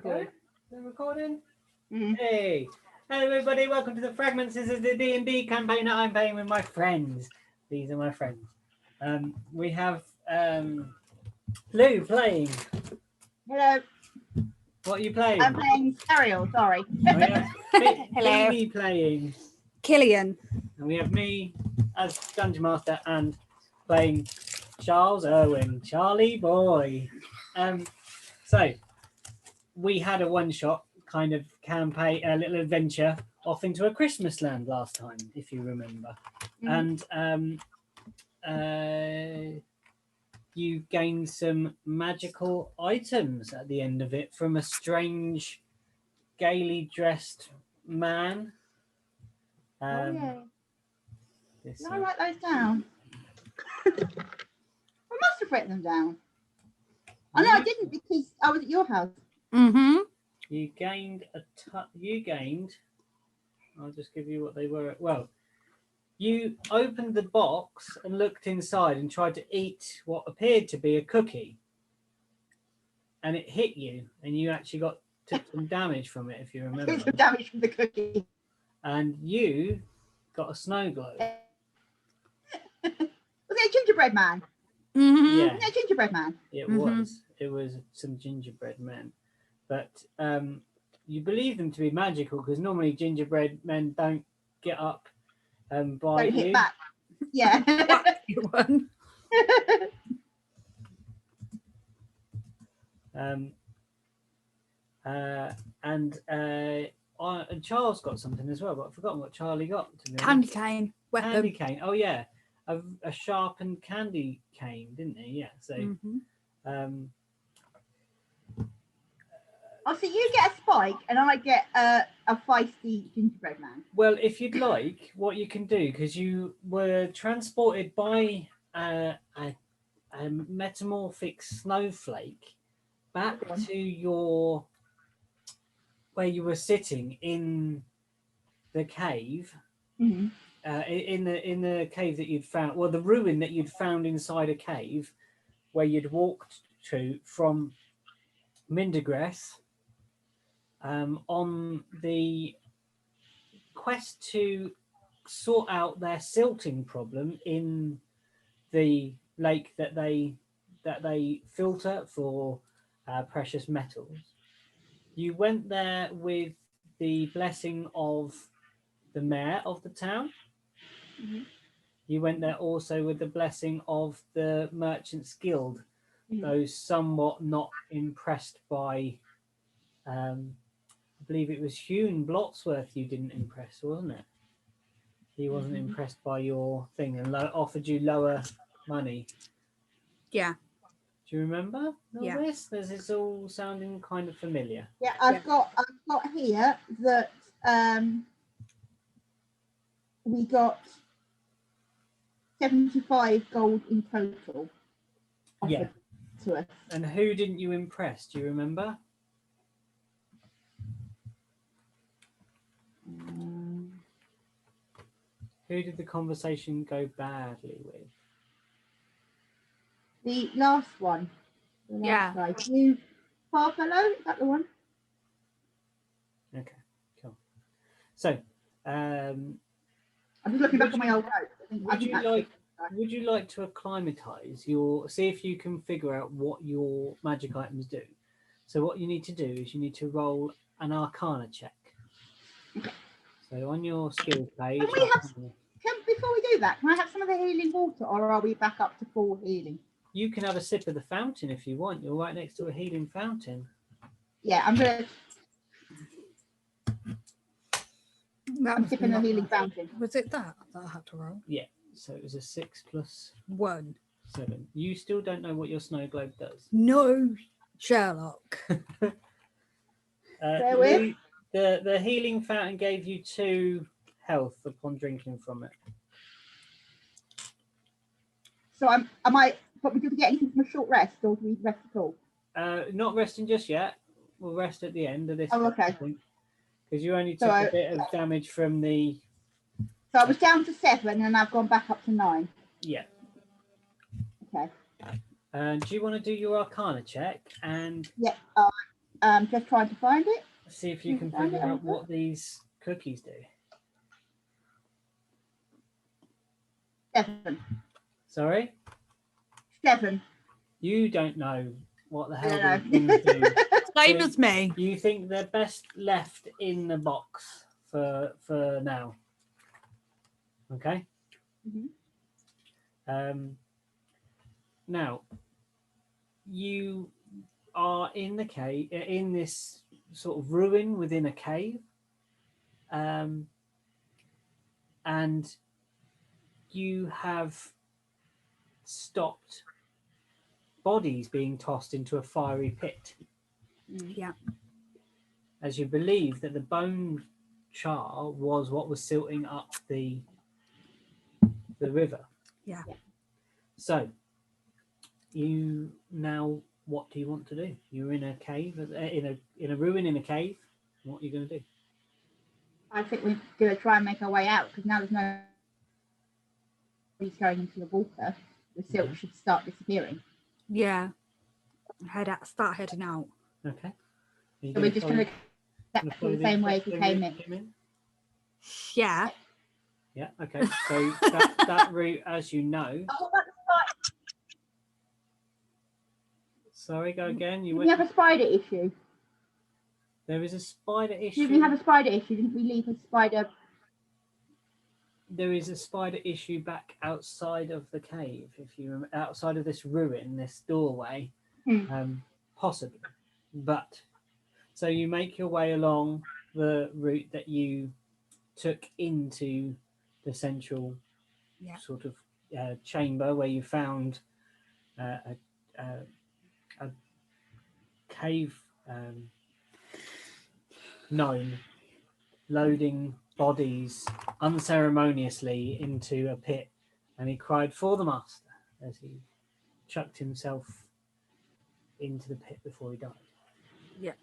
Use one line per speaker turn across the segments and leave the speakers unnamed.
Good. Is it recording?
Mm.
Hey, hello everybody. Welcome to the Fragments. This is the D&D campaign that I'm playing with my friends. These are my friends. We have Lou playing.
Hello.
What are you playing?
I'm playing Ariel, sorry.
We have
Hello.
Phoebe playing,
Killian.
and we have me as Dungeon Master and playing Charles Irwin, Charlie Boy. So we had a one-shot kind of campaign, a little adventure off into a Christmas land last time, if you remember. And you gained some magical items at the end of it from a strange, gaily dressed man.
Yeah.
This,
Did I write those down? I must have written them down. Oh no, I didn't because I was at your house.
Mm-hmm.
You gained I'll just give you what they were. Well, you opened the box and looked inside and tried to eat what appeared to be a cookie. And it hit you, and you actually took some damage from it, if you remember.
Took some damage from the cookie.
And you got a snow globe.
Was it a gingerbread man?
Mm-hmm.
Yeah,
Was it a gingerbread man?
it
Mhm.
was. It was some gingerbread men. But you believe them to be magical because normally gingerbread men don't get up and bite
Don't
you.
hit back. Yeah.
One.
And Charles got something as well, but I've forgotten what Charlie got. To be
Candy
honest.
cane. Weapon.
Candy cane. Oh yeah, a sharpened candy cane, didn't he? Yeah. So,
Mhm.
Oh, so you get a spike and I get a feisty gingerbread man.
Well, if you'd like, what you can do, because you were transported by a metamorphic snowflake back to your where you were sitting in the cave.
Mm-hmm.
In the cave that you'd found, well, the ruin that you'd found inside a cave where you'd walked to from Mindergress, on the quest to sort out their silting problem in the lake that they filter for precious metals. You went there with the blessing of the mayor of the town.
Mhm.
You went there also with the blessing of the Merchants Guild, though somewhat not impressed by, I believe it was Hune Blotsworth you didn't impress, wasn't it? He wasn't impressed by your thing and offered you lower money.
Yeah.
Do you remember all
Yeah.
this? It's all sounding kind of familiar.
Yeah, I've got here that we got 75 gold in total.
Yeah.
To us.
And who didn't you impress? Do you remember? Who did the conversation go badly with?
The last one. The last
Yeah.
guy. You Farfellow? Is that the one?
Okay, cool. So,
I'm just looking back at my old notes.
Would you like to acclimatise see if you can figure out what your magic items do? So what you need to do is you need to roll an Arcana check.
Okay.
So on your skill page.
Before we do that, can I have some of the healing water, or are we back up to full healing?
You can have a sip of the fountain if you want. You're right next to a healing fountain.
Yeah, I'm sipping the
not
healing
that.
fountain.
Was it that I had to roll?
Yeah. So it was a 6 plus
1.
7. You still don't know what your snow globe does.
No, Sherlock.
The healing fountain gave you 2 health upon drinking from it.
So but we didn't get anything from a short rest, or do we rest at all?
Not resting just yet. We'll rest at the end of this.
Oh, okay.
Because you only took a bit of damage from the.
So I was down to 7, and I've gone back up to 9.
Yeah.
Okay.
Do you want to do your Arcana check? And
yeah, Just trying to find it.
See if you can figure out what these cookies do.
7.
Sorry?
7.
You don't know what the hell
I
these
don't know.
things do.
Same
So
as me.
you think they're best left in the box for now. Okay?
Mhm.
Now, you are in the cave, in this sort of ruin within a cave. And you have stopped bodies being tossed into a fiery pit,
Yeah.
as you believe that the bone char was what was silting up the river.
Yeah.
So you now, what do you want to do? You're in a cave, in a ruin in a cave. What are you going to do?
I think we're going to try and make our way out because now there's no going into the water. The silt should start disappearing.
Yeah. Start heading out.
Okay.
So we're just going to go the same way as we came in.
Yeah.
Yeah. Okay. So that route, as you know.
Oh, what about the spider?
Sorry, go again.
Did we have a spider issue?
There is a spider issue.
Did we have a spider issue? Didn't we leave a spider?
There is a spider issue back outside of the cave. If you remember, outside of this ruin, this doorway, possibly. But so you make your way along the route that you took into the central sort of chamber where you found a cave gnome loading bodies unceremoniously into a pit, and he cried for the master as he chucked himself into the pit before he died.
Yeah.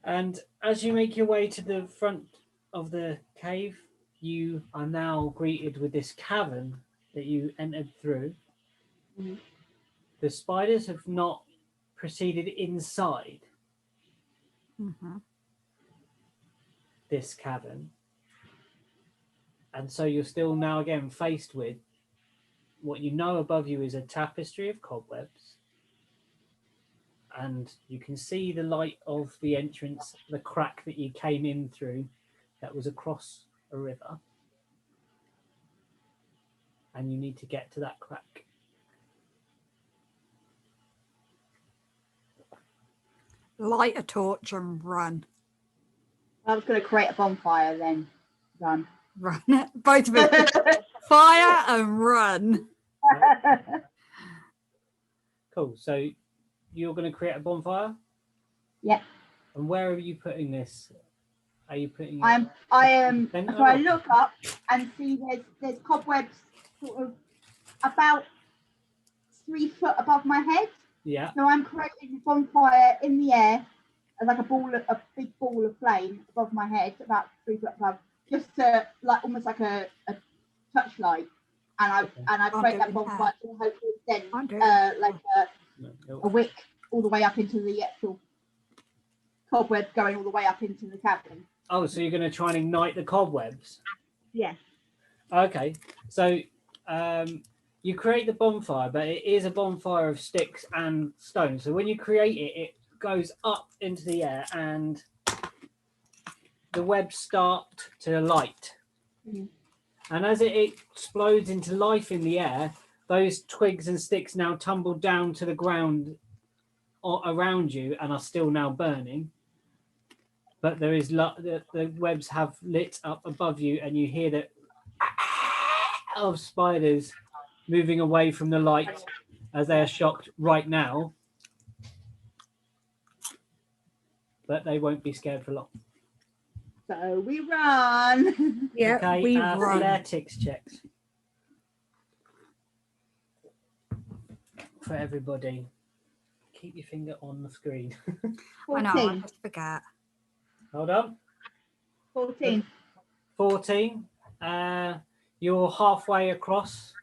And as you make your way to the front of the cave, you are now greeted with this cavern that you entered through.
Mhm.
The spiders have not proceeded inside this cavern, and so you're still now again faced with what you know above you is a tapestry of cobwebs, and you can see the light of the entrance, the crack that you came in through that was across a river, and you need to get to that crack.
Light a torch and run.
I was going to create a bonfire then. Run.
Run. Both of us. Fire and run.
Cool. So you're going to create a bonfire?
Yeah.
And where are you putting this? Are you putting it?
I am. So I look up and see there's cobwebs sort of about 3 foot above my head.
Yeah.
So I'm creating a bonfire in the air, like a big ball of flame above my head, about 3 foot above, just to like almost like a touchlight. And I create that bonfire to hopefully send like a wick all the way up into the actual cobweb, going all the way up into the cavern.
Oh, so you're going to try and ignite the cobwebs?
Yeah.
Okay. So you create the bonfire, but it is a bonfire of sticks and stones. So when you create it, it goes up into the air and the webs start to light.
Mm-hmm.
And as it explodes into life in the air, those twigs and sticks now tumble down to the ground around you and are still now burning. But there is the webs have lit up above you, and you hear the of spiders moving away from the light as they are shocked right now. But they won't be scared for long.
So we run.
Yeah,
okay,
we run.
Athletics checks for everybody. Keep your finger on the screen.
14.
I know, I just forget.
Hold on.
14.
14. You're halfway across.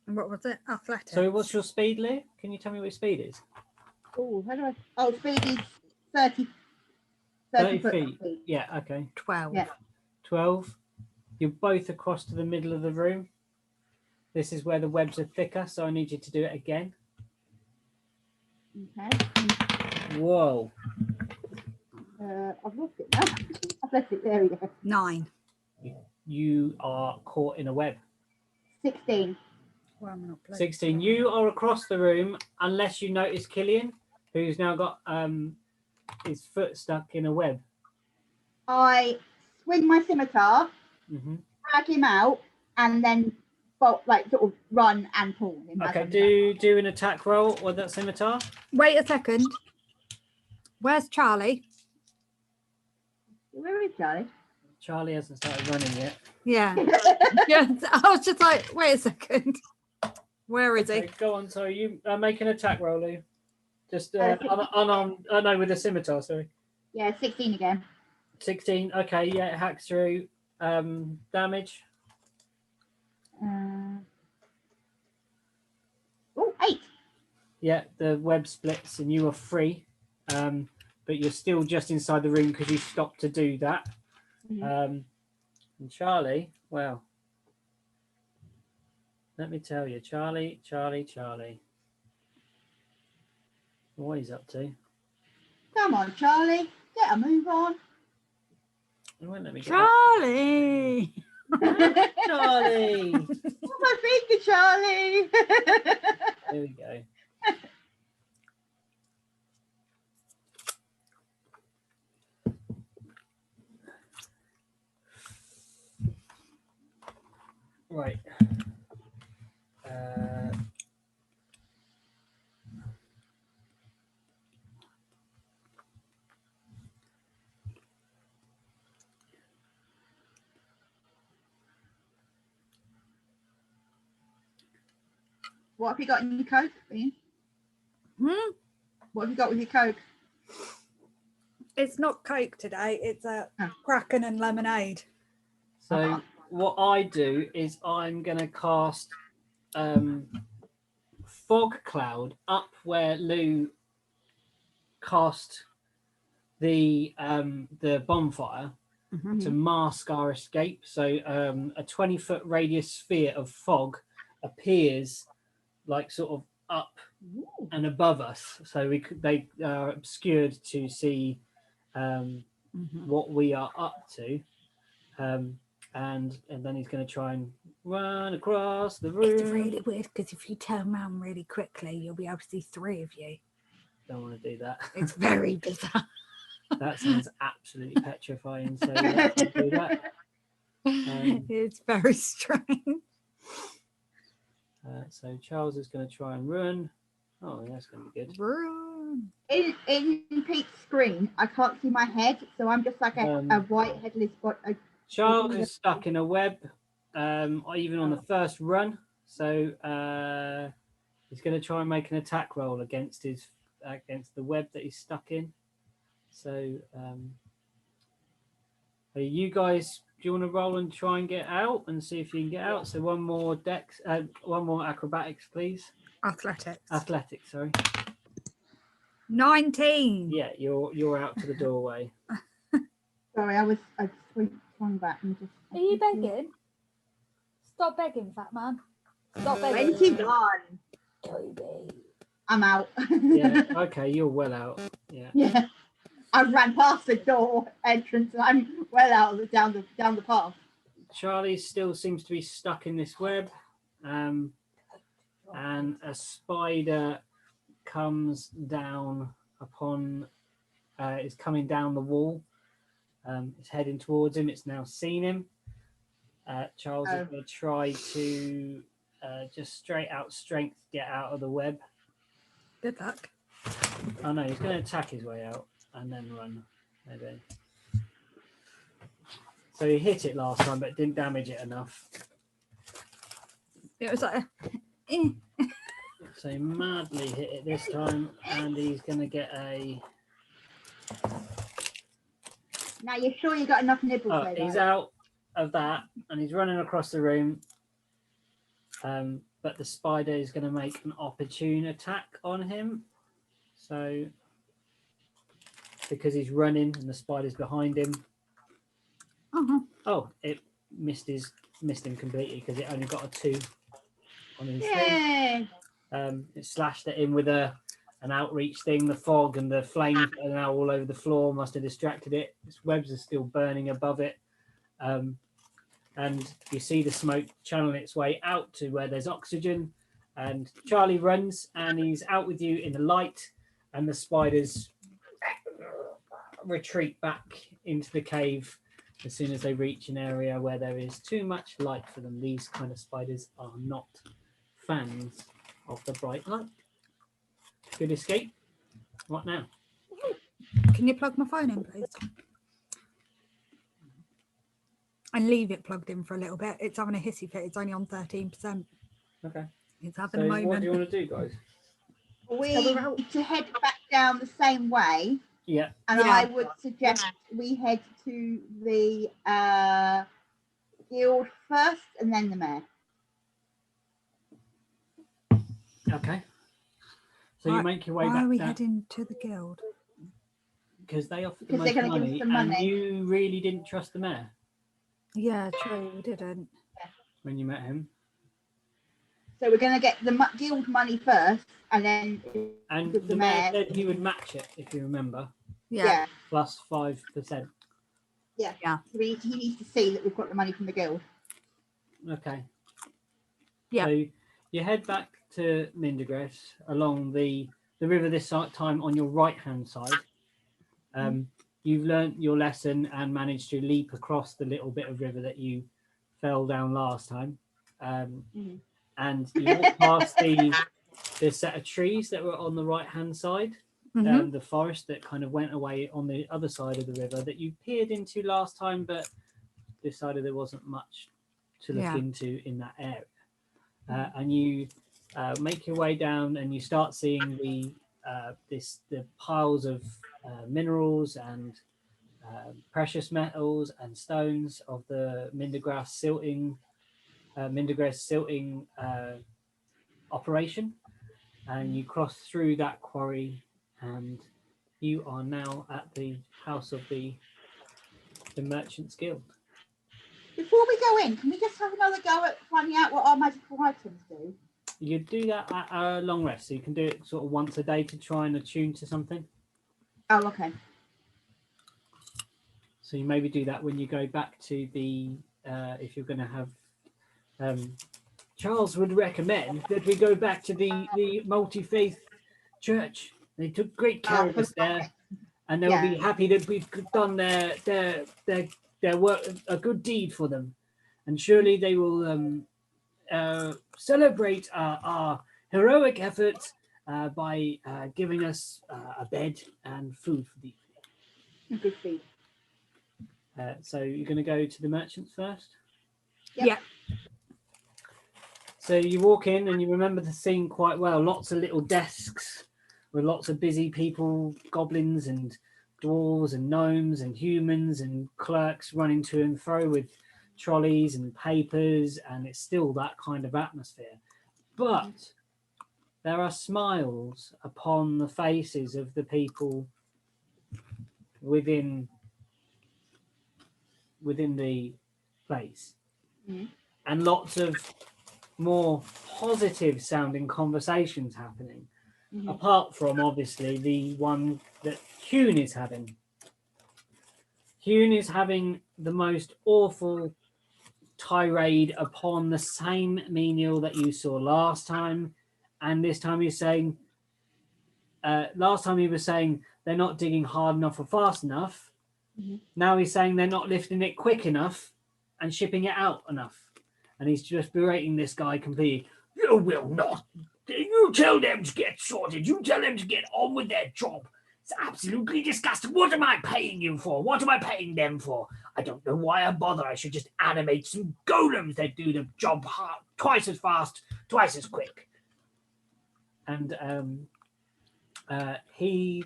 And what was it? Athletics.
So what's your speed, Lou? Can you tell me what your speed is?
Oh, how do I? Oh, speed is 30
30
foot
feet.
speed.
Yeah, okay.
12.
Yeah.
12. You're both across to the middle of the room. This is where the webs are thicker, so I need you to do it again.
Okay.
Whoa.
I've lost it now. I've left it. There we go.
9.
You are caught in a web.
16.
Well, I'm not bloody
16.
sure.
You are across the room, unless you notice Killian, who's now got his foot stuck in a web.
I swing my scimitar, drag him out, and then sort of run and pull him.
Okay, do an attack roll with that scimitar.
Wait a second. Where's Charlie?
Where is Charlie?
Charlie hasn't started running yet.
Yeah. Yeah. I was just like, wait a second. Where is
Okay,
he?
go on. So you make an attack roll, Lou. Just unarmed. Oh no, with a scimitar. Sorry.
Yeah, 16 again.
16. Okay, yeah, it hacks through. Damage.
8.
Yeah, the web splits and you are free, but you're still just inside the room because you stopped to do that. And Charlie, well, let me tell you, Charlie, what he's up to.
Come on, Charlie, get a move on.
It won't let me get
Charlie!
that. Charlie!
Put my finger, Charlie.
There we go. Right.
What have you got in your Coke, Ian? What have you got with your Coke?
It's not Coke today. It's a Kraken and lemonade.
So what I do is I'm going to cast fog cloud up where Lou cast the bonfire to mask our escape. So a 20-foot radius sphere of fog appears like sort of up and above us, so they are obscured to see what we are up to. And then he's going to try and run across the room.
It's really weird because if you turn around really quickly, you'll be able to see 3 of you.
Don't want to do that.
It's very bizarre.
That sounds absolutely petrifying. So let's not do that.
It's very strange.
So Charles is going to try and run. Oh, that's going to be good.
Run.
In Pete's screen, I can't see my head, so I'm just like a white headless body.
Charles is stuck in a web, even on the first run. So he's going to try and make an attack roll against the web that he's stuck in. So you guys, do you want to roll and try and get out and see if you can get out? So one more acrobatics, please. Athletics, sorry.
19.
Yeah, you're out to the doorway.
Sorry, I swung back and just.
Are you begging? Stop begging, fat man. Stop begging.
21.
Toby.
I'm out.
Yeah. Okay, you're well out. Yeah.
Yeah. I ran past the door entrance and I'm well out of the down the path.
Charlie still seems to be stuck in this web, and a spider comes down upon. Is coming down the wall. It's heading towards him. It's now seen him. Charles is going to try to just straight out strength get out of the web.
Good luck.
Oh no, he's going to attack his way out and then run. Maybe. So he hit it last time, but didn't damage it enough.
It was like.
So he madly hit it this time, and he's going to get a.
Now you're sure you got enough nibbles there?
He's out of that, and he's running across the room. But the spider is going to make an opportune attack on him. So because he's running and the spider's behind him.
Uh-huh.
Oh, it missed him completely because it only got a 2 on his thing.
Yay!
It slashed at him with an outreach thing. The fog and the flames are now all over the floor. Must have distracted it. Its webs are still burning above it. And you see the smoke channeling its way out to where there's oxygen. And Charlie runs and he's out with you in the light, and the spiders retreat back into the cave as soon as they reach an area where there is too much light for them. These kind of spiders are not fans of the bright light. Good escape. What now?
Can you plug my phone in, please? And leave it plugged in for a little bit. It's having a hissy fit. It's only on 13%.
Okay.
It's having
So
a moment.
what do you want to do, guys?
We need to head back down the same way.
Yeah.
And
Yeah.
I would suggest we head to the guild first and then the mayor.
Okay. So you
Right,
make your way
Why
back
are we
down
heading to the guild?
because they offered the
Because they're
most
gonna give us
money,
the
and
money.
you really didn't trust the mayor
Yeah, true. We didn't.
when you met him.
So we're going to get the guild money first and then
And
give
the mayor said he would match it, if you remember,
Yeah.
plus 5%.
Yeah.
Yeah.
So he needs to see that we've got the money from the guild.
Okay.
Yeah.
So you head back to Mindergrass along the river this time on your right-hand side. You've learnt your lesson and managed to leap across the little bit of river that you fell down last time. And you walk past the set of trees that were on the right-hand side, the forest that kind of went away on the other side of the river that you peered into last time, but decided there wasn't much to look into in that area. And you make your way down and you start seeing the piles of minerals and precious metals and stones of the Mindergrass silting operation, and you cross through that quarry and you are now at the house of the Merchants Guild.
Before we go in, can we just have another go at finding out what our magical items do?
You do that at a long rest, so you can do it sort of once a day to try and attune to something.
Oh, okay.
So you maybe do that when you go back to the if you're going to have Charles would recommend that we go back to the multi-faith church. They took great care of us there, and they'll be happy that we've done their work, a good deed for them, and surely they will celebrate our heroic efforts by giving us a bed and food for the evening.
Good feed.
So you're going to go to the merchants first?
Yep.
Yeah.
So you walk in and you remember the scene quite well. Lots of little desks with lots of busy people, goblins and dwarves and gnomes and humans and clerks running to and fro with trolleys and papers, and it's still that kind of atmosphere. But there are smiles upon the faces of the people within the place, and lots of more positive sounding conversations happening, apart from obviously the one that Hune is having. Hune is having the most awful tirade upon the same menial that you saw last time, and this time he's saying last time he was saying they're not digging hard enough or fast enough. Now he's saying they're not lifting it quick enough and shipping it out enough. And he's just berating this guy completely. You will not. You tell them to get sorted. You tell them to get on with their job. It's absolutely disgusting. What am I paying you for? What am I paying them for? I don't know why I bother. I should just animate some golems that do the job twice as fast, twice as quick. And he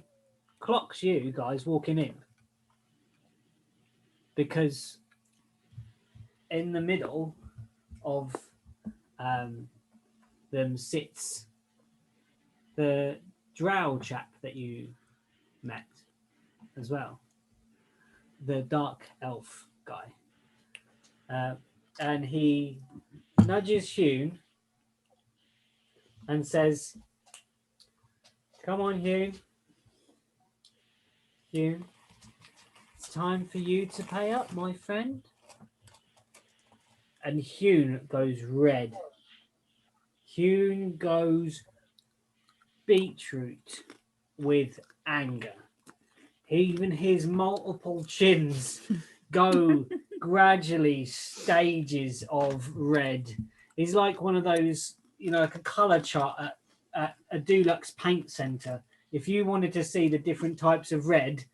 clocks you guys walking in, because in the middle of them sits the drow chap that you met as well, the dark elf guy, and he nudges Hune and says, "Come on, Hune. Hune, it's time for you to pay up, my friend." And Hune goes red. Hune goes beetroot with anger. Even his multiple chins go gradually stages of red. He's like one of those, like a color chart at a Dulux paint center. If you wanted to see the different types of red,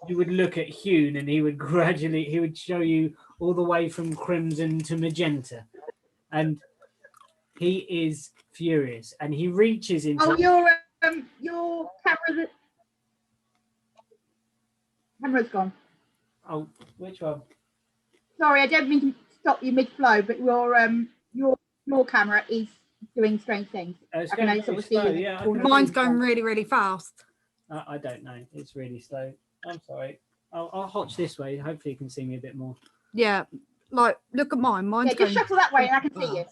you would look at Hune and he would show you all the way from crimson to magenta. And he is furious and he reaches into...
Oh, your camera's gone.
Oh, which one?
Sorry, I don't mean to stop you mid-flow, but your camera is doing strange things.
It's
I can
going
only sort of
slow,
see
yeah.
Mine's going really, really fast.
I don't know. It's really slow. I'm sorry. I'll hotch this way. Hopefully you can see me a bit more.
Yeah, like look at mine. Mine's
just shuffle that way and I can see you.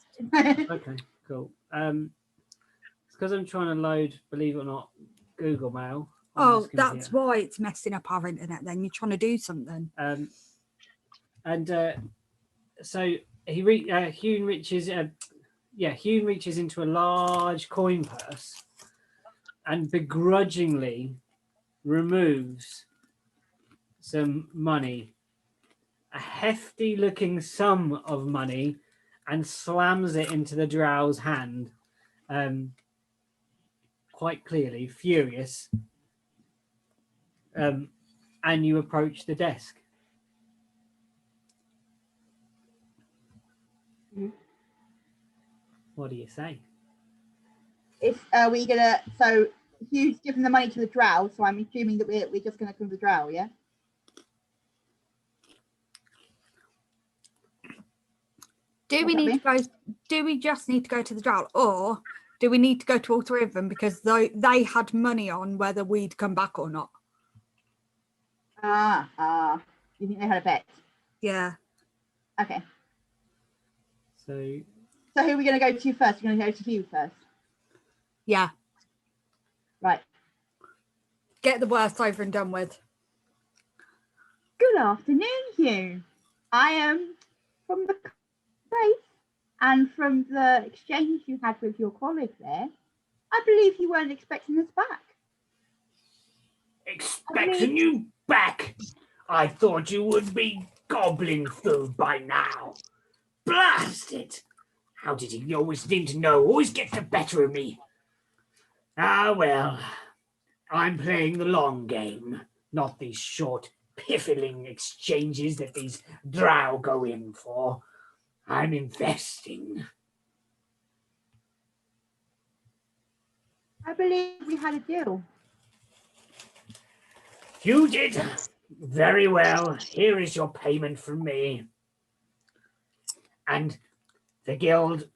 Okay, cool. It's because I'm trying to load, believe it or not, Google Mail.
Oh, that's why it's messing up our internet. Then you're trying to do something.
So Hune reaches into a large coin purse and begrudgingly removes some money, a hefty looking sum of money, and slams it into the drow's hand, quite clearly furious. And you approach the desk. What do you say?
Are we gonna? So Hugh's giving the money to the drow, so I'm assuming that we're just gonna come to the drow, yeah?
Do we just need to go to the drow, or do we need to go to all three of them because they had money on whether we'd come back or not?
You think they had a bet?
Yeah.
Okay.
So
who are we going to go to first? We're going to go to Hugh first.
Yeah.
Right.
Get the worst over and done with.
Good afternoon, Hugh. I am from the place, and from the exchange you had with your colleague there, I believe you weren't expecting us back.
Expecting you back? I thought you would be gobbling food by now. Blast it! How did he always seem to know? Always get the better of me. Ah, well, I'm playing the long game, not these short, piffling exchanges that these drow go in for. I'm investing.
I believe we had a deal.
You did? Very well. Here is your payment from me. And the guild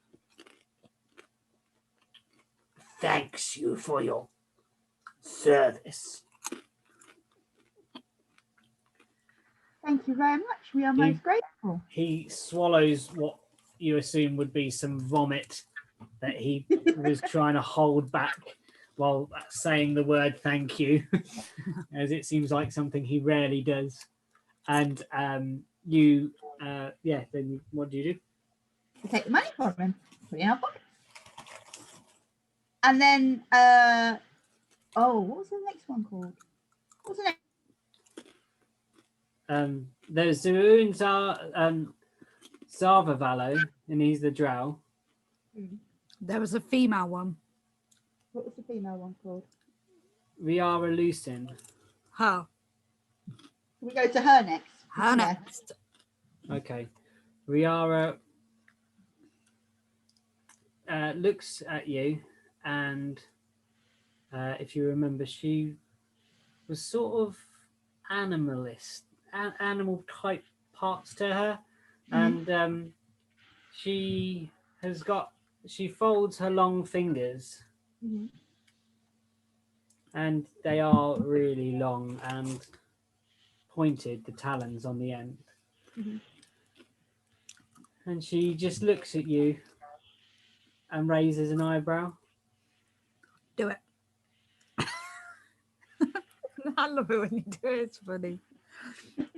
thanks you for your service.
Thank you very much. We are most grateful.
He swallows what you assume would be some vomit that he was trying to hold back while saying the word thank you, as it seems like something he rarely does. And then what do you do?
We take the money from him, put it in our pockets. And then, what was the next one called? What was the next?
There's Zaroon Zarvavalo, and he's the drow.
There was a female one.
What was the female one called?
Riara Lucin.
Her.
We go to her next.
Her next.
Okay. Riara looks at you, and if you remember, she was sort of animalist, animal type parts to her, and she folds her long fingers and they are really long and pointed, the talons on the end.
Mhm.
And she just looks at you and raises an eyebrow.
Do it. I love it when you do it. It's funny.
Good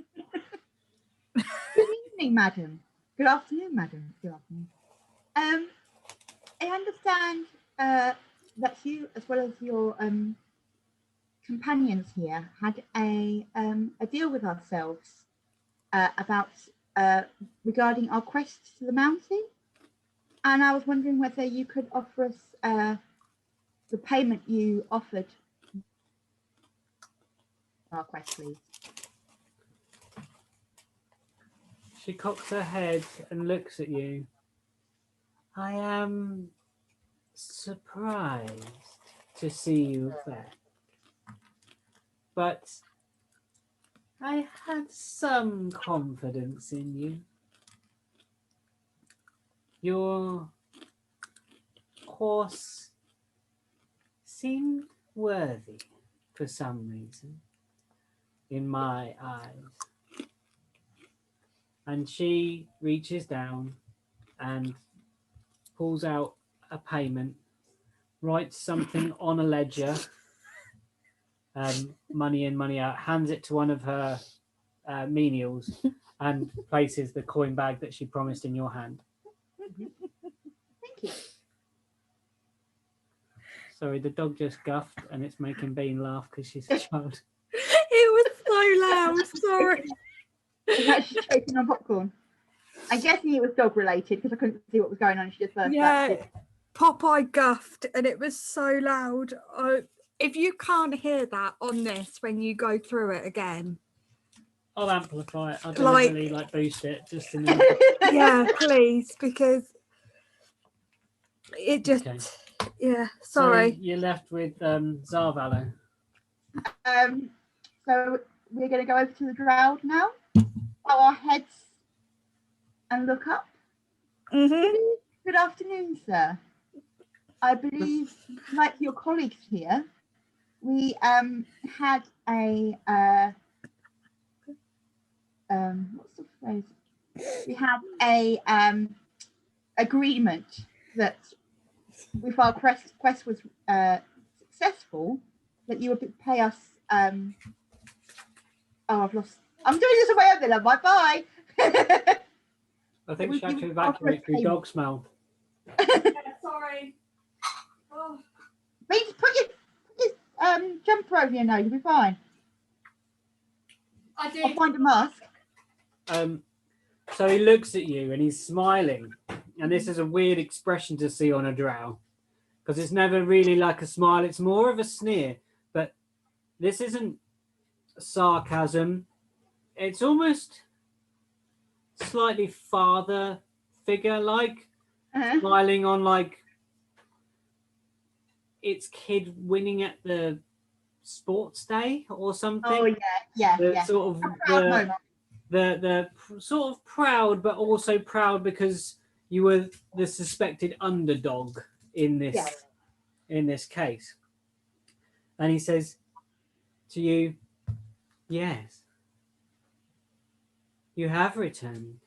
evening, madam. Good afternoon, madam. Good afternoon. I understand that you, as well as your companions here, had a deal with ourselves about regarding our quest to the mountain, and I was wondering whether you could offer us the payment you offered for our quest, please.
She cocks her head and looks at you. I am surprised to see you back, but I had some confidence in you. Your horse seemed worthy for some reason in my eyes. And she reaches down and pulls out a payment, writes something on a ledger, money in, money out, hands it to one of her menials, and places the coin bag that she promised in your hand.
Thank you.
Sorry, the dog just guffed and it's making Bean laugh because she's a child.
It was so loud. Sorry.
I'm actually choking on popcorn. I'm guessing it was dog related because I couldn't see what was going on. She just burst
Yeah.
out.
Popeye guffed and it was so loud. If you can't hear that on this when you go through it again,
I'll amplify it. I'll
Like-
deliberately boost it just in the
yeah, please, because it just,
Okay.
yeah,
So
sorry.
you're left with Zarvalo.
So we're going to go over to the Drow now. Bow our heads and look up.
Mm-hmm.
Good afternoon, sir. I believe, like your colleagues here, we had a what's the phrase? We had a agreement that if our quest was successful, that you would pay us. Oh, I've lost. I'm doing this on my own then. Bye bye.
I think
We-
she actually
we-
evacuated through dog smell.
Sorry. Oh.
Please put your jumper over your nose. You'll be fine.
I
I'll find a mask.
So he looks at you and he's smiling. And this is a weird expression to see on a drow. Because it's never really like a smile, it's more of a sneer. But this isn't sarcasm. It's almost slightly father figure like,
Uh-huh.
smiling on like its kid winning at the sports day or something.
Oh yeah.
The sort of
Proud moment.
the sort of proud, but also proud because you were the suspected underdog in this
Yes.
in this case. And he says to you, "Yes, you have returned,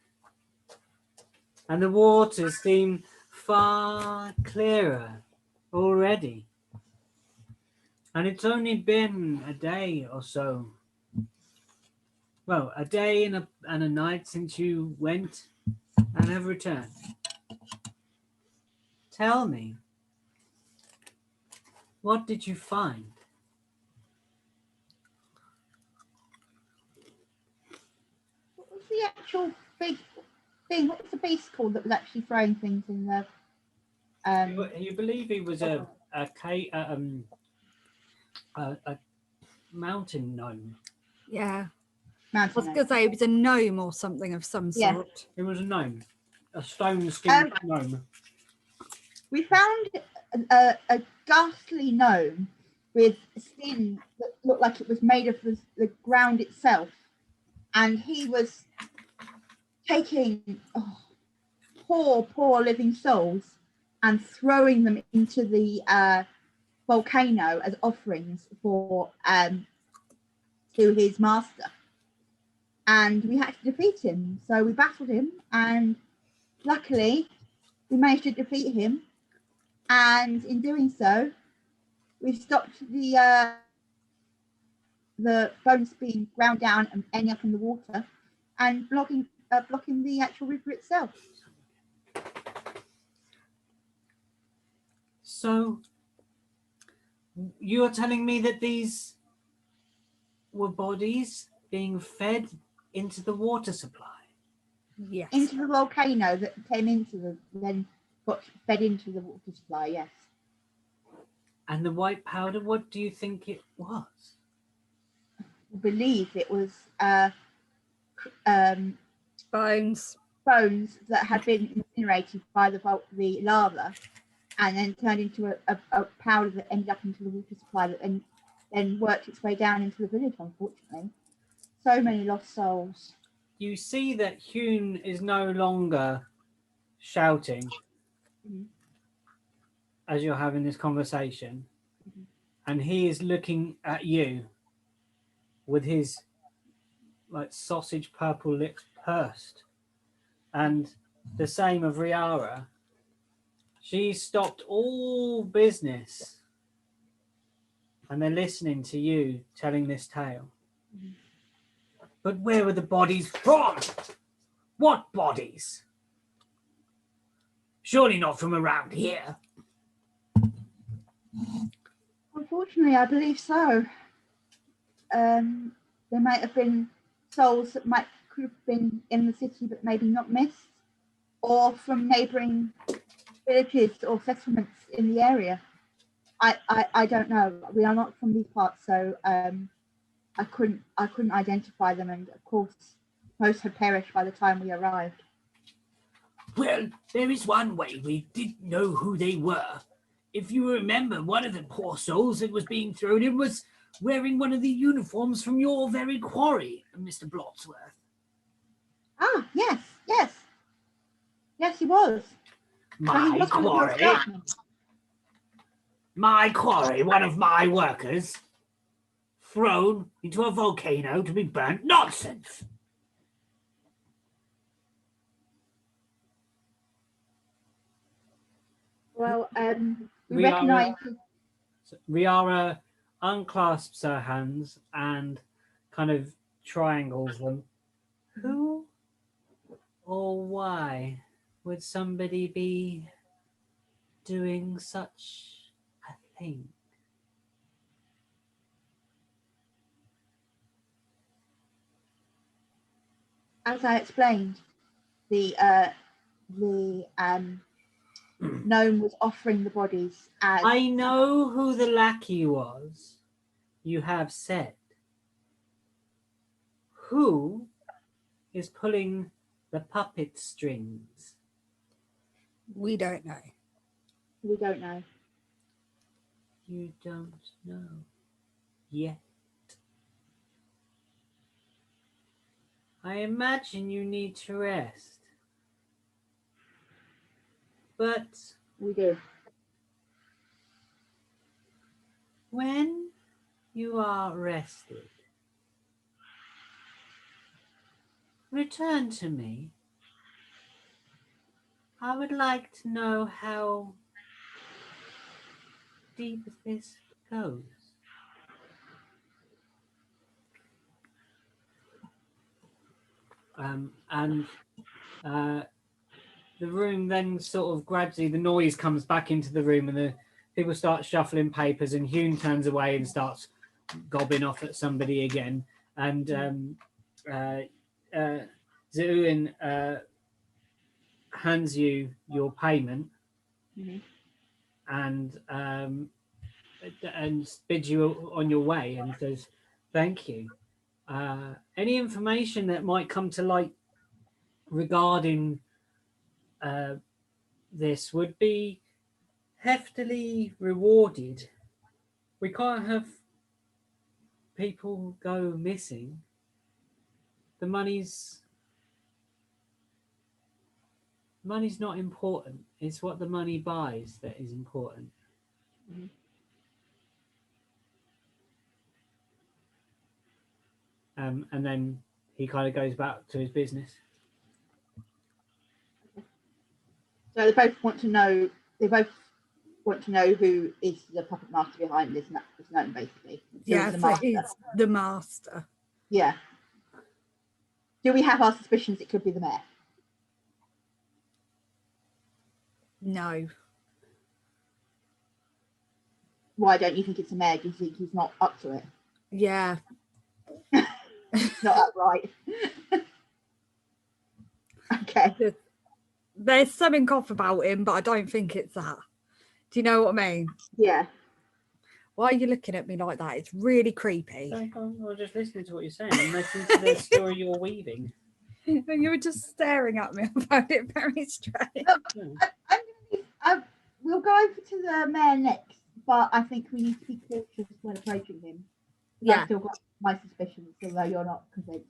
and the waters seem far clearer already. And it's only been a day or so. Well, a day and a night since you went and have returned. Tell me, what did you find?"
What was the actual big thing? What was the beast called that was actually throwing things in the?
You believe he was a mountain gnome.
Yeah. I
Mountain
was going to say it was a gnome or something of some
Yeah.
sort.
It was a gnome, a stone-skinned gnome.
We found a ghastly gnome with skin that looked like it was made of the ground itself, and he was taking poor living souls and throwing them into the volcano as offerings for to his master, and we had to defeat him. So we battled him, and luckily we managed to defeat him. And in doing so, we stopped the bones being ground down and ending up in the water, and blocking the actual river itself.
So you're telling me that these were bodies being fed into the water supply?
Yes.
Into the volcano that came then got fed into the water supply, yes.
And the white powder, what do you think it was?
I believe it was
Bones.
bones that had been incinerated by the lava, and then turned into a powder that ended up into the water supply that then worked its way down into the village, unfortunately. So many lost souls.
You see that Hune is no longer shouting as you're having this conversation, and he is looking at you with his like sausage purple lips pursed, and the same of Riara. She stopped all business and they're listening to you telling this tale.
But where were the bodies from? What bodies? Surely not from around here.
Unfortunately, I believe so. There might have been souls that could have been in the city but maybe not missed, or from neighbouring villages or settlements in the area. I don't know. We are not from these parts, so I couldn't identify them, and of course most had perished by the time we arrived.
Well, there is one way we didn't know who they were. If you remember, one of the poor souls that was being thrown in was wearing one of the uniforms from your very quarry, Mr. Blotsworth.
Ah, yes, he was.
My quarry, one of my workers, thrown into a volcano to be burnt. Nonsense!
Well, we recognise.
Riara unclasps her hands and kind of triangles them. Who or why would somebody be doing such a thing?
As I explained, the gnome was offering the bodies as.
I know who the lackey was, you have said. Who is pulling the puppet strings?
We don't know.
We don't know.
You don't know yet. I imagine you need to rest. But
We do.
when you are rested, return to me. I would like to know how deep this goes. And the room then sort of gradually, the noise comes back into the room and the people start shuffling papers, and Hune turns away and starts gobbing off at somebody again. And Zeuin hands you your payment and bids you on your way and says, thank you. Any information that might come to light regarding this would be heftily rewarded. We can't have people go missing. The money's not important. It's what the money buys that is important. and then he kind of goes back to his business.
So they both want to know. They both want to know who is the puppet master behind this gnome, basically.
Yeah,
the
so
master.
he's the master.
Yeah. Do we have our suspicions it could be the mayor?
No.
Why don't you think it's the mayor? Do you think he's not up to it?
Yeah.
Not upright. Okay.
There's something off about him, but I don't think it's that. Do you know what I mean?
Yeah.
Why are you looking at me like that? It's really creepy.
I'm just listening to what you're saying. I'm listening to the story you're weaving.
You were just staring at me. I found it very strange.
Look, we'll go over to the mayor next, but I think we need to be cautious when approaching him.
Yeah.
I've still got my suspicions, although you're not convinced.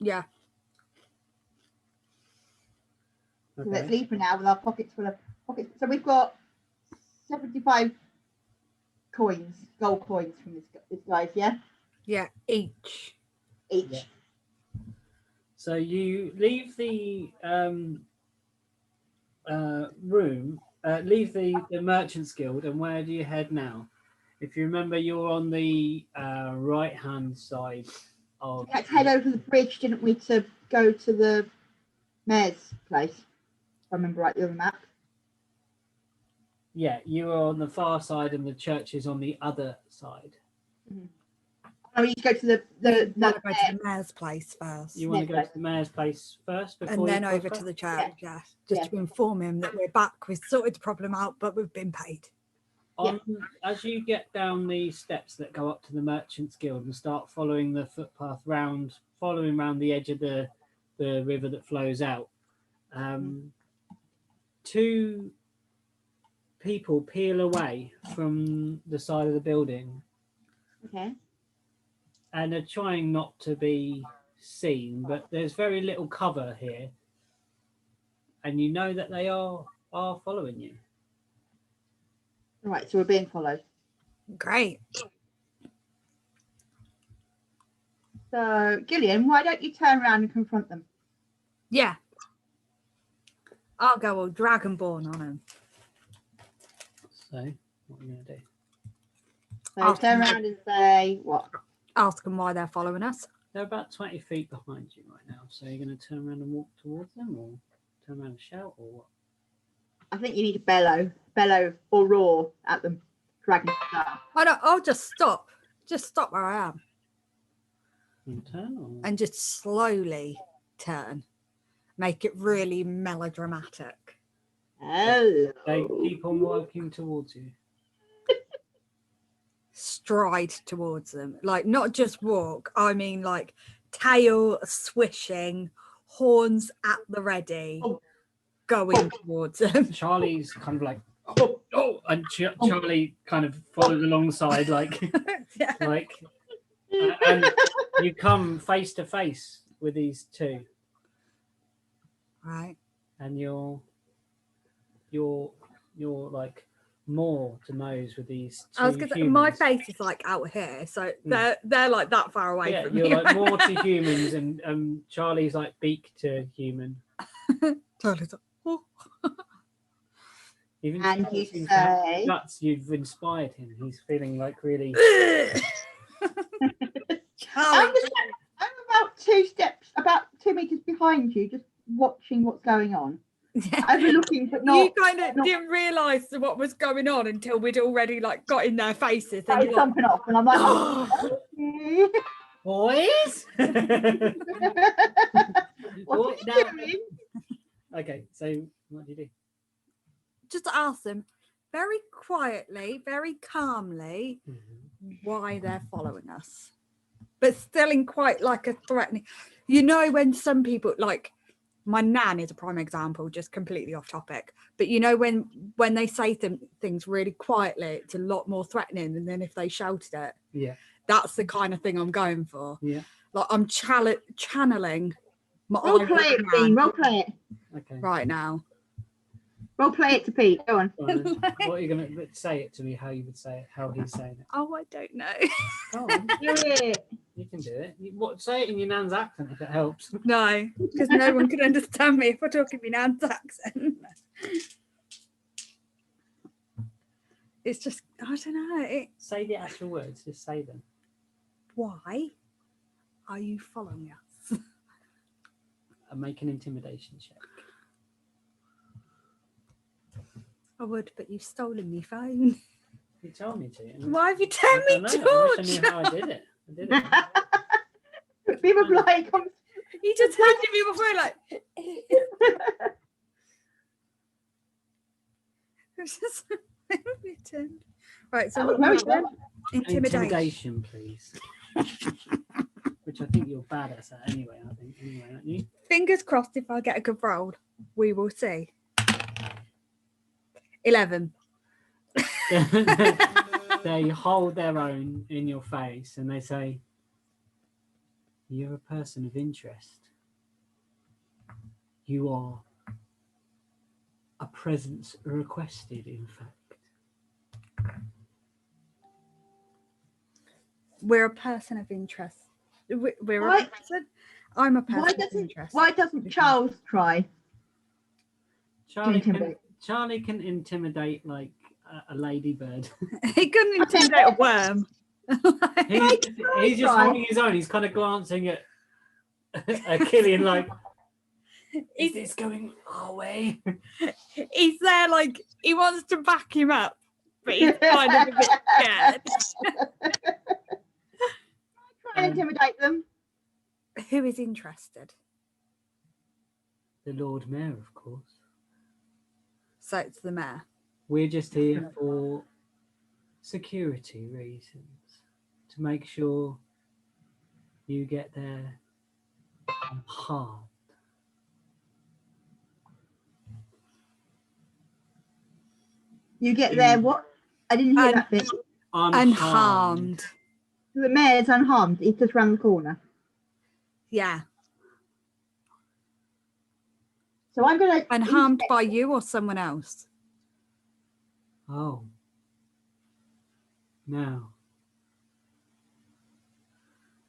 Yeah.
So let's leave for now with our pockets full of pockets. So we've got 75 coins, gold coins from this guy's, yeah?
Yeah, each.
Yeah. So you leave the room, leave the Merchants Guild, and where do you head now? If you remember, you're on the right-hand side of...
We had to head over the bridge, didn't we, to go to the mayor's place, if I remember right, the other map.
Yeah, you are on the far side and the church is on the other side.
Mm-hmm. Oh, we need to go to the
mayor's place first.
You want to go to the mayor's place first before
and then
you
over to the church, just to inform him that we're back. We've sorted the problem out, but we've been paid.
As you get down the steps that go up to the Merchants Guild and start following the footpath following around the edge of the river that flows out, two people peel away from the side of the building.
Okay.
And are trying not to be seen, but there's very little cover here. And you know that they are following you.
All right, so we're being followed.
Great.
So, Gillian, why don't you turn around and confront them?
Yeah. I'll go all Dragonborn on him.
So, what are you going to do?
So turn around and say what?
Ask them why they're following us.
They're about 20 feet behind you right now. So you're going to turn around and walk towards them, or turn around and shout, or what?
I think you need to bellow or roar at them. Dragon style.
I'll just stop. Just stop where I am.
And turn, or...
And just slowly turn. Make it really melodramatic.
Oh.
They keep on walking towards you.
Stride towards them, like not just walk, I mean like tail swishing, horns at the ready, going towards them.
Charlie's kind of like and Charlie kind of follows alongside like and you come face to face with these two,
right?
And you're like more to nose with these two.
I was gonna say, my face is like out here, so they're like that far away from
you're
me.
like more to humans, and Charlie's like beak to human.
Charlie's like, oh.
Even
and you say
nuts, you've inspired him. He's feeling like really
I'm about 2 meters behind you, just watching what's going on. Overlooking, but not.
You kind of didn't realise what was going on until we'd already like got in their faces.
And you're jumping off, and I'm like, okay.
Boys.
What are you doing?
Okay, so what do you do?
Just ask them very quietly, very calmly, why they're following us, but still in quite like a threatening. You know, when some people like. My nan is a prime example, just completely off topic. But you know, when they say things really quietly, it's a lot more threatening than if they shouted it.
Yeah.
That's the kind of thing I'm going for.
Yeah.
Like I'm channeling my
role play it, Dean. Role play it.
Okay.
Right now.
Role play it to Pete. Go on.
What are you going to say it to me? How you would say it? How he's saying it?
Oh, I don't know.
Go on.
Do it.
You can do it. Say it in your nan's accent if it helps.
No, because no one can understand me if I talk in my nan's accent. It's just, I don't know.
Say the actual words. Just say them.
Why are you following us?
And make an intimidation check.
I would, but you've stolen my phone.
You told me to. and
Why have you told
I
me
know,
to?
I wish I knew how I did it. I did it.
People be like,
He just handed me my phone like. It's just written. Right, so what
very
was that?
Intimidation, please. Which I think you're bad at that anyway. I think anyway, aren't you?
Fingers crossed. If I get a good roll, we will see. 11.
They hold their own in your face and they say, "You're a person of interest. You are a presence requested, in fact."
We're a person of interest. We're
Why-
a person. I'm a person of interest.
Why doesn't Charles try?
Charlie can intimidate like a ladybird.
He couldn't intimidate a worm.
He's just holding his own. He's kind of glancing at Killian like, is this going our way?
He's there like he wants to back him up, but he's kind of a bit scared.
Try and intimidate them.
Who is interested?
The Lord Mayor, of course.
So it's the mayor.
We're just here for security reasons, to make sure you get there unharmed.
You get there, what? I didn't hear that bit.
Unharmed.
The mayor's unharmed. He's just round the corner.
Yeah.
So I'm going to...
Unharmed by you or someone else?
Oh. Now,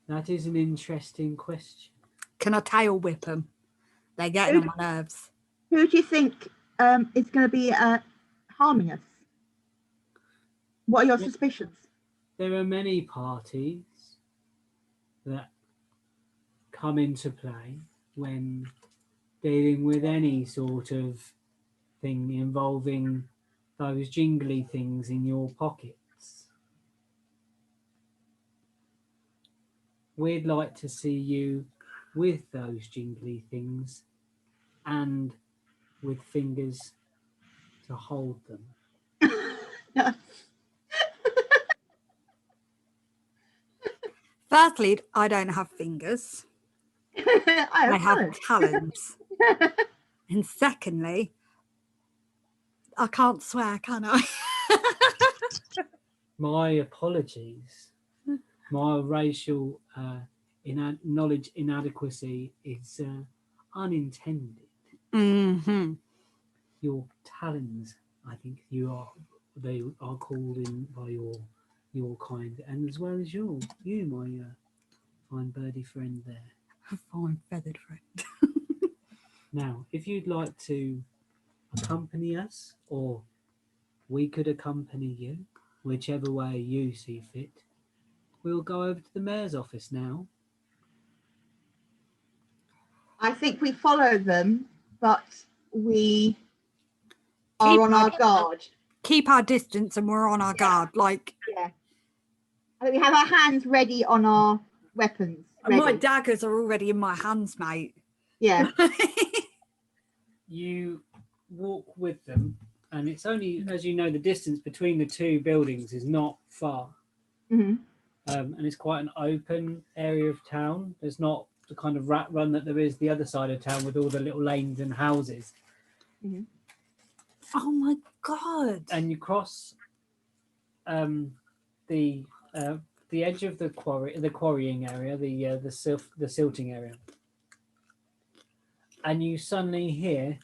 that is an interesting question.
Can I tail whip them? They're getting on my nerves.
Who do you think is going to be harming us? What are your suspicions?
There are many parties that come into play when dealing with any sort of thing involving those jingly things in your pockets. We'd like to see you with those jingly things and with fingers to hold them.
Firstly, I don't have fingers. I have talons. And secondly, I can't swear, can I?
My apologies. My racial knowledge inadequacy is unintended.
Mm-hmm.
Your talons, I think they are called in by your kind, and as well as you, my fine birdie friend there.
A fine feathered friend.
Now, if you'd like to accompany us, or we could accompany you, whichever way you see fit, we'll go over to the mayor's office now.
I think we follow them, but we are on our guard.
Keep our distance and we're on our guard. Like,
yeah. I think we have our hands ready on our weapons. Ready.
My daggers are already in my hands, mate.
Yeah.
You walk with them, and it's only, as you know, the distance between the two buildings is not far.
Mm-hmm.
And it's quite an open area of town. There's not the kind of rat run that there is the other side of town with all the little lanes and houses.
Mm-hmm.
Oh my god!
And you cross the edge of the quarrying area, the silting area, and you suddenly hear,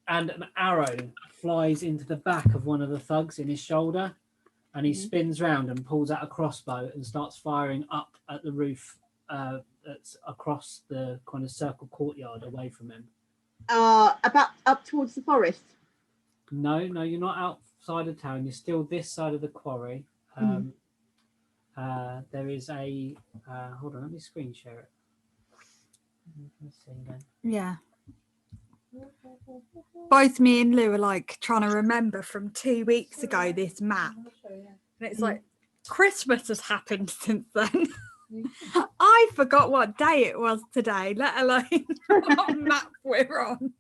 and an arrow flies into the back of one of the thugs in his shoulder, and he spins round and pulls out a crossbow and starts firing up at the roof that's across the kind of circle courtyard away from him.
About up towards the forest.
No, you're not outside of town. You're still this side of the quarry. There is a hold on, let me screen share it. Let's see again.
Yeah. Both me and Lou are like trying to remember from 2 weeks ago this map. And it's like Christmas has happened since then. I forgot what day it was today, let alone what map we're on.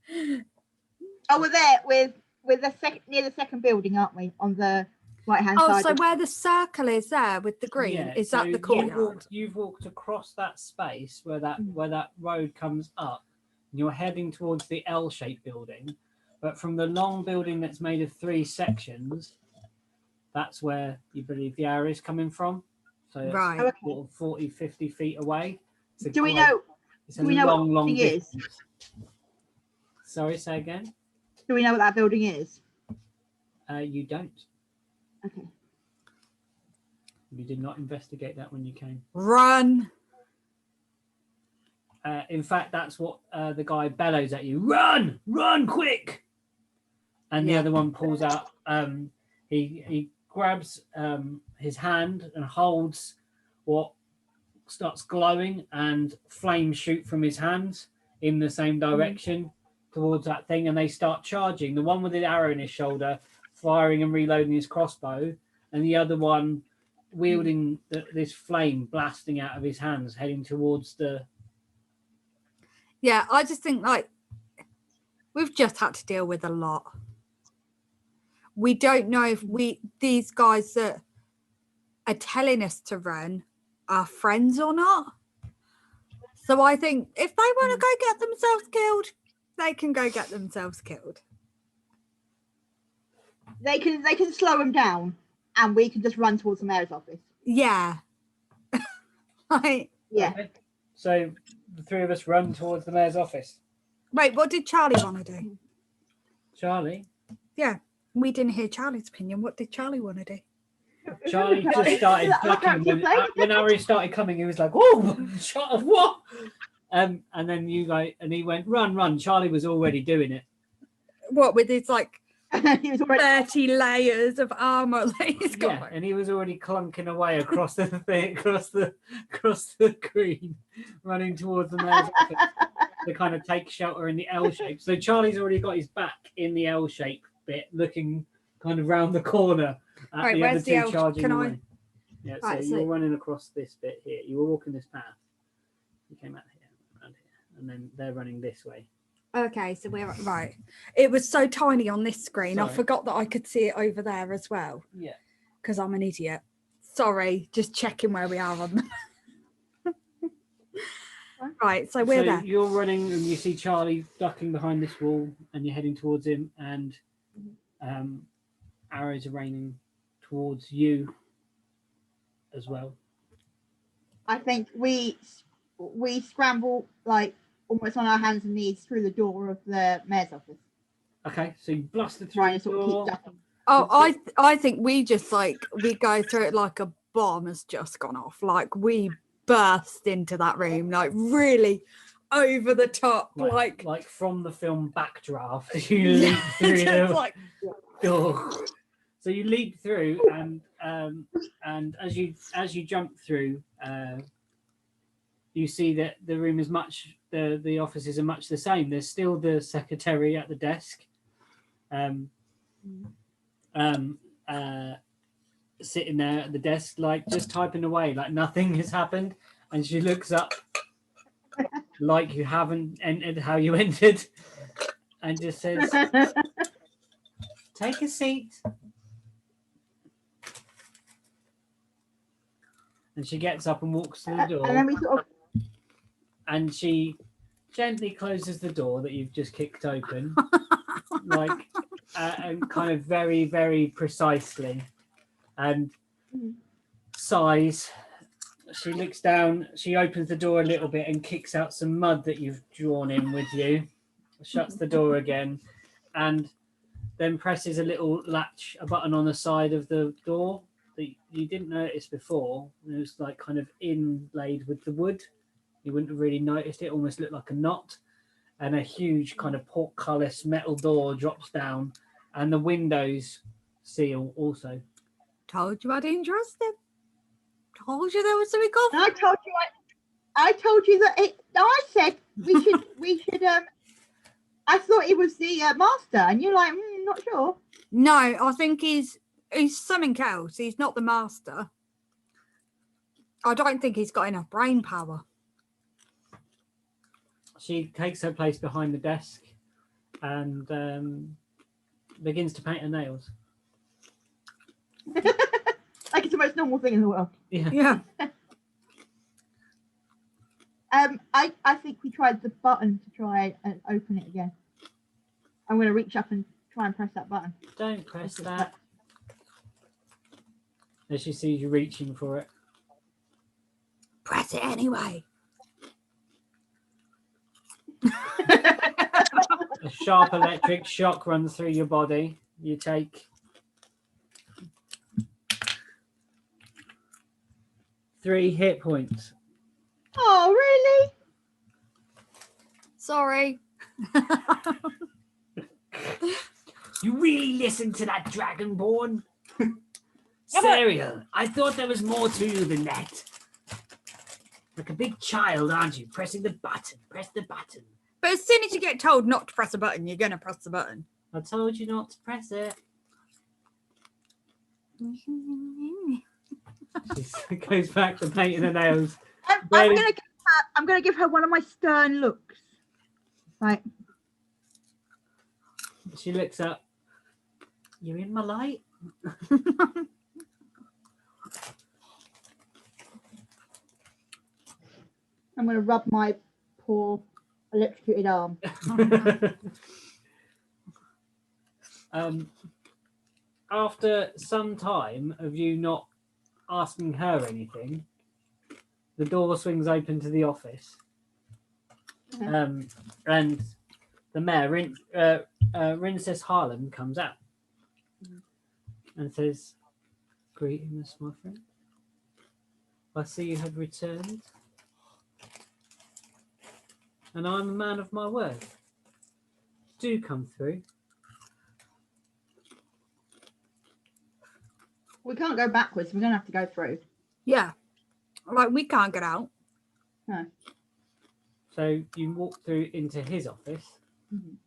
Oh, we're there with the second near the second building, aren't we? On the right hand side.
Oh, so where the circle is there with the green, is that the courtyard?
You've walked across that space where that road comes up, and you're heading towards the L-shaped building. But from the long building that's made of 3 sections, that's where you believe the arrow is coming from. So it's
Right.
sort of 40, 50 feet away.
Do we know?
It's a
Do we know
long,
what
long
building is?
distance. Sorry, say again?
Do we know what that building is?
You don't.
Okay.
You did not investigate that when you came.
Run.
In fact, that's what the guy bellows at you. Run! Run quick! And the other one pulls out. He grabs his hand and holds what starts glowing, and flames shoot from his hands in the same direction towards that thing, and they start charging. The one with the arrow in his shoulder, firing and reloading his crossbow, and the other one wielding this flame blasting out of his hands, heading towards the...
Yeah, I just think like we've just had to deal with a lot. We don't know if these guys that are telling us to run are friends or not. So I think if they want to go get themselves killed, they can go get themselves killed.
They can slow them down, and we can just run towards the mayor's office.
Yeah. Like,
Yeah.
Okay. So the 3 of us run towards the mayor's office.
wait, what did Charlie want to do?
Charlie?
Yeah, we didn't hear Charlie's opinion. What did Charlie want to do?
Charlie just started ducking. When Ari started coming, he was like, "Oh, what?" And then you go, and he went, "Run, run!" Charlie was already doing it.
What, with his like
He was already
30 layers of armor that he's got?
Yeah, and he was already clunking away across the thing, across the green, running towards the mayor's office to kind of take shelter in the L shape. So Charlie's already got his back in the L shape bit, looking kind of round the corner at
Right,
the other
where's the
two
L?
charging
Can
away.
I?
Yeah,
Right,
so
so-
you're running across this bit here. You were walking this path. You came out here, around here, and then they're running this way.
Okay, so we're right. It was so tiny on this screen. I
Sorry.
forgot that I could see it over there as well
Yeah.
because I'm an idiot. Sorry, just checking where we are on them. Right, so we're there.
You're running, and you see Charlie ducking behind this wall, and you're heading towards him, and arrows are raining towards you as well.
I think we scramble like almost on our hands and knees through the door of the mayor's office,
Okay, so you blasted through
trying
the
to sort of keep
door.
ducking.
Oh, I think we just like we go through it like a bomb has just gone off. Like we burst into that room, like really over the top,
like from the film Backdraft. You leap through
just
the
like
door. So you leap through, and as you jump through, you see that the room is much the offices are much the same. There's still the secretary at the desk, sitting there at the desk, like just typing away, like nothing has happened. And she looks up, like you haven't entered how you entered, and just says, "Take a seat." And she gets up and walks to the door,
And then we sort of
and she gently closes the door that you've just kicked open, like, and kind of very, very precisely, and sighs. She looks down, she opens the door a little bit and kicks out some mud that you've drawn in with you, shuts the door again, and then presses a little latch, a button on the side of the door, that you didn't notice before. It was like kind of inlaid with the wood. You wouldn't have really noticed it. Almost looked like a knot. And a huge kind of portcullis metal door drops down, and the windows seal also.
Told you I didn't trust him. Told you there was something off.
And I told you that I said we should I thought it was the master, and you're like, not sure.
No, I think he's something else. He's not the master. I don't think he's got enough brain power.
She takes her place behind the desk and begins to paint her nails.
Like it's the most normal thing in the world.
Yeah.
I think we tried the button to try and open it again. I'm going to reach up and try and press that button.
Don't press that. As she sees you reaching for it.
Press it anyway.
A sharp electric shock runs through your body. You take 3 hit points.
Oh, really?
Sorry.
You really listened to that Dragonborn? Serial, I thought there was more to you than that. Like a big child, aren't you? Pressing the button. Press the button.
But as soon as you get told not to press a button, you're going to press the button.
I told you not to press it. She goes back to painting her nails.
I'm gonna give her one of my stern looks. Right.
She looks up. You're in my light?
I'm gonna rub my poor electrocuted arm.
After some time of you not asking her anything, the door swings open to the office. And the mayor, Princess Harlem, comes out and says, "Greetings, my friend. I see you have returned. And I'm a man of my word. Do come through."
We can't go backwards. We're gonna have to go through.
Yeah. Like, we can't get out.
No.
So you walk through into his office.
Mhm.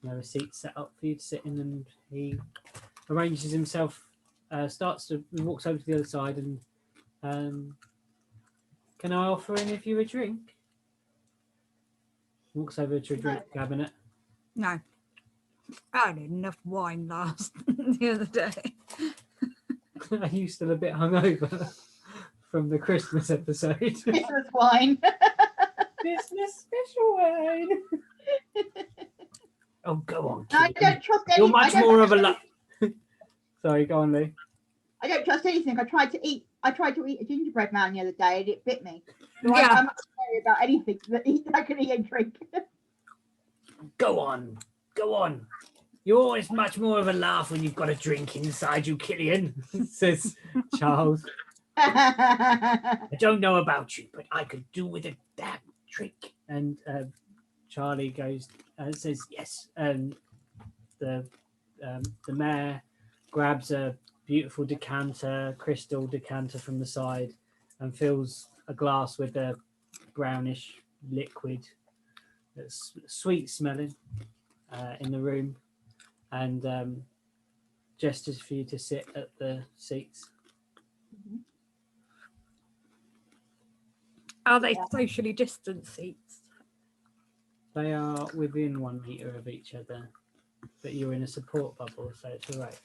There are seats set up for you to sit in, and he arranges himself, walks over to the other side and, "Can I offer any of you a drink?" Walks over to a drink cabinet.
No. I had enough wine last the other day.
Mm.
Are you still a bit hungover from the Christmas episode?
Christmas wine.
Christmas special wine.
Oh, go on,
I
kid.
don't trust
You're
anything.
much more of a
Sorry, go on, Lee.
I don't trust anything. I tried to eat a gingerbread man the other day and it bit me. So
Yeah.
I'm not worried about anything that can eat and drink.
Go on. Go on. You're always much more of a laugh when you've got a drink inside you, Killian.
Says Charles.
I don't know about you, but I could do with a damn drink.
And Charlie goes, says yes. The mayor grabs a beautiful crystal decanter from the side, and fills a glass with a brownish liquid that's sweet smelling in the room, and gestures for you to sit at the seats.
Are they socially distant seats?
They are within 1 meter of each other, but you're in a support bubble, so it's all right.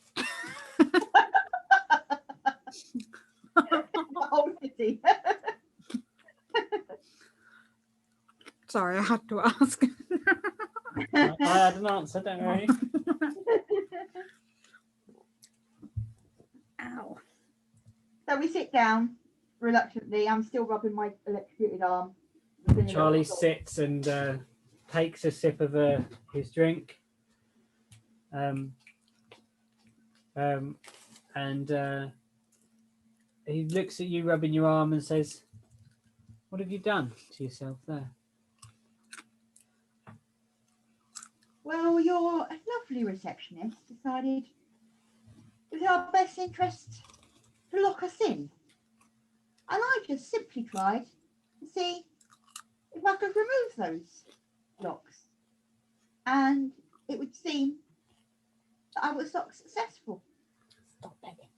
The whole city.
Sorry, I had to ask.
I had an answer, don't worry.
Ow.
So we sit down reluctantly. I'm still rubbing my electrocuted arm.
Charlie sits and takes a sip of his drink, and he looks at you rubbing your arm and says, "What have you done to yourself there?"
Well, your lovely receptionist decided it was our best interest to lock us in. And I just simply tried to see if I could remove those locks. And it would seem that I was not successful.
Stop begging.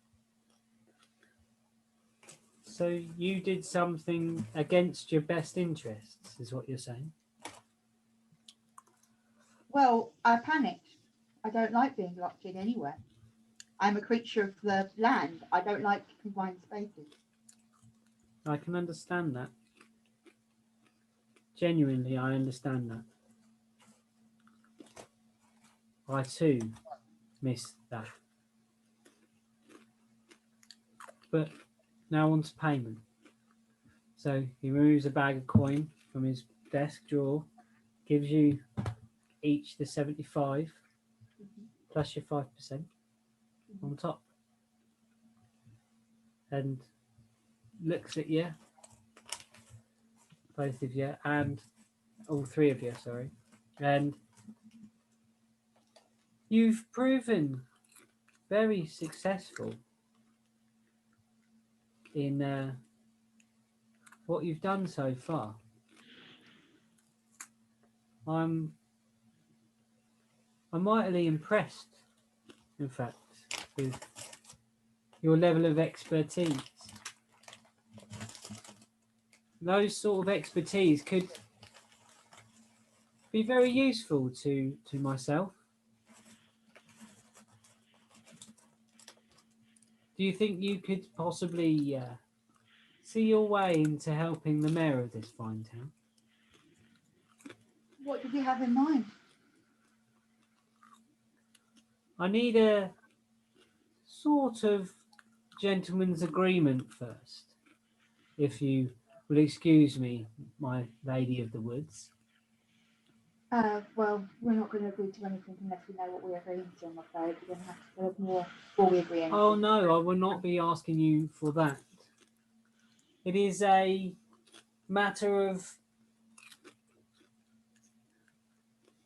So you did something against your best interests, is what you're saying?
Well, I panicked. I don't like being locked in anywhere. I'm a creature of the land. I don't like confined spaces.
I can understand that. Genuinely, I understand that. I too miss that. But now on to payment. So he removes a bag of coin from his desk drawer, gives you each the 75 plus your 5% on top, and looks at you, both of you, and all three of you, sorry, and you've proven very successful in what you've done so far. I'm mightily impressed, in fact, with your level of expertise. Those sort of expertise could be very useful to myself. Do you think you could possibly see your way into helping the mayor of this fine town?
What did you have in mind?
I need a sort of gentleman's agreement first, if you will excuse me, my lady of the woods.
Well, we're not going to agree to anything unless we know what we're agreeing to, I'm afraid. We're going to have to tell us more before we agree anything.
Oh no, I will not be asking you for that. It is a matter of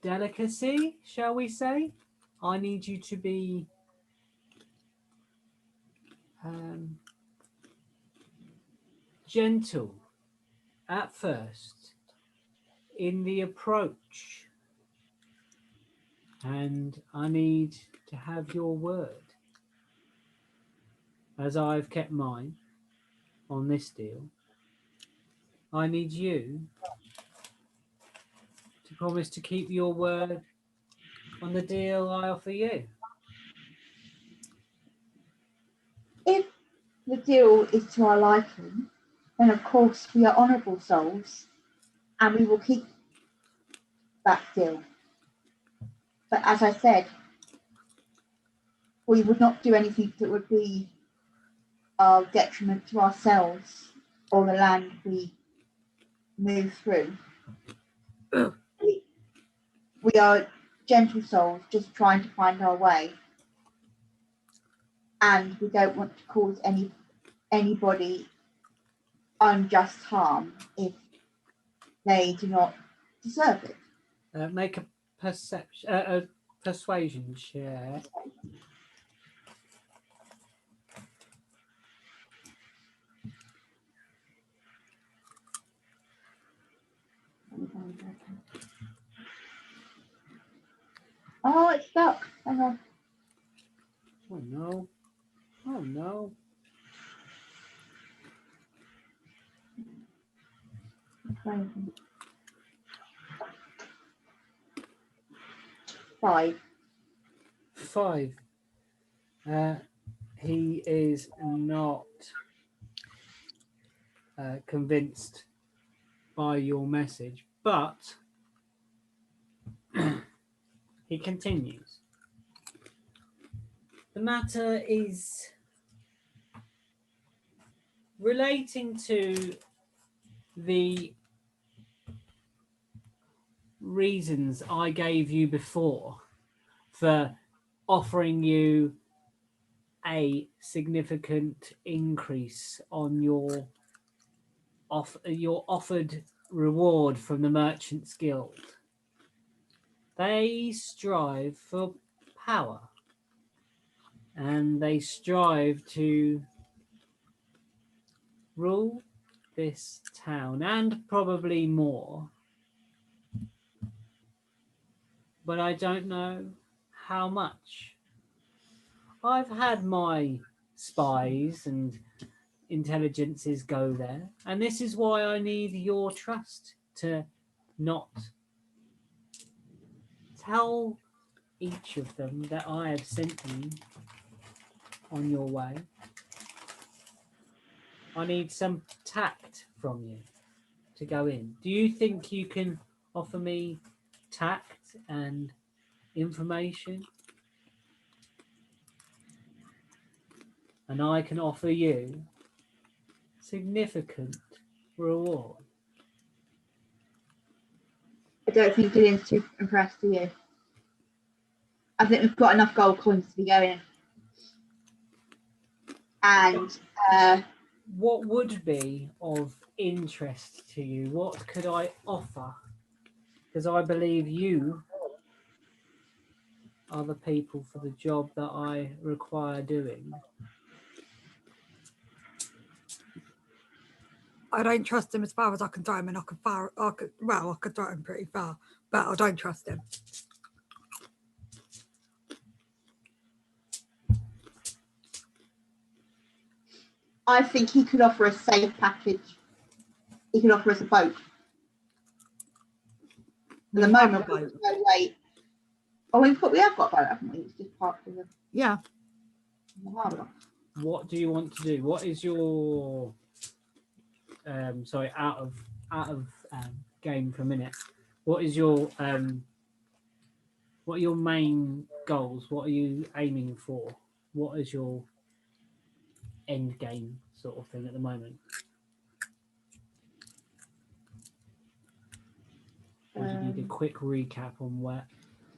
delicacy, shall we say? I need you to be gentle at first in the approach, and I need to have your word, as I've kept mine on this deal. I need you to promise to keep your word on the deal I offer you.
If the deal is to our liking, then of course we are honourable souls and we will keep that deal. But as I said, we would not do anything that would be of detriment to ourselves or the land we move through. We are gentle souls just trying to find our way, and we don't want to cause anybody unjust harm if they do not deserve it.
Make a persuasion check.
Oh, it's stuck. Hang on.
Oh no. Oh no.
Five.
5. He is not convinced by your message, but he continues. The matter is relating to the reasons I gave you before for offering you a significant increase on your offered reward from the Merchants Guild. They strive for power, and they strive to rule this town and probably more. But I don't know how much. I've had my spies and intelligences go there, and this is why I need your trust to not tell each of them that I have sent you on your way. I need some tact from you to go in. Do you think you can offer me tact and information? And I can offer you significant reward.
I don't think Gillian's too impressed with you. I think we've got enough gold coins to be going. And
what would be of interest to you? What could I offer? Because I believe you are the people for the job that I require doing.
I don't trust him as far as I can throw him, and I could throw him pretty far, but I don't trust him.
I think he could offer a safe package. He could offer us a boat. At the moment, we're no way. Oh, we have got a boat, haven't we? It's just parked in the harbour.
What do you want to do? What is your sorry, out of game for a minute. What is your what are your main goals? What are you aiming for? What is your end game sort of thing at the moment? Or do you need a quick recap on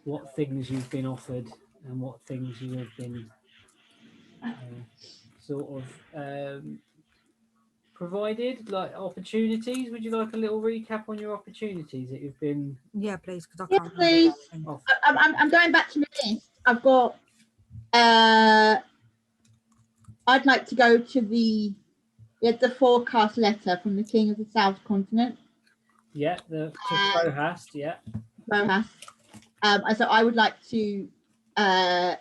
what things you've been offered and what things you have been sort of provided, like opportunities? Would you like a little recap on your opportunities that you've been?
Yeah, please, because I
Yeah,
can't.
please. I'm going back to my list. I've got. I'd like to go to the forecast letter from the King of the South Continent.
Yeah, to Prohast. Yeah.
Prohast. And so I would like to head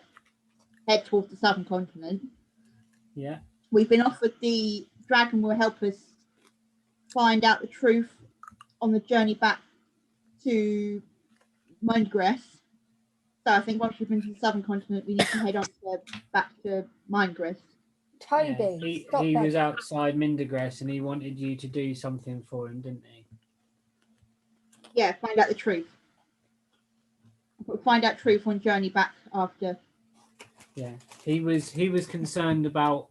towards the Southern Continent.
Yeah.
We've been offered the dragon will help us find out the truth on the journey back to Mindgress. So I think once we've been to the Southern Continent, we need to head on back to Mindgress.
Toby,
yeah, he was outside Mindgress and he wanted you to do something for him, didn't he?
Yeah, find out the truth. Find out truth on journey back after.
Yeah, he was concerned about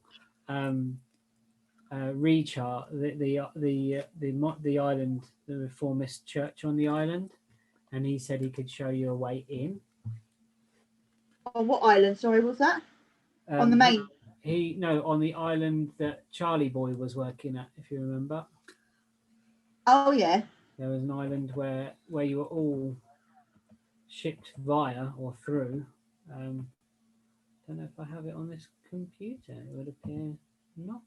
Rechar, the island, the Reformist church on the island, and he said he could show you a way in.
On what island? Sorry, was that? On the main.
On the island that Charlie Boy was working at, if you remember.
Oh yeah.
There was an island where you were all shipped via or through. Don't know if I have it on this computer. It would appear not.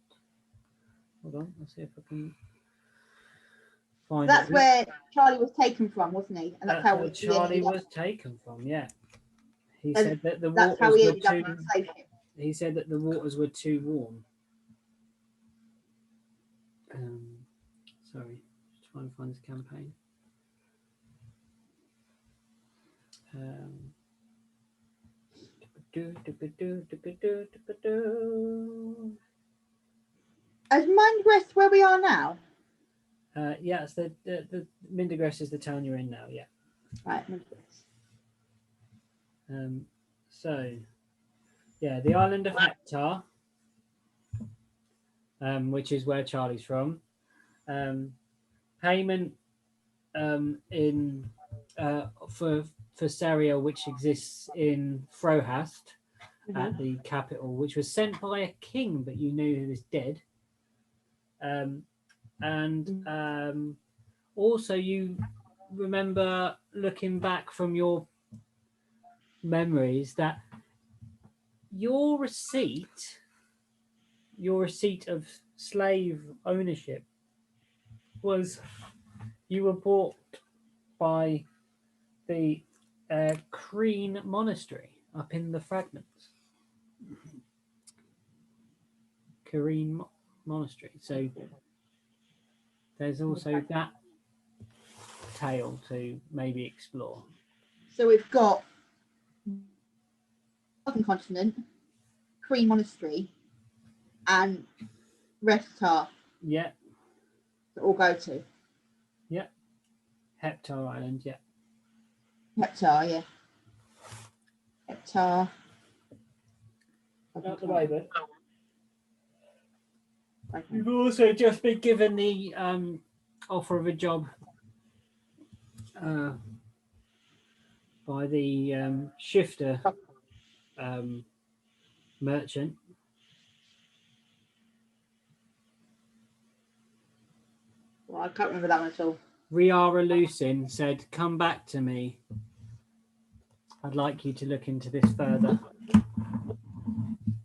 Hold on, let's see if I can find
That's
it.
where Charlie was taken from, wasn't he? And that's how
Charlie was taken from. Yeah, he
and
said that the
that's how
waters
he
were
ended up
too.
on the slave ship.
He said that the waters were too warm. Sorry, just trying to find this campaign.
Is Mindgress where we are now?
Yeah, it's the Mindgress is the town you're in now. Yeah.
Right, Mindgress.
So, yeah, the island of Hector, which is where Charlie's from. Payment for Saria, which exists in Frohast, at the capital, which was sent by a king, but you knew he was dead. Also, you remember looking back from your memories that your receipt of slave ownership was you were bought by the Kreen monastery up in the Fragments. Kreen monastery. So there's also that tale to maybe explore.
So we've got Southern Continent, Kreen Monastery, and Restar
Yeah,
to all go to.
Heptar Island. Yeah.
Heptar, yeah. Heptar.
Out the way, but you've also just been given the offer of a job by the shifter merchant.
Well, I can't remember that one at all.
Riara Lucin said, "Come back to me. I'd like you to look into this further."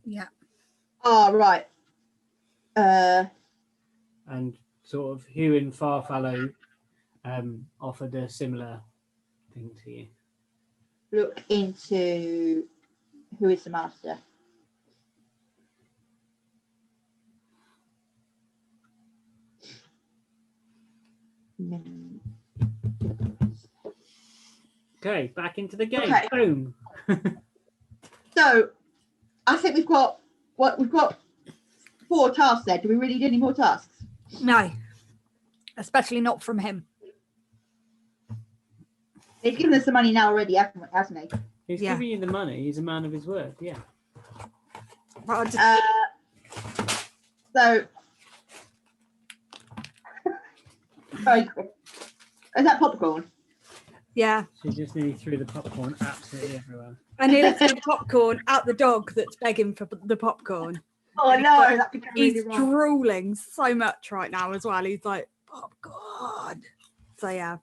Yeah.
Oh, right.
And sort of Hugh and Farfallow offered a similar thing to you.
Look into who is the master.
Okay, back into the game.
Okay.
Boom.
So, I think we've got 4 tasks there. Do we really need any more tasks?
No, especially not from him.
He's given us the money now already, hasn't he?
He's
Yeah.
giving you the money. He's a man of his word. Yeah.
But I'll just,
So, sorry, is that popcorn?
yeah.
She just nearly threw the popcorn absolutely everywhere.
I nearly threw the popcorn at the dog that's begging for the popcorn.
Oh no, that could go really
He's
wrong.
drooling so much right now as well. He's like, popcorn. So yeah.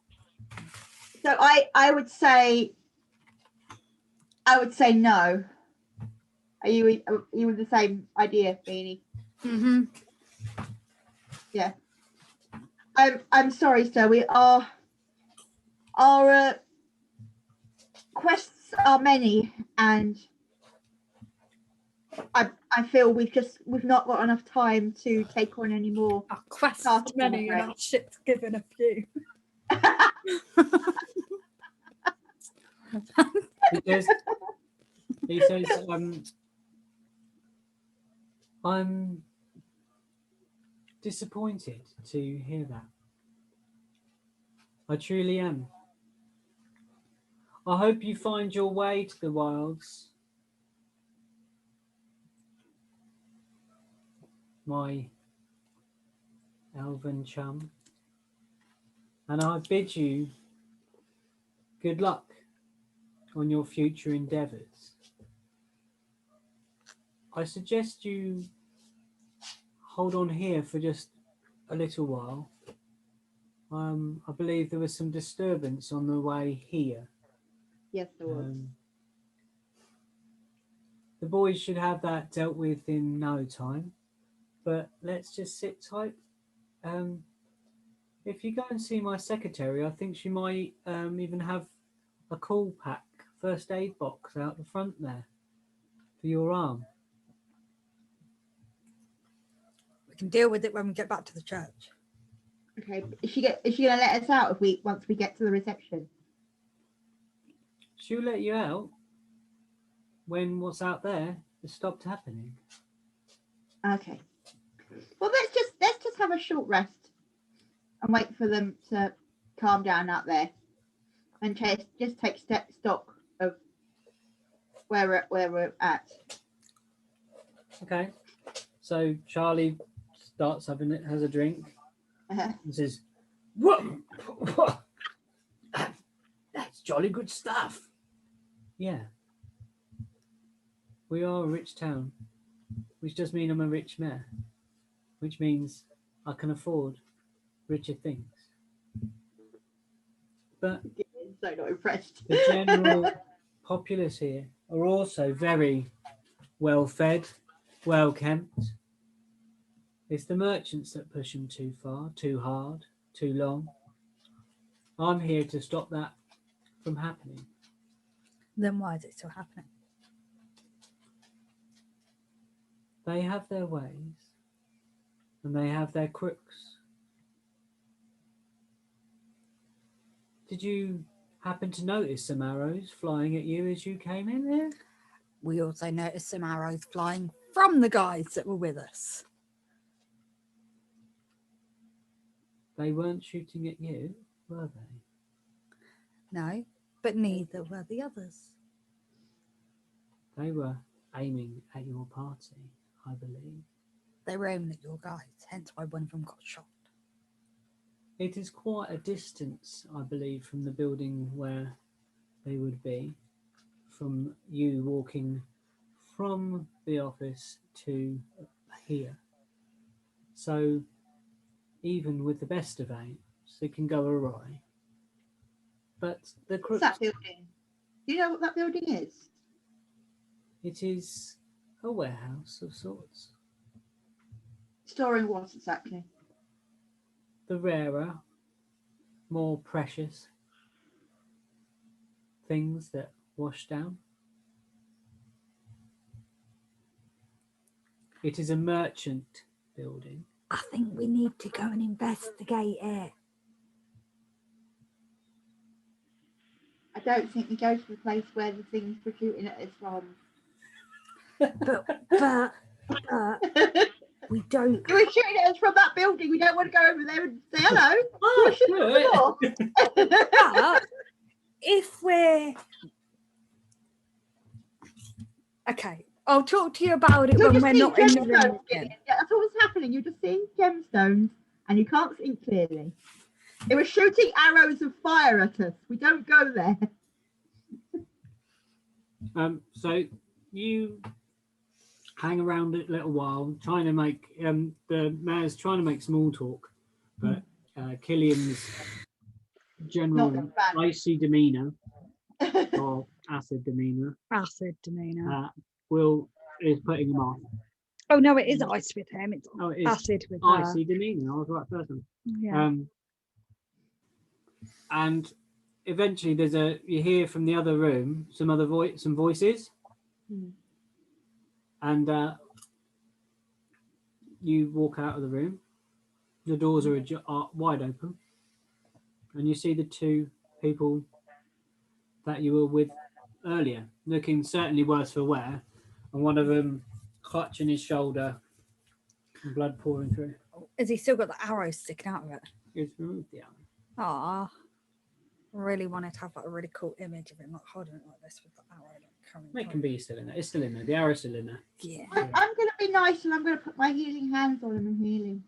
So I would say no. Are you with the same idea, Beanie?
Mm-hmm.
Yeah. I'm sorry, sir. Our quests are many, and I feel we've not got enough time to take on any more.
Our quests
Tasks,
many and
I'm
our ship's given a few.
He says, I'm disappointed to hear that. I truly am. I hope you find your way to the wilds, my elven chum, and I bid you good luck on your future endeavours. I suggest you hold on here for just a little while. I believe there was some disturbance on the way here.
Yes, there was.
The boys should have that dealt with in no time, but let's just sit tight. If you go and see my secretary, I think she might even have a call pack, first aid box out the front there for your arm.
We can deal with it when we get back to the church.
Okay. Is she gonna let us out once we get to the reception?
She'll let you out when what's out there has stopped happening.
Okay. Well, let's just have a short rest and wait for them to calm down out there, and just take stock of where we're at.
Okay. So Charlie has a drink
Uh-huh.
and says,
Whoa. That's jolly good stuff.
"Yeah, We are a rich town, which does mean I'm a rich mayor, which means I can afford richer things. But
So not impressed.
the general populace here are also very well fed, well kept. It's the merchants that push them too far, too hard, too long. I'm here to stop that from happening.
Then why is it still happening?
They have their ways and they have their crooks. Did you happen to notice some arrows flying at you as you came in here?
We also noticed some arrows flying from the guys that were with us.
They weren't shooting at you, were they?
No, but neither were the others.
They were aiming at your party, I believe.
They were aiming at your guys, hence why one of them got shot.
It is quite a distance, I believe, from the building where they would be, from you walking from the office to here. So even with the best of aims, it can go awry. But the
What's
crooks,
that building? Do you know what that building is?
it is a warehouse of sorts.
Storing what exactly?
The rarer, more precious things that wash down. It is a merchant building.
I think we need to go and investigate it.
I don't think we go to the place where the things we're shooting at us from.
But we don't.
You were shooting at us from that building. We don't want to go over there and say hello.
Oh,
Shut the door.
But if we're okay, I'll talk to you about it
You're
when
just
we're
seeing
not in the room.
gemstones, Gillian. That's all that's happening. You're just seeing gemstones and you can't see clearly. They were shooting arrows of fire at us. We don't go there.
So you hang around a little while, trying to make the mayor's trying to make small talk, but Killian's general
Not bad.
icy demeanour or acid demeanour
Acid demeanour.
is putting him off.
Oh no, it is ice with him. It's
Oh, it is
acid with her.
icy demeanour. I was the right person.
Yeah.
And eventually, you hear from the other room some voices, and you walk out of the room. The doors are wide open, and you see the two people that you were with earlier, looking certainly worse for wear, and one of them clutching his shoulder, and blood pouring through.
Has he still got the arrow sticking out of it?
He's removed the arrow.
Ah, really wanted to have like a really cool image of him like holding it like this with the arrow. Like,
It can be still in there. It's still in there. The arrow's still in there.
Yeah.
I'm going to be nice and I'm going to put my healing hands on him and heal him.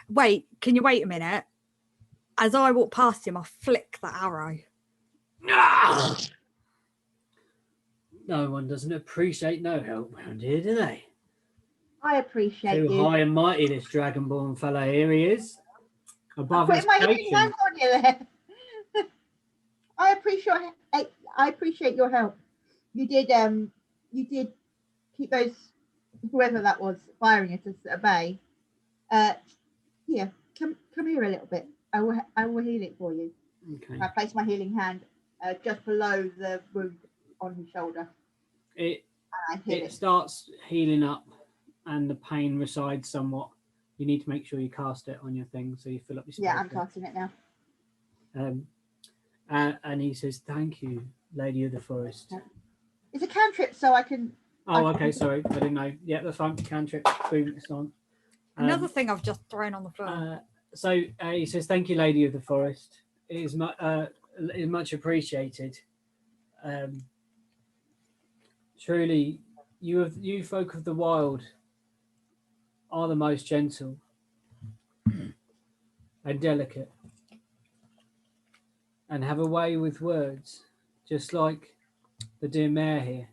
Wait, can you wait a minute? As I walk past him, I flick the arrow.
No one doesn't appreciate no help around here, do they?
I appreciate
Too
you.
high and mighty, this dragonborn fella here he is.
I'm
Above
putting my healing
station.
hands on you there. I appreciate your help. You did keep those, whoever that was firing at us at bay. Here, come here a little bit. I will heal it for you.
Okay.
I place my healing hand just below the wound on his shoulder.
It
And I heal
it
it.
starts healing up and the pain resides somewhat. You need to make sure you cast it on your thing so you fill up your spell.
Yeah, I'm casting it now.
And he says, "Thank you, Lady of the Forest."
It's a cantrip, so I can.
Oh, okay, sorry, I didn't know. Yeah, that's fine. Cantrip, boom, it's on.
Another thing I've just thrown on the floor.
So he says, "Thank you, Lady of the Forest. It is much appreciated. Truly, you folk of the wild are the most gentle and delicate, and have a way with words, just like the dear mayor here.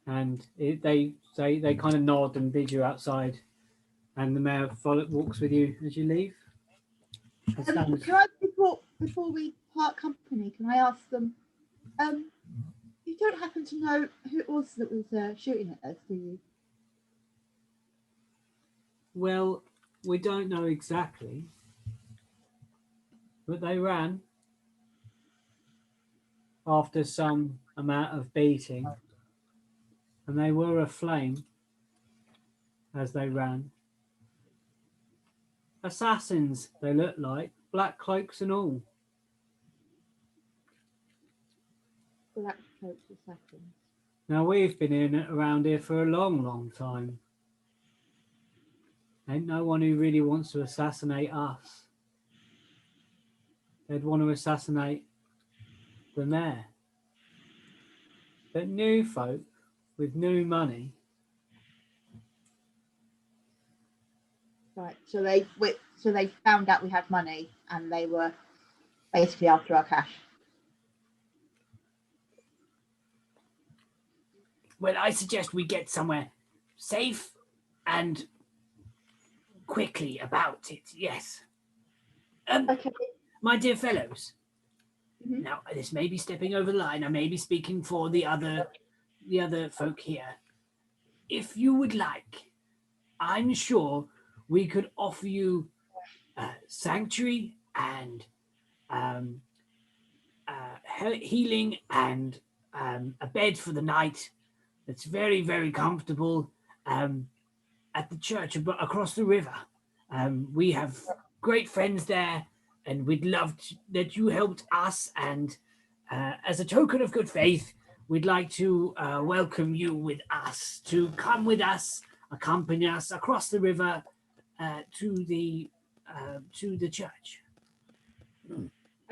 And they kind of nod and bid you outside, and the mayor walks with you as you leave.
Can I, before we part company, can I ask them? You don't happen to know who it was that was shooting at us, do you?
Well, we don't know exactly, but they ran after some amount of beating, and they were aflame as they ran. Assassins, they looked like, black cloaks and all.
Black coats assassins.
Now, we've been around here for a long, long time. Ain't no one who really wants to assassinate us. They'd want to assassinate the mayor. But new folk with new money.
Right. So they found out we had money, and they were basically after our cash.
Well, I suggest we get somewhere safe and quickly about it. Yes.
Okay.
My dear fellows.
Mhm.
Now, this may be stepping over the line. I may be speaking for the other folk here. If you would like, I'm sure we could offer you sanctuary and healing and a bed for the night that's very, very comfortable at the church across the river. We have great friends there, and we'd love that you helped us. And as a token of good faith, we'd like to welcome you with us, to come with us, accompany us across the river to the church.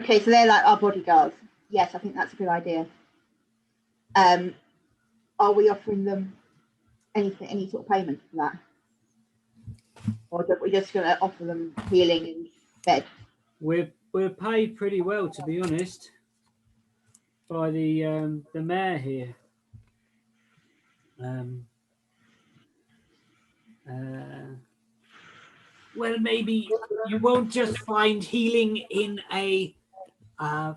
Okay, so they're like our bodyguards. Yes, I think that's a good idea. Are we offering them any sort of payment for that, or are we just going to offer them healing and bed?
We're paid pretty well, to be honest, by the mayor here.
Well, maybe you won't just find healing in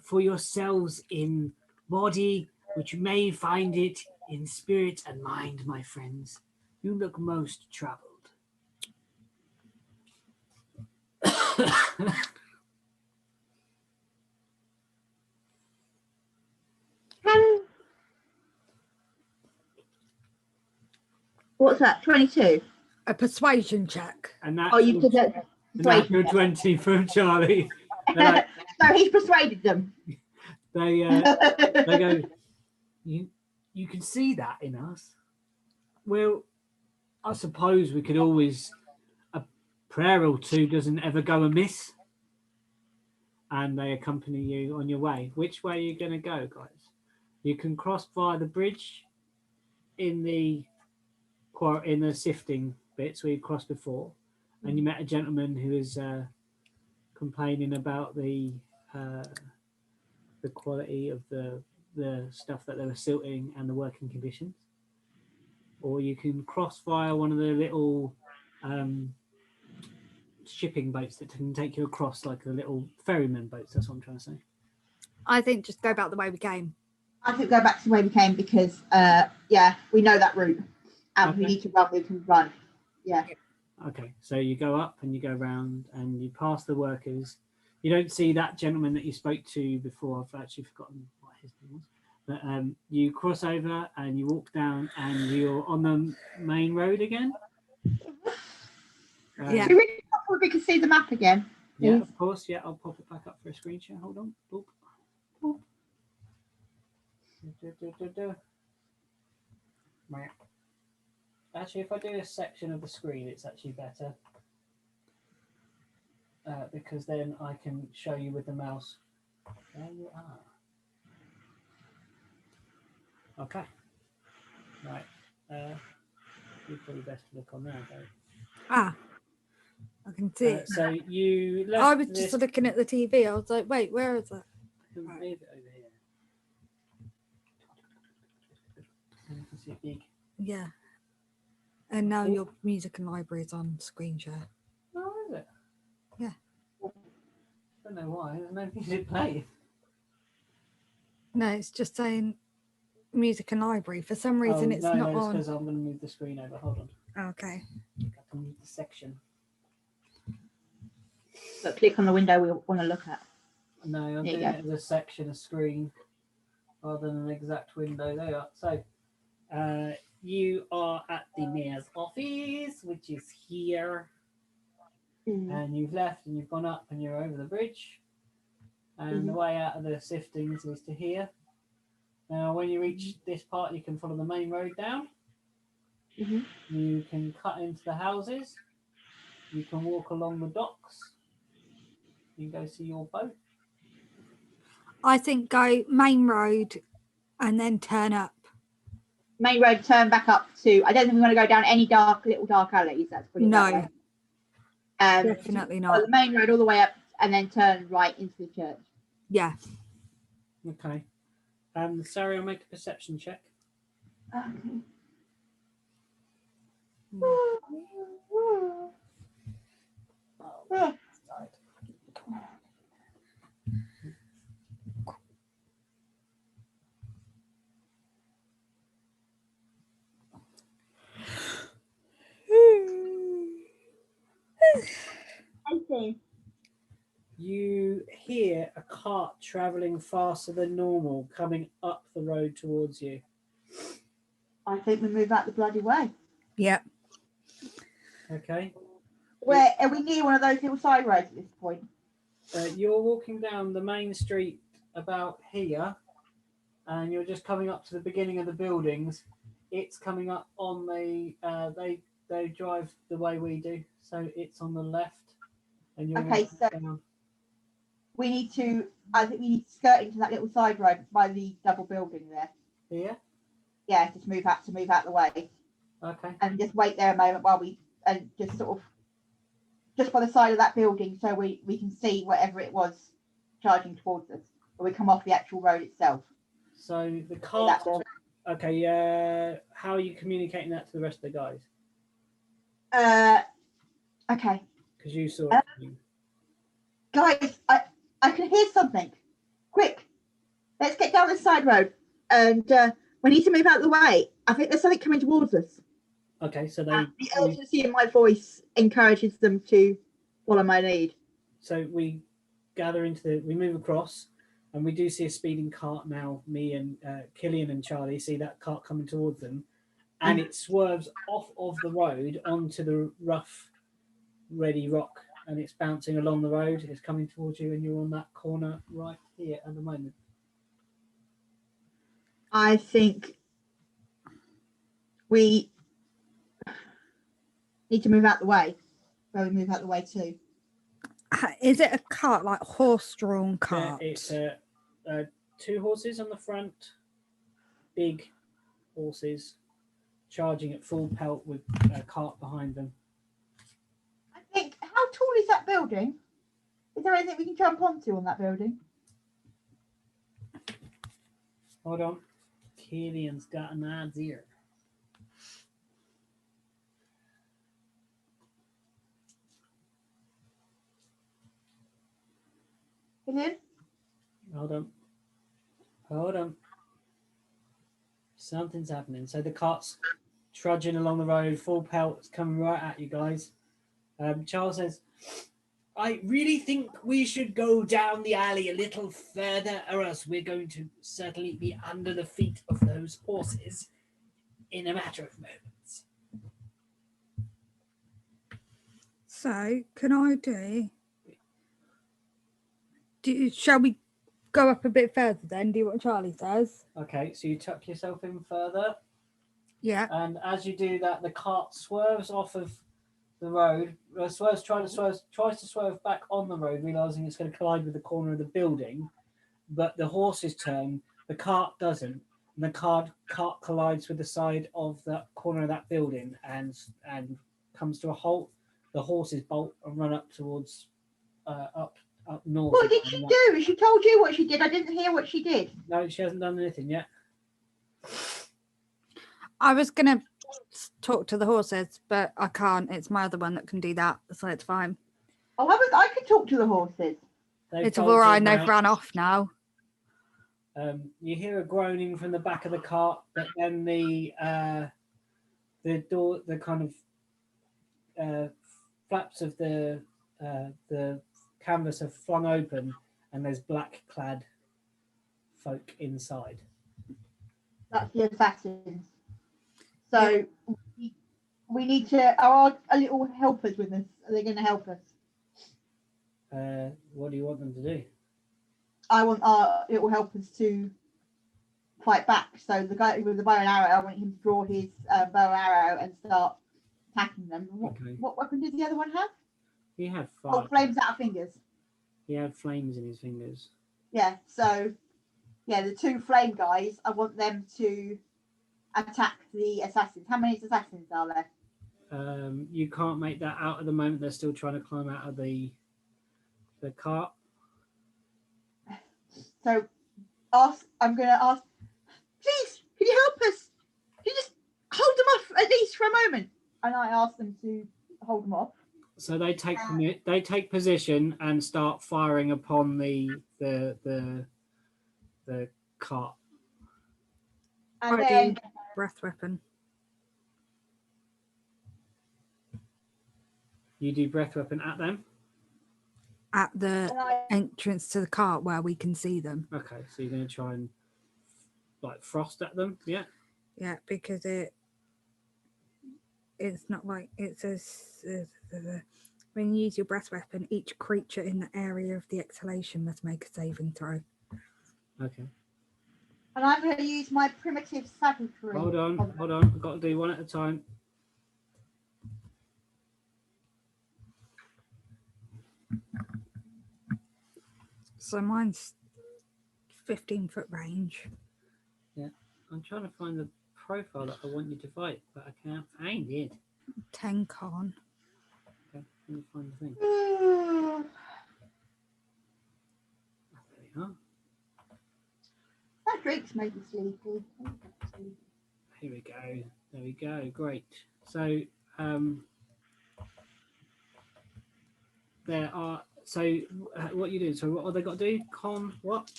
for yourselves in body, but you may find it in spirit and mind, my friends. You look most troubled.
What's that? 22.
A persuasion check.
And that's
Oh, you did that.
natural 20 from Charlie. Like,
So he's persuaded them.
they go, you can see that in us. Well, I suppose we could always, a prayer or two doesn't ever go amiss. And they accompany you on your way. Which way are you going to go, guys? You can cross via the bridge in the sifting bits where you crossed before, and you met a gentleman who was complaining about the quality of the stuff that they were silting and the working conditions. Or you can cross via one of the little shipping boats that can take you across, like the little ferryman boats. That's what I'm trying to say.
I think just go back the way we came.
I think go back to the way we came because, we know that route. And
Okay.
we need to run, we can run. Yeah.
Okay, so you go up and you go round and you pass the workers. You don't see that gentleman that you spoke to before. I've actually forgotten what his name was. But you cross over and you walk down and you're on the main road again.
Yeah.
So we can see the map again.
Yeah,
Please.
of course. Yeah, I'll pop it back up for a screen share. Hold on. Boop. Boop. Right. Actually, if I do a section of the screen, it's actually better. Because then I can show you with the mouse. There you are. Okay. Right. You're probably best to look on there, though.
I can see it.
So you left
I was
this.
just looking at the TV. I was like, wait, where is it?
I can move it over here. You can see it big.
Yeah. And now your music and library is on screen share.
Oh, is it?
Yeah.
I don't know why. There's no music playing.
No, it's just saying music and library. For some reason, it's
no,
not
it's
on.
because I'm going to move the screen over. Hold on.
Okay.
I have to move the section.
But click on the window we want to look at.
No, I'm
There you
doing
go.
it as a section, a screen, rather than an exact window. There you are. So, you are at the mayor's office, which is here. And you've left and you've gone up and you're over the bridge. And the way out of the siftings is to here. Now, when you reach this part, you can follow the main road down. You can cut into the houses. You can walk along the docks. You can go see your boat.
I think go main road and then turn up.
Main road, turn back up to. I don't think we want to go down any little dark alleys. That's pretty
No, definitely not.
The main road all the way up and then turn right into the church.
Yeah.
Okay. Sorry, I'll make a perception check.
Okay.
You hear a cart travelling faster than normal coming up the road towards you.
I think we move out the bloody way.
Yeah.
Okay.
Where are we near one of those little side roads at this point?
You're walking down the main street about here, and you're just coming up to the beginning of the buildings. It's coming up on the they drive the way we do, so it's on the left, and you're
Okay, so
down.
we need to. I think we need to skirt into that little side road by the double building there.
Here.
Yeah, just move out the way,
Okay.
and just wait there a moment while we just sort of just by the side of that building, so we can see whatever it was charging towards us, or we come off the actual road itself.
So the cart. Okay. How are you communicating that to the rest of the guys?
Okay.
Because you saw it.
Guys, I can hear something. Quick, let's get down this side road, and we need to move out of the way. I think there's something coming towards us.
Okay, so
The urgency in my voice encourages them to follow my lead.
So we we move across, and we do see a speeding cart now. Me and Killian and Charlie see that cart coming towards them, and it swerves off of the road onto the rough, ready rock, and it's bouncing along the road. It's coming towards you, and you're on that corner right here at the moment.
I think we need to move out the way. Where we move out the way too.
Is it a cart, like horse-drawn cart?
Yeah, it's 2 horses on the front, big horses, charging at full pelt with a cart behind them.
I think. How tall is that building? Is there anything we can jump onto on that building?
Hold on. Killian's got an idea.
Killian?
Hold on. Something's happening. So the cart's trudging along the road, full pelt, it's coming right at you guys. Charles says, I really think we should go down the alley a little further, or else we're going to certainly be under the feet of those horses in a matter of moments.
So, can I shall we go up a bit further then, do what Charlie says?
Okay, so you tuck yourself in further.
Yeah.
And as you do that, the cart swerves off of the road, tries to swerve back on the road, realizing it's going to collide with the corner of the building. But the horses turn, the cart doesn't, and the cart collides with the side of the corner of that building and comes to a halt. The horses bolt and run up towards up north.
What did she do? She told you what she did. I didn't hear what she did.
No, she hasn't done anything yet.
I was gonna talk to the horses, but I can't. It's my other one that can do that, so it's fine.
Oh, I can talk to the horses.
It's all right. They've run off now.
You hear a groaning from the back of the cart, but then the door, the kind of flaps of the canvas are flung open, and there's black-clad folk inside.
That's the assassins. So we need to. Are our little helpers with us? Are they going to help us?
What do you want them to do?
I want our little helpers to fight back. So the guy with the bow and arrow, I want him to draw his bow and arrow and start attacking them. What weapon did the other one have?
He had fire.
Oh, flames out of fingers.
He had flames in his fingers.
Yeah. So yeah, the two flame guys. I want them to attack the assassins. How many assassins are there?
You can't make that out at the moment. They're still trying to climb out of the cart.
So I'm going to ask, please, can you help us? Can you just hold them off at least for a moment? And I ask them to hold them off.
So they take position and start firing upon the cart.
And
I
then
do breath weapon.
You do breath weapon at them?
At the entrance to the cart where we can see them.
Okay, so you're going to try and like frost at them, yeah?
Yeah, because it's not like it says when you use your breath weapon, each creature in the area of the exhalation must make a saving throw.
Okay.
And I'm going to use my primitive savagery.
Hold on. I've got to do one at a time.
So mine's 15-foot range.
Yeah, I'm trying to find the profile that I want you to fight, but I can't find it.
10 con.
Okay, let me find the thing. There we are.
That drink's made me sleepy.
Here we go. There we go. Great. So there are. So what you do? So what have they got to do? Con what?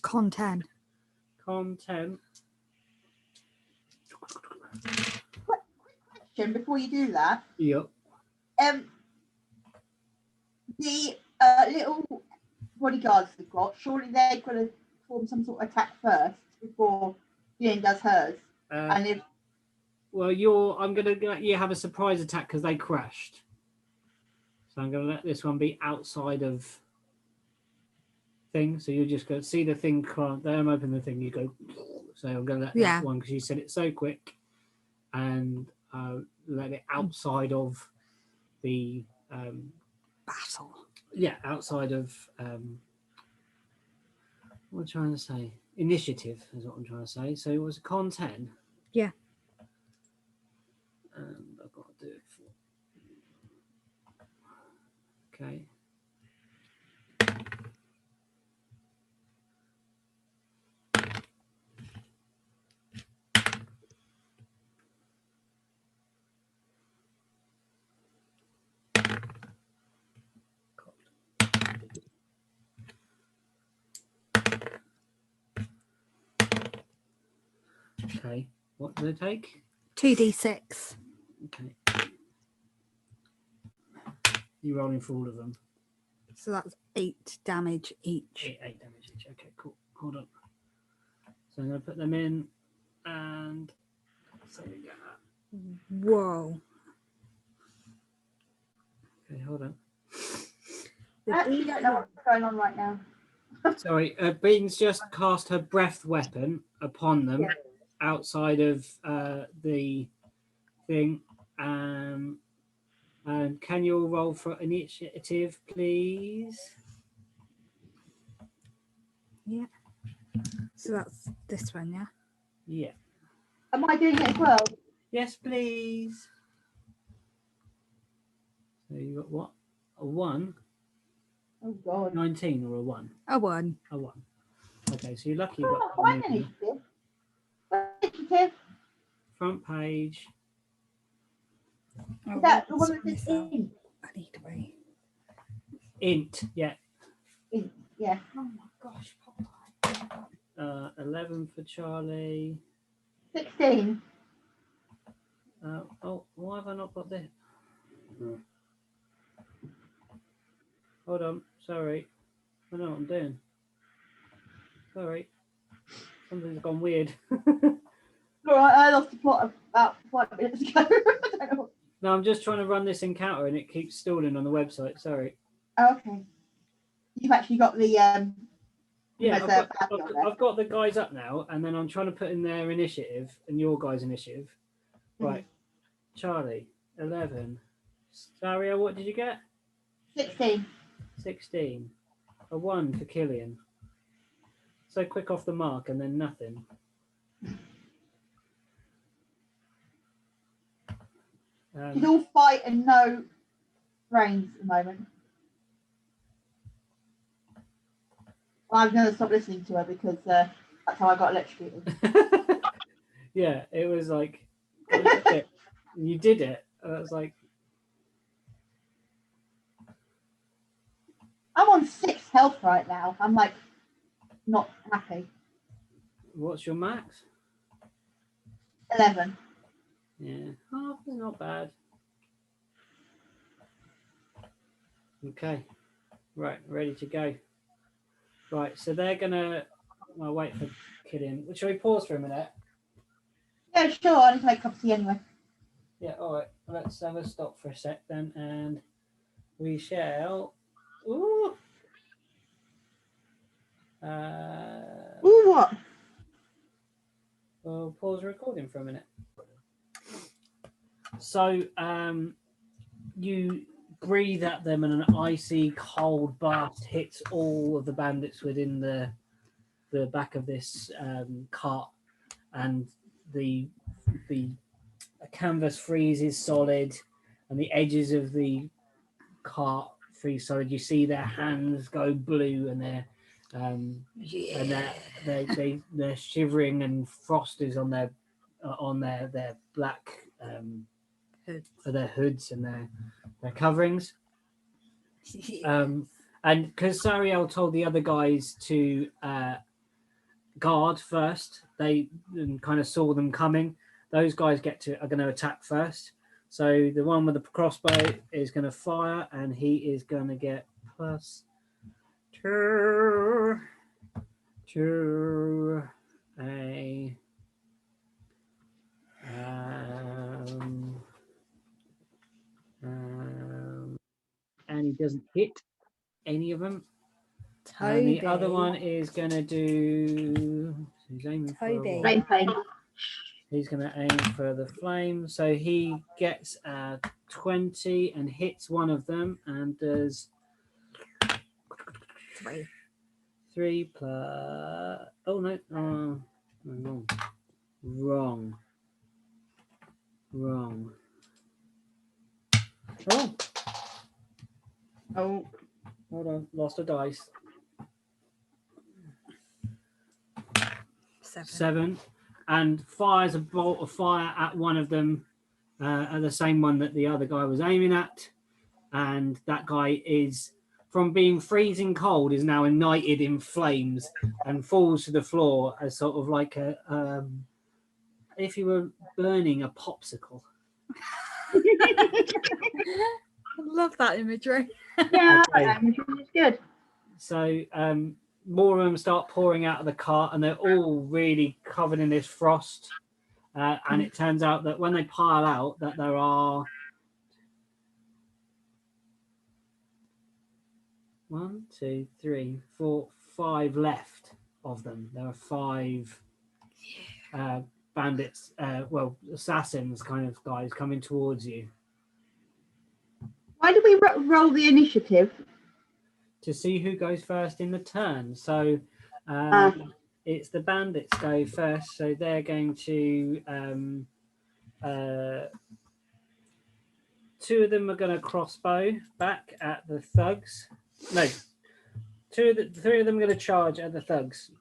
Con 10.
Con 10.
Quick question before you do that.
Yep.
The little bodyguards they've got, surely they've got to perform some sort of attack first before Ian does hers. And if
well, I'm going to let you have a surprise attack because they crashed. So I'm going to let this one be outside of thing. So you're just going to see the thing. Them open the thing. You go. So I'm going to let that one because you said it so quick, and let it outside of the
battle.
Yeah, outside of what am I trying to say? Initiative is what I'm trying to say. So it was a con 10.
Yeah.
And I've got to do it for. Okay. Okay. What do they take?
2d6.
Okay. You're rolling for all of them.
So that's 8 damage each.
8 damage each. Okay, cool. Hold on. So I'm going to put them in, and so we get that.
Whoa.
Okay, hold on.
I actually don't know what's going on right now.
Sorry, Beans just cast her breath weapon upon them outside of the thing. And can you all roll for initiative, please?
Yeah. So that's this one, yeah?
Yeah.
Am I doing it as well?
Yes, please. So you got what? A 1?
Oh, God.
19 or a 1?
A 1.
A 1. Okay, so you're lucky you got
Initiative.
front page.
Oh,
Is that the
what's
one that
this
says
out?
int?
I need to wait.
Int, yeah.
Int, yeah.
Oh my gosh, Popeye.
11 for Charlie.
16.
Oh, why have I not got this? Hold on, sorry. I don't know what I'm doing. Sorry. Something's gone weird.
All right, I lost the plot about 5 minutes ago. I don't know.
No, I'm just trying to run this encounter and it keeps stalling on the website. Sorry.
Oh, okay. You've actually got the
Yeah,
there's a badge on there.
I've got the guys up now, and then I'm trying to put in their initiative and your guys' initiative. Right. Charlie, 11. Saria, what did you get?
16.
16. A 1 for Killian. So quick off the mark and then nothing.
She's all fight and no brains at the moment. I'm going to stop listening to her because that's how I got electrocuted.
Yeah, it was like, it. You did it. I was like,
I'm on 6 health right now. I'm like not happy.
what's your max?
11.
Yeah, oh, not bad. Okay, right, ready to go. Right, so they're gonna. I'll wait for Killian. Shall we pause for a minute?
Yeah, sure. I just make a cup of tea anyway.
Yeah, all right. Let's have a stop for a sec then, and we shall. Ooh.
Ooh, what?
We'll pause the recording for a minute. So, you breathe at them, and an icy cold blast hits all of the bandits within the back of this cart, and the canvas freezes solid, and the edges of the cart freeze solid. You see their hands go blue, and they're shivering, and frost is on their black for their hoods and their coverings. And because Sariel told the other guys to guard first, they kind of saw them coming. Those guys are going to attack first. So the one with the crossbow is going to fire, and he is going to get +2 to a and he doesn't hit any of them. And the other one is going to do. He's aiming for
Flame.
He's going to aim for the flame. So he gets 20 and hits one of them and does 3 plus. Oh no! Wrong. Oh, hold on. Lost a dice. 7. And fires a bolt of fire at one of them, at the same one that the other guy was aiming at. And that guy is, from being freezing cold, is now ignited in flames and falls to the floor as sort of like if you were burning a popsicle.
I love that imagery.
Yeah,
Okay.
it's good.
So more of them start pouring out of the cart, and they're all really covered in this frost. And it turns out that when they pile out, that there are 1, 2, 3, 4, 5 left of them. There are 5 bandits, assassins kind of guys coming towards you.
Why did we roll the initiative?
To see who goes first in the turn. So it's the bandits go first. So they're going to 2 of them are going to crossbow back at the thugs. No, 3 of them are going to charge at the thugs.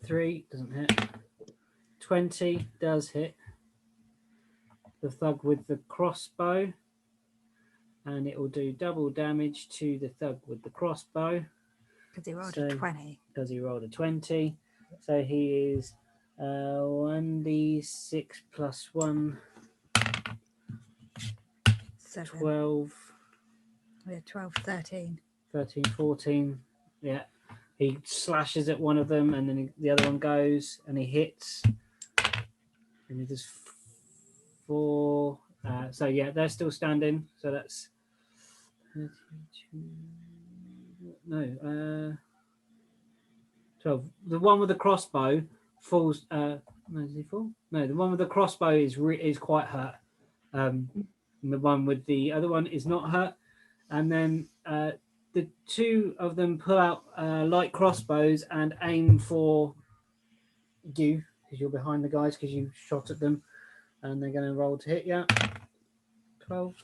3 doesn't hit. 20 does hit the thug with the crossbow, and it will do double damage to the thug with the crossbow.
Because he rolled
So-
a 20.
Because he rolled a 20. So he is 1d6 plus 1,
7.
12,
Yeah, 12, 13.
13, 14. Yeah. He slashes at one of them, and then the other one goes, and he hits. And he does 4. So yeah, they're still standing. So that's 32. No, 12. The one with the crossbow falls. No, does he fall? No, the one with the crossbow is quite hurt. And the one with the other one is not hurt. And then the two of them pull out light crossbows and aim for you, because you're behind the guys, because you shot at them, and they're going to roll to hit you. 12,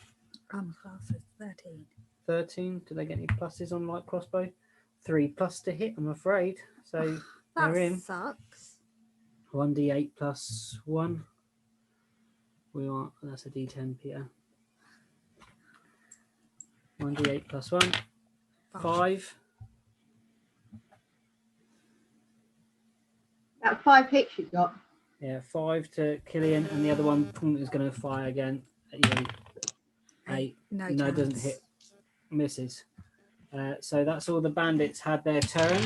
Armor class is 13.
13. Do they get any pluses on light crossbow? 3 plus to hit, I'm afraid. So
That
they're in.
sucks.
1d8 plus 1. That's a d10, Peter. 1d8 plus 1. 5.
That 5 hits you got.
Yeah, 5 to Killian, and the other one is going to fire again at you. 8.
No,
No, it doesn't
chance.
hit. Misses. So that's all the bandits had their turn.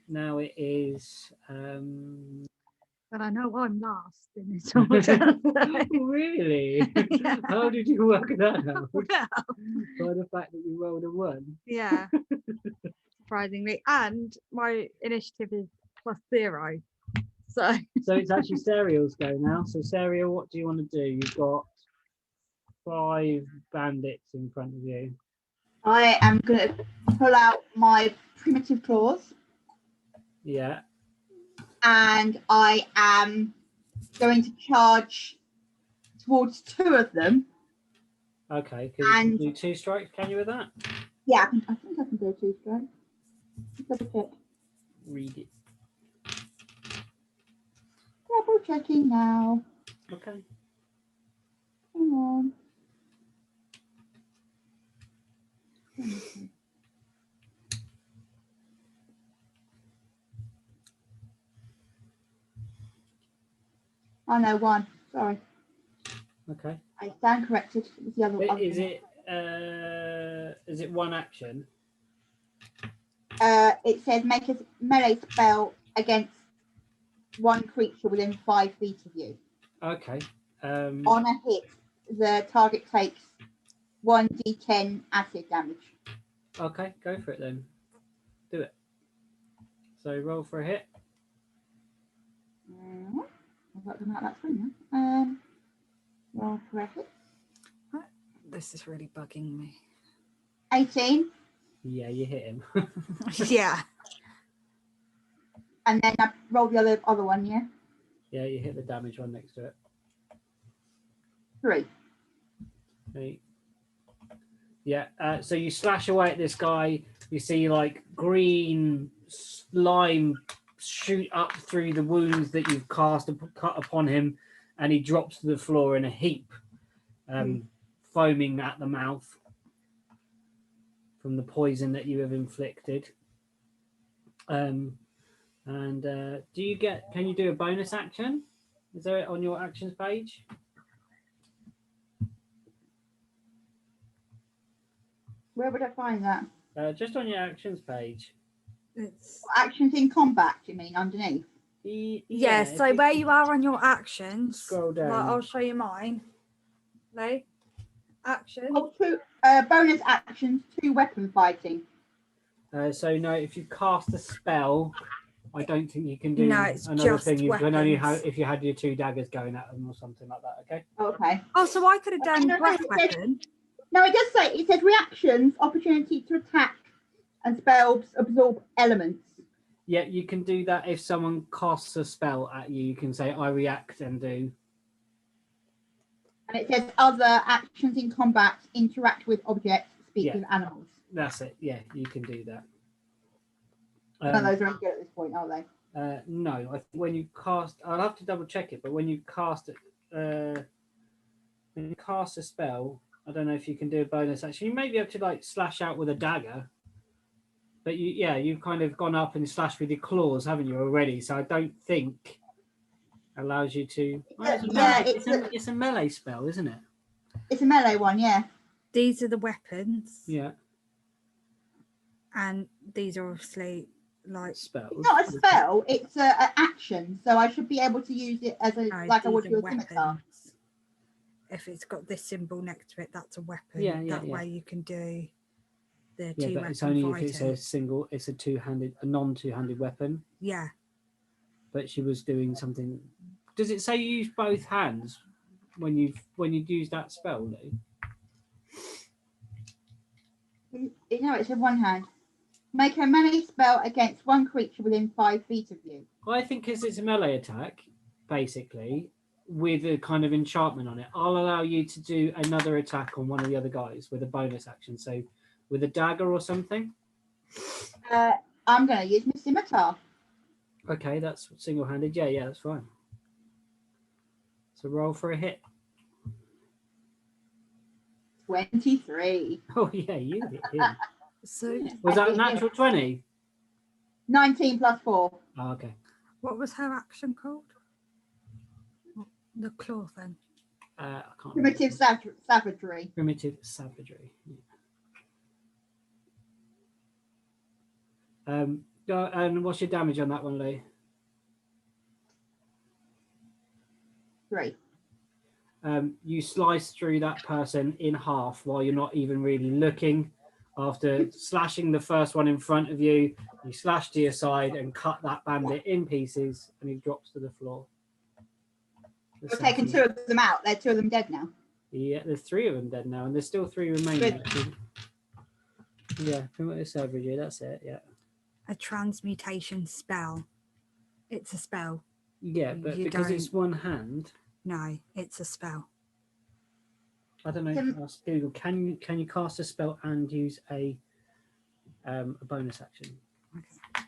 Now it is.
But I know I'm last in this order.
Really?
Yeah.
How did you work that out?
Well,
By the fact that you rolled a 1.
yeah. Surprisingly. And my initiative is +0. So
So it's actually Serial's go now. So Serial, what do you want to do? You've got 5 bandits in front of you.
I am going to pull out my primitive claws,
Yeah.
and I am going to charge towards 2 of them.
Okay. Can you
And-
do 2 strikes? Can you with that?
Yeah, I think I can do 2 strikes. Double check.
Read it.
Double checking now.
Okay.
Hang on. Oh no, 1. Sorry,
Okay.
I stand corrected. It was the other
But
one.
is it 1 action?
It says make a melee spell against 1 creature within 5 feet of you.
Okay.
On a hit, the target takes 1d10 acid damage.
Okay, go for it then. Do it. So roll for a hit.
I've got to come out that screen now. Roll for a hit.
this is really bugging me.
18,
Yeah, you hit him.
Yeah.
and then I roll the other one. Yeah,
Yeah, you hit the damage one next to it.
3.
Okay. Yeah, so you slash away at this guy. You see like green slime shoot up through the wounds that you've cut upon him, and he drops to the floor in a heap, foaming at the mouth from the poison that you have inflicted. Do you can you do a bonus action? Is there it on your actions page?
Where would I find that?
Just on your actions page.
It's
Actions in combat, you mean, underneath?
yeah,
if
so
you
where you are on your actions,
scroll down.
like, I'll show you mine. No action.
Oh, 2 bonus actions, 2 weapon fighting.
So no, if you cast a spell, I don't think you can do
No, it's
another
just
thing. You can only have
weapons.
if you had your 2 daggers going at them or something like that. Okay.
Okay.
Oh, so I could have done
No,
breath
it says-
weapon.
No, it does say, it says reactions, opportunity to attack, and spells absorb elements.
Yeah, you can do that if someone casts a spell at you. You can say I react and do.
And it says other actions in combat, interact with objects, speak
Yeah.
with animals.
That's it. Yeah, you can do that.
None of those are any good at this point, are they?
No, I think when you cast, I'll have to double check it. But when you cast it, when you cast a spell, I don't know if you can do a bonus action. You may be able to like slash out with a dagger, but you've kind of gone up and slashed with your claws, haven't you already? So I don't think allows you to. Well, it's a melee spell, isn't it?
It's a melee one, yeah.
These are the weapons.
Yeah.
And these are obviously like
spells.
It's not a spell, it's an action. So I should be able to use it as I would do a scimitar.
If it's got this symbol next to it, that's a weapon.
Yeah,
that way you can do the
yeah,
two
but it's only if it's it's a non-two-handed weapon.
Yeah.
But she was doing something. Does it say you use both hands when you use that spell, Lou?
No, it's in one hand. Make a melee spell against one creature within 5 feet of you.
Well, I think because it's a melee attack, basically, with a kind of enchantment on it, I'll allow you to do another attack on one of the other guys with a bonus action. So with a dagger or something.
I'm going to use my scimitar.
Okay, that's single-handed. Yeah, that's fine. So roll for a hit.
23.
Oh yeah, you hit him.
So
was that a natural 20?
19 plus 4.
Oh, okay.
What was her action called? The claw thing.
I can't
Primitive savagery.
Primitive savagery. Yeah. And what's your damage on that one, Lee?
3.
You slice through that person in half while you're not even really looking. After slashing the first one in front of you, you slash to your side and cut that bandit in pieces, and he drops to the floor.
We've taken 2 of them out. They're 2 of them dead now.
Yeah, there's 3 of them dead now, and there's still 3 remaining. Yeah, primitive savagery, that's it, yeah.
A transmutation spell. It's a spell.
Yeah, but because it's one hand.
No, it's a spell.
I don't know. Ask Google. Can you cast a spell and use a bonus action?
Okay.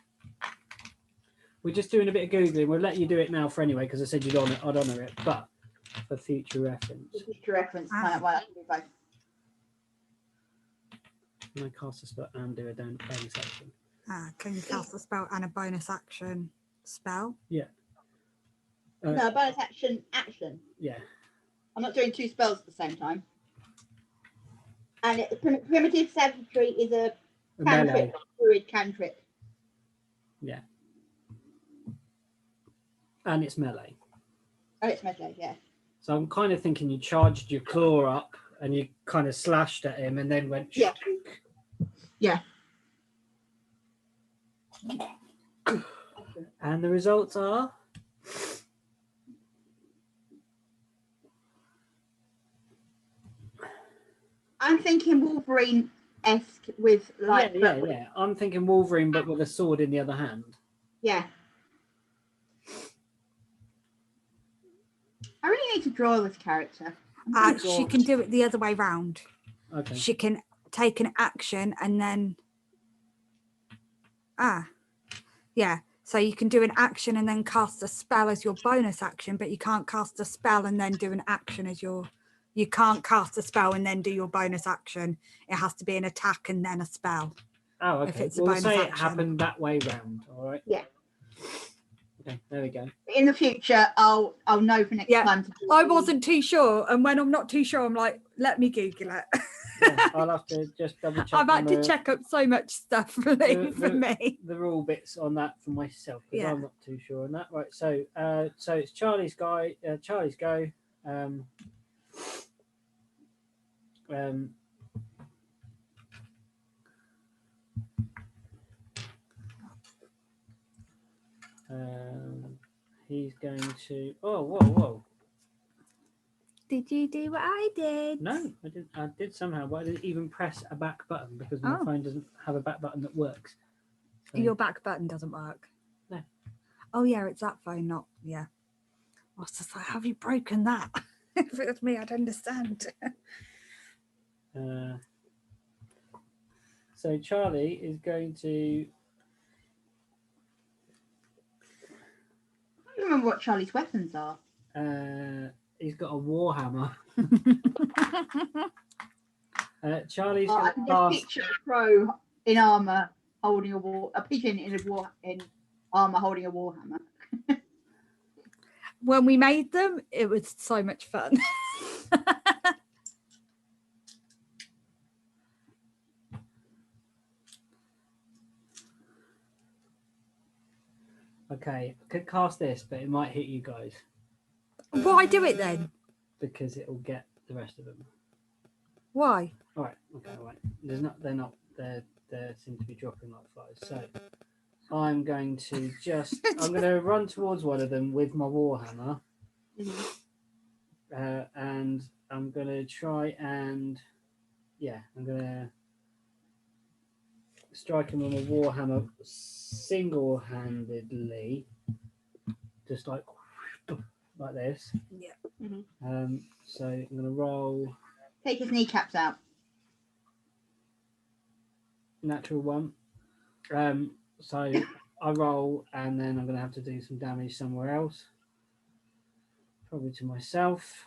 We're just doing a bit of googling. We'll let you do it now for anyway because I said I'd honour it, but for future reference.
Future reference. Find out why that can be both.
Can I cast a spell and do a bonus action?
Can you cast a spell and a bonus action spell?
Yeah.
No, bonus action.
Yeah.
I'm not doing 2 spells at the same time. And primitive savagery is a cantrip, druid cantrip.
Yeah. And it's melee.
Oh, it's melee, yeah.
So I'm kind of thinking you charged your claw up and you kind of slashed at him and then went.
Yeah. Yeah.
And the results are.
I'm thinking Wolverine-esque with like.
Yeah. I'm thinking Wolverine, but with a sword in the other hand.
Yeah. I really need to draw this character.
She can do it the other way round.
Okay.
She can take an action and then. Yeah. So you can do an action and then cast a spell as your bonus action, but you can't cast a spell and then do an action as your. You can't cast a spell and then do your bonus action. It has to be an attack and then a spell.
Oh, okay.
If it's a
we'll
bonus
say
action.
it happened that way round. All right.
Yeah.
Okay, there we go.
In the future, I'll know for next time.
I wasn't too sure, and when I'm not too sure, I'm like, let me Google it.
Yeah, I'll have to just double check.
I've had to check up so much stuff for me.
The rule bits on that for myself because I'm not too sure on that. Right. So it's Charlie's guy. Charlie's go. He's going to. Oh, whoa!
Did you do what I did?
No, I didn't. I did somehow, but I didn't even press a back button because my phone doesn't have a back button that works. So...
Your back button doesn't work.
No.
Oh yeah, it's that phone, not I was just like, have you broken that? If it was me, I'd understand.
So Charlie is going to
don't remember what Charlie's weapons are.
He's got a warhammer. Charlie's
I
going
can
to
just
cast.
picture a crow in armor holding a pigeon in armor holding a warhammer.
When we made them, it was so much fun.
Okay, I could cast this, but it might hit you guys
Why do it then?
because it will get the rest of them.
Why?
All right. Okay. All right. They seem to be dropping like flies. So I'm going to I'm going to run towards one of them with my warhammer, and I'm going to try and I'm going to strike him with a warhammer single-handedly, just like this.
Yeah.
So I'm going to roll
Take his kneecaps out.
natural one. So I roll, and then I'm going to have to do some damage somewhere else, probably to myself.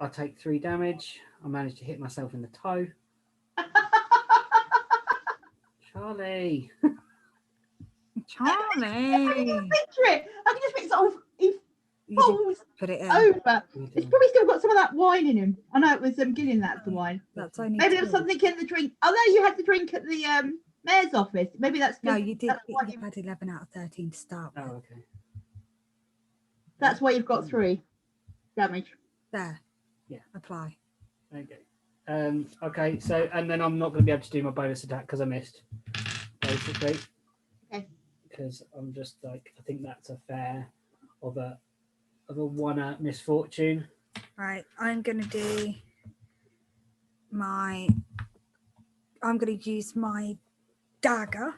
I take 3 damage. I managed to hit myself in the toe. Charlie.
Charlie.
Picture it. I can just picture sort of he
You did
falls
put it in.
over. He's probably still got some of that wine in him. I know it was Gillian that's the wine.
That's only
Maybe there was
2.
something in the drink. Oh no, you had the drink at the mayor's office. Maybe that's
No, you did.
That's why,
You had 11 out of 13 to start with.
Oh, okay.
that's why you've got 3 damage.
There.
Yeah.
Apply.
Okay. Okay. So, and then I'm not going to be able to do my bonus attack because I missed, basically.
Okay.
Because I'm just like, I think that's a fair of a one misfortune.
Right. I'm going to do I'm going to use my dagger.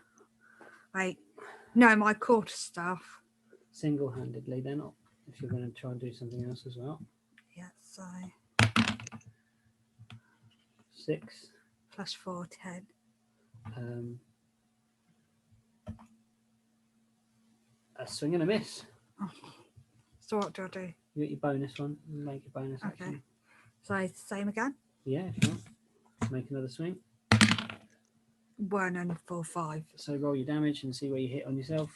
Right. No, my quarterstaff.
Single-handedly, they're not. If you're going to try and do something else as well.
Yeah. So
6.
plus 4, 10.
A swing and a miss.
So what do I do?
You got your bonus one. Make your bonus
Okay.
action.
So same again.
Yeah, if you want. Make another swing.
1 and 4, 5.
So roll your damage and see where you hit on yourself.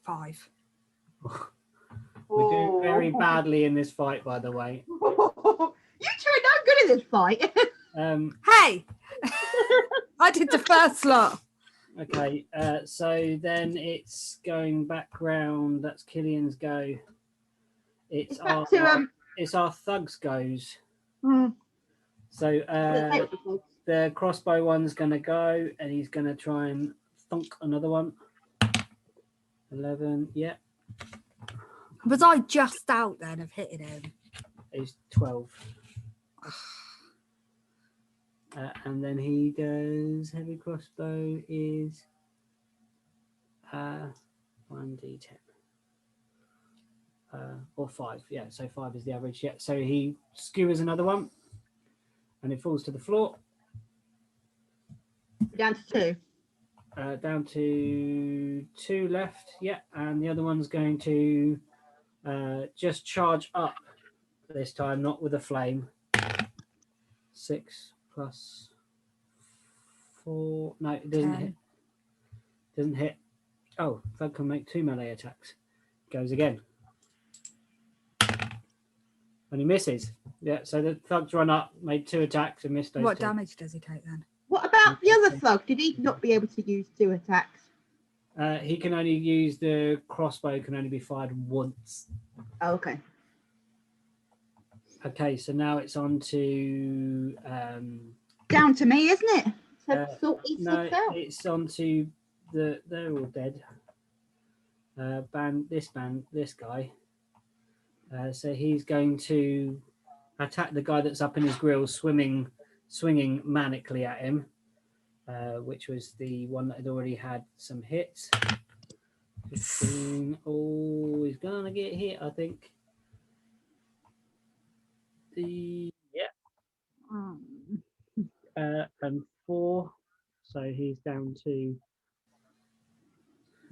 Five.
We're doing very badly in this fight, by the way.
You two are not good at this fight.
Hey, I did the first lot.
Okay, so then it's going back round. That's Killian's go. It's our
back to,
it's our thugs goes.
Mm.
So the crossbow one's gonna go, and he's gonna try and thunk another one. 11, yeah.
Was I just out then of hitting him?
He's 12. And then he does heavy crossbow is 1d10 or 5. Yeah, so 5 is the average. Yeah, so he skewers another one, and it falls to the floor.
Down to 2.
Down to 2 left. Yeah, and the other one's going to just charge up this time, not with a flame. 6 plus 4. No, it doesn't
10.
hit. Doesn't hit. Oh, that can make 2 melee attacks. Goes again. And he misses. Yeah, so the thugs run up, made 2 attacks and missed those
What
2.
damage does he take then?
What about the other thug? Did he not be able to use 2 attacks?
He can only use the crossbow, can only be fired once.
Oh, okay.
Okay, so now it's on to
Down to me, isn't it? So salty
no,
slips out.
it's on to they're all dead. This guy. So he's going to attack the guy that's up in his grill, swinging manically at him, which was the one that had already had some hits. 15. Oh, he's gonna get hit, I think. And 4. So he's down to.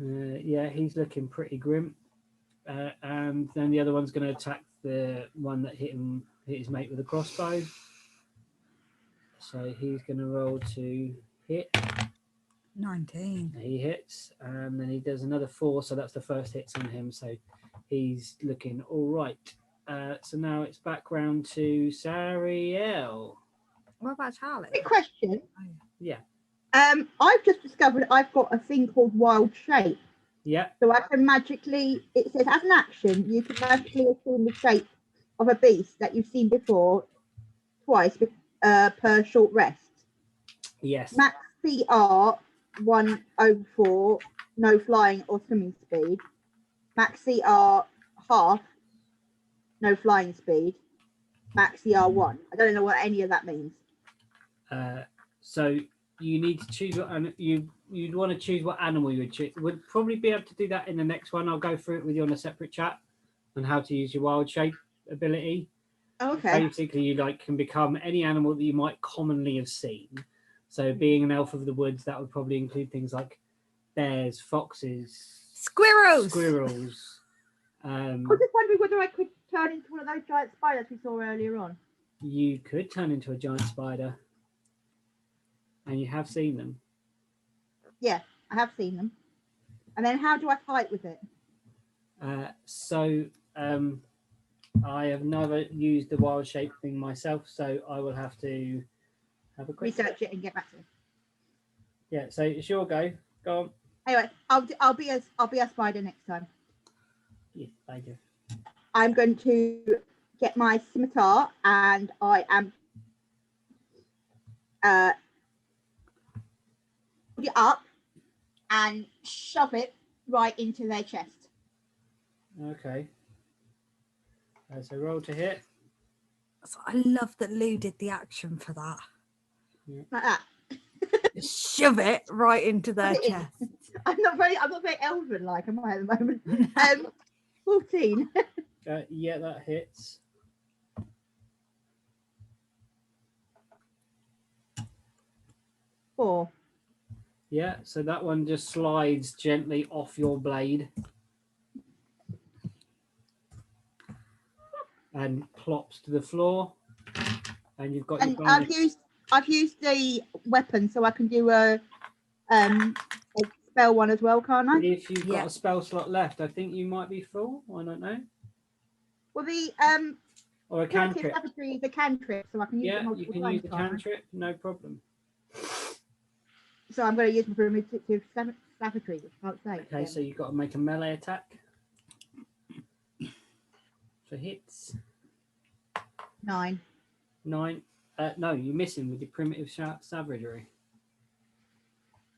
Yeah, he's looking pretty grim. And then the other one's going to attack the one that hit his mate with a crossbow. So he's going to roll to hit.
19.
He hits, and then he does another 4. So that's the first hits on him. So he's looking all right. So now it's back round to Sariel.
What about Charlie?
Quick question.
Yeah.
I've just discovered I've got a thing called wild shape.
Yeah.
So I can magically, it says as an action, you can magically assume the shape of a beast that you've seen before twice per short rest.
Yes.
Max CR 104, no flying or swimming speed. Max CR half, no flying speed. Max CR 1. I don't know what any of that means.
So you need to choose what you'd want to choose what animal you would choose. We'd probably be able to do that in the next one. I'll go through it with you on a separate chat on how to use your wild shape ability.
Oh, okay.
Basically, you can become any animal that you might commonly have seen. So being an elf of the woods, that would probably include things like bears, foxes,
Squirrels.
I was just wondering whether I could turn into one of those giant spiders we saw earlier on.
You could turn into a giant spider. And you have seen them.
Yeah, I have seen them. And then how do I fight with it?
I have never used the wild shape thing myself, so I will have to have a quick
Research it and get back to it.
Yeah, so it's your go. Go on.
Anyway, I'll be a spider next time.
Yes, I do.
I'm going to get my scimitar and I am put it up and shove it right into their chest.
Okay. So roll to hit.
So I love that Lou did the action for that.
Yeah.
Like that.
Shove it right into their chest.
I'm not very elven like, am I at the moment? 14.
Yeah, that hits.
Four.
Yeah, so that one just slides gently off your blade and plops to the floor. And you've got
And
your bonus.
I've used the weapon, so I can do a spell one as well, can't I?
If you've got a spell slot left, I think you might be full. I don't know.
Well, the
Or a cantrip.
savagery is a cantrip, so I can use it
Yeah, you
multiple
can
times.
use the cantrip, no problem.
So I'm going to use my primitive savagery, which I can't say.
Okay, so you've got to make a melee attack. For hits.
9.
9. No, you're missing with your primitive savagery.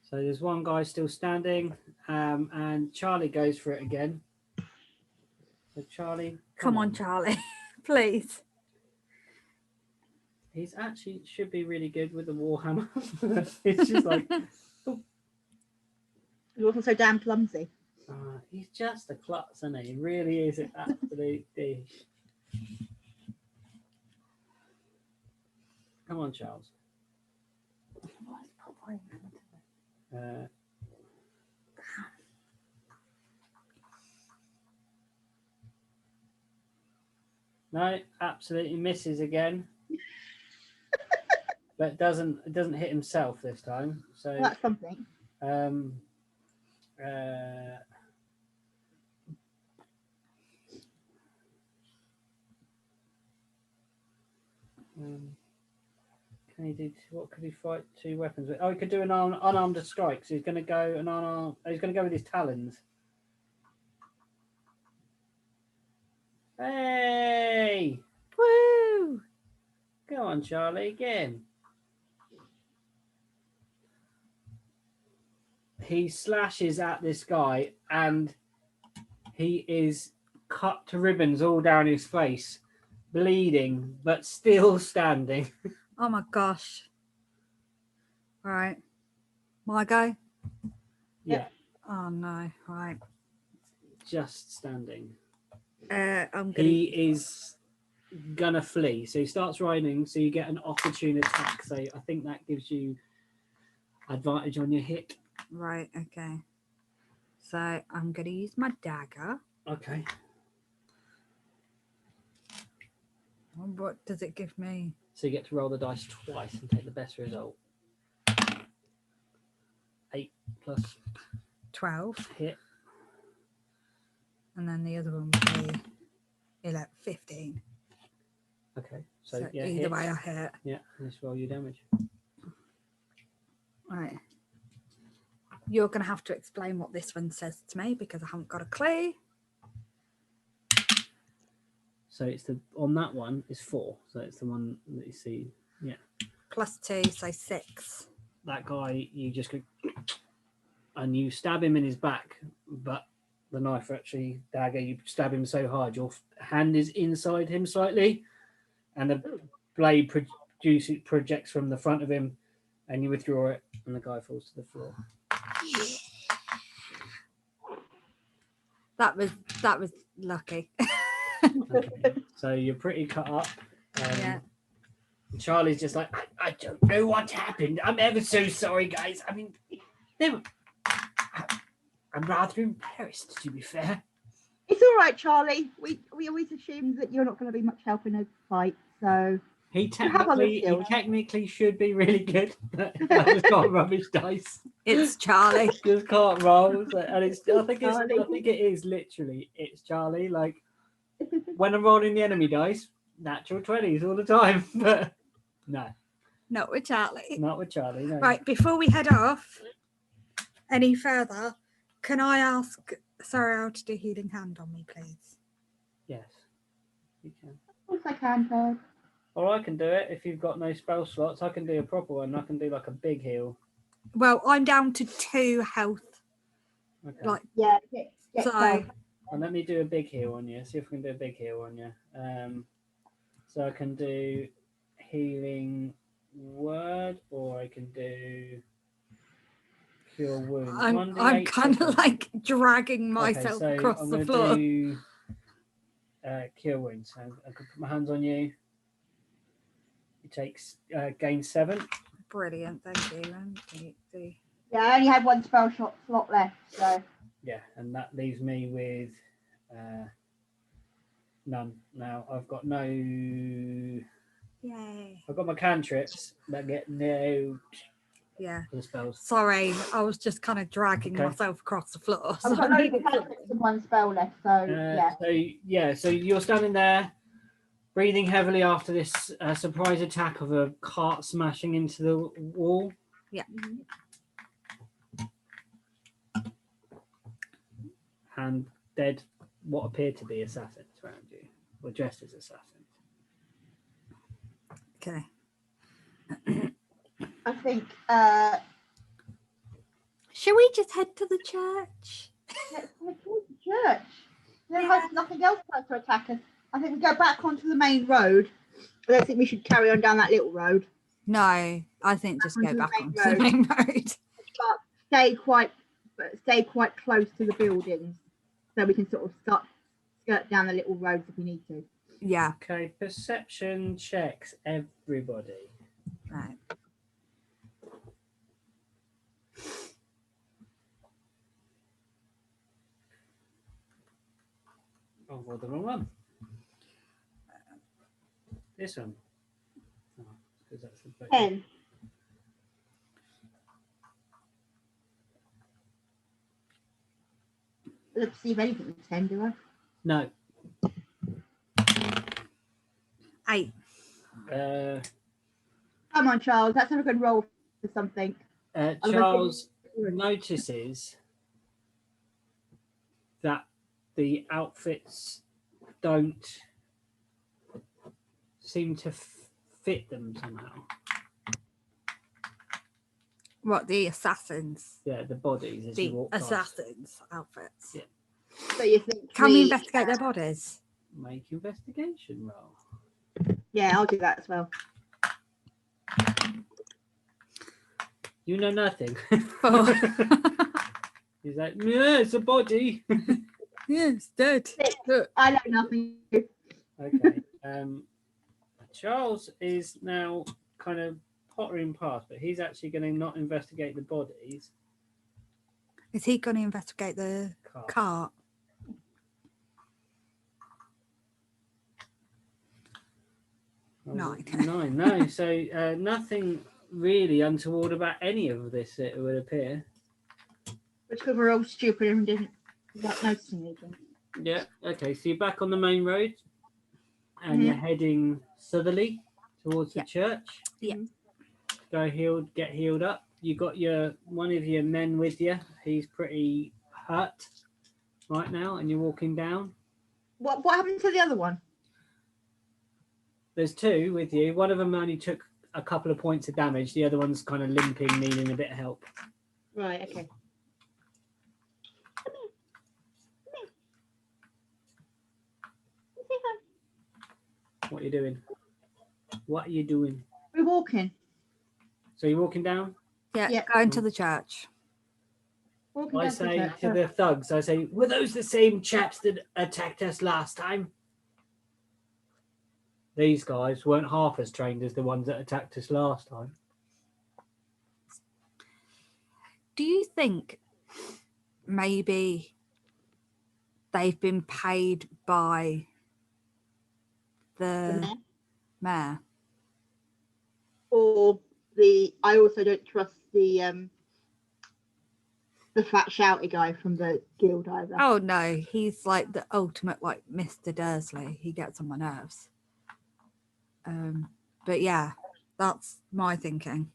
So there's one guy still standing, and Charlie goes for it again. So Charlie,
come on, Charlie, please.
He's actually should be really good with the warhammer. It's just like
You're also so damn clumsy.
he's just a klutz, isn't he? He really is an absolute dish. Come on, Charles. No, absolutely misses again. But it doesn't hit himself this time. So
Well, that's something.
Can he do? What could he fight 2 weapons with? Oh, he could do an unarmed strike. So he's going to go an unarmed. He's going to go with his talons. Hey!
Woo!
Go on, Charlie, again. He slashes at this guy, and he is cut to ribbons all down his face, bleeding, but still standing.
Oh my gosh. All right. My go?
Yeah.
Oh no. Right.
just standing.
I'm gonna.
He is gonna flee. So he starts riding. So you get an opportune attack. So I think that gives you advantage on your hit.
Right. Okay. So I'm gonna use my dagger.
Okay.
What does it give me?
So you get to roll the dice twice and take the best result. 8 plus
12,
hit.
and then the other one would be 11, 15.
Okay.
So,
So yeah,
either
hit.
way, I hit.
Yeah, let's roll your damage.
Right. You're going to have to explain what this one says to me because I haven't got a clue.
So it's the on that one is 4. So it's the one that you see. Yeah.
+2, so 6.
That guy, you just go and you stab him in his back, but the knife actually dagger. You stab him so hard, your hand is inside him slightly, and the blade projects from the front of him, and you withdraw it, and the guy falls to the floor.
That was lucky.
Okay. So you're pretty cut up.
Yeah.
Charlie's just like, I don't know what happened. I'm ever so sorry, guys. I mean, I'm rather embarrassed, to be fair.
It's all right, Charlie. We always assumed that you're not going to be much help in a fight, so
He
have other skills.
technically should be really good, but I just got rubbish dice.
It's Charlie.
Just can't roll. So, and I think
Charlie.
it is literally it's Charlie. Like when I'm rolling the enemy dice, natural 20s all the time. But no,
Not with Charlie.
not with Charlie. No.
Right, before we head off any further, can I ask Sarah to do healing hand on me, please?
Yes, you can.
of course I can, Todd.
Or I can do it if you've got no spell slots. I can do a proper one. I can do like a big heal.
Well, I'm down to 2 health.
Okay.
Like,
Yeah, get
so
help.
And let me do a big heal on you. See if we can do a big heal on you. So I can do healing word, or I can do cure wounds.
I'm kind of like dragging myself
so
across
I'm
the
gonna
floor.
do cure wounds. So I can put my hands on you. It takes gain 7.
Brilliant, thank you. 1, 2, 3.
Yeah, I only had one spell slot left, so
Yeah, and that leaves me with none. Now I've got no.
Yay.
I've got my cantrips that get no
Yeah.
for the spells.
Sorry, I was just kind of dragging
Okay.
myself across the floor.
I've got loads of cantrips and one spell left, so yeah.
So you're standing there, breathing heavily after this surprise attack of a cart smashing into the wall.
Yeah.
And dead what appear to be assassins around you, or dressed as assassins.
Okay.
I think
Shall we just head to the church?
let's head towards the church. There's nothing else tries to attack us. I think we go back onto the main road. I don't think we should carry on down that little road.
No, I think just go
Onto the
back
main
onto the main road.
But stay quite close to the buildings, so we can sort of skirt down the little roads if we need to.
Yeah.
Okay, perception checks, everybody.
Right.
Oh, well, the wrong one. This one. Oh, 'cause that's the
10. Let's see if anything with 10, do I?
No.
8.
Come on, Charles. That's not a good roll for something.
Charles notices that the outfits don't seem to fit them somehow.
What, the assassins?
Yeah, the bodies as
The
you walk past.
assassins' outfits.
Yeah.
So you think
Can we investigate their bodies?
Make investigation roll.
Yeah, I'll do that as well.
You know nothing.
Oh.
He's like, yeah, it's a body.
Yeah, it's dead. Look.
I know nothing.
Okay. Charles is now kind of pottering past, but he's actually going to not investigate the bodies.
Is he going to investigate the cart? Nine.
9. No, so nothing really untoward about any of this, it would appear.
Which because we're all stupid and didn't without noticing anything.
Yeah, okay, so you're back on the main road and you're heading southerly towards the church.
Yeah.
Get healed up. You got one of your men with you. He's pretty hurt right now, and you're walking down.
What happened to the other one?
There's 2 with you. One of them only took a couple of points of damage. The other one's kind of limping, needing a bit of help.
Right, okay.
What are you doing? What are you doing?
We're walking.
So you're walking down?
Yeah, going to the church.
Walking
I
down
say
church.
to the thugs, I say, were those the same chaps that attacked us last time? These guys weren't half as trained as the ones that attacked us last time.
Do you think maybe they've been paid by the mayor?
Or I also don't trust the fat shouty guy from the guild either.
Oh no, he's like the ultimate like Mr. Dursley. He gets on my nerves. But yeah, that's my thinking.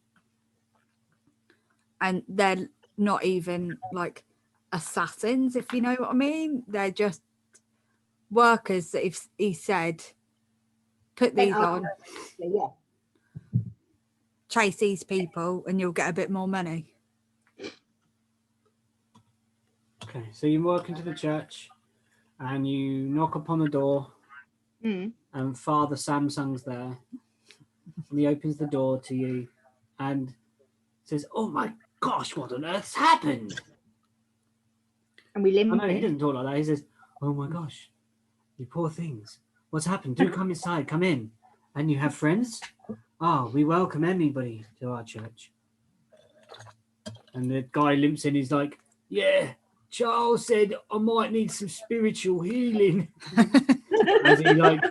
And they're not even like assassins, if you know what I mean. They're just workers that if he said, put these on,
Yeah.
chase these people and you'll get a bit more money.
Okay, so you walk into the church and you knock upon the door and Father Samsung's there. And he opens the door to you and says, oh my gosh, what on earth's happened?
And we limp.
Oh, no, he doesn't talk like that. He says, oh my gosh, you poor things. What's happened? Do come inside, come in. And you have friends? Oh, we welcome anybody to our church. And the guy limps in, he's like, yeah, Charles said I might need some spiritual healing. As he like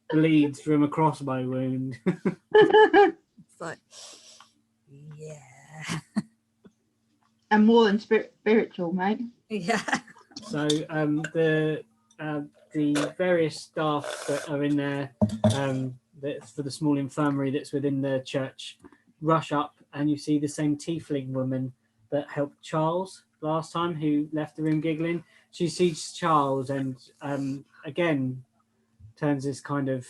bleeds from a crossbow wound.
It's like, yeah.
And more than spiritual, mate.
Yeah.
So the various staff that are in there that's for the small infirmary that's within the church rush up, and you see the same tiefling woman that helped Charles last time, who left the room giggling. She sees Charles and again turns this kind of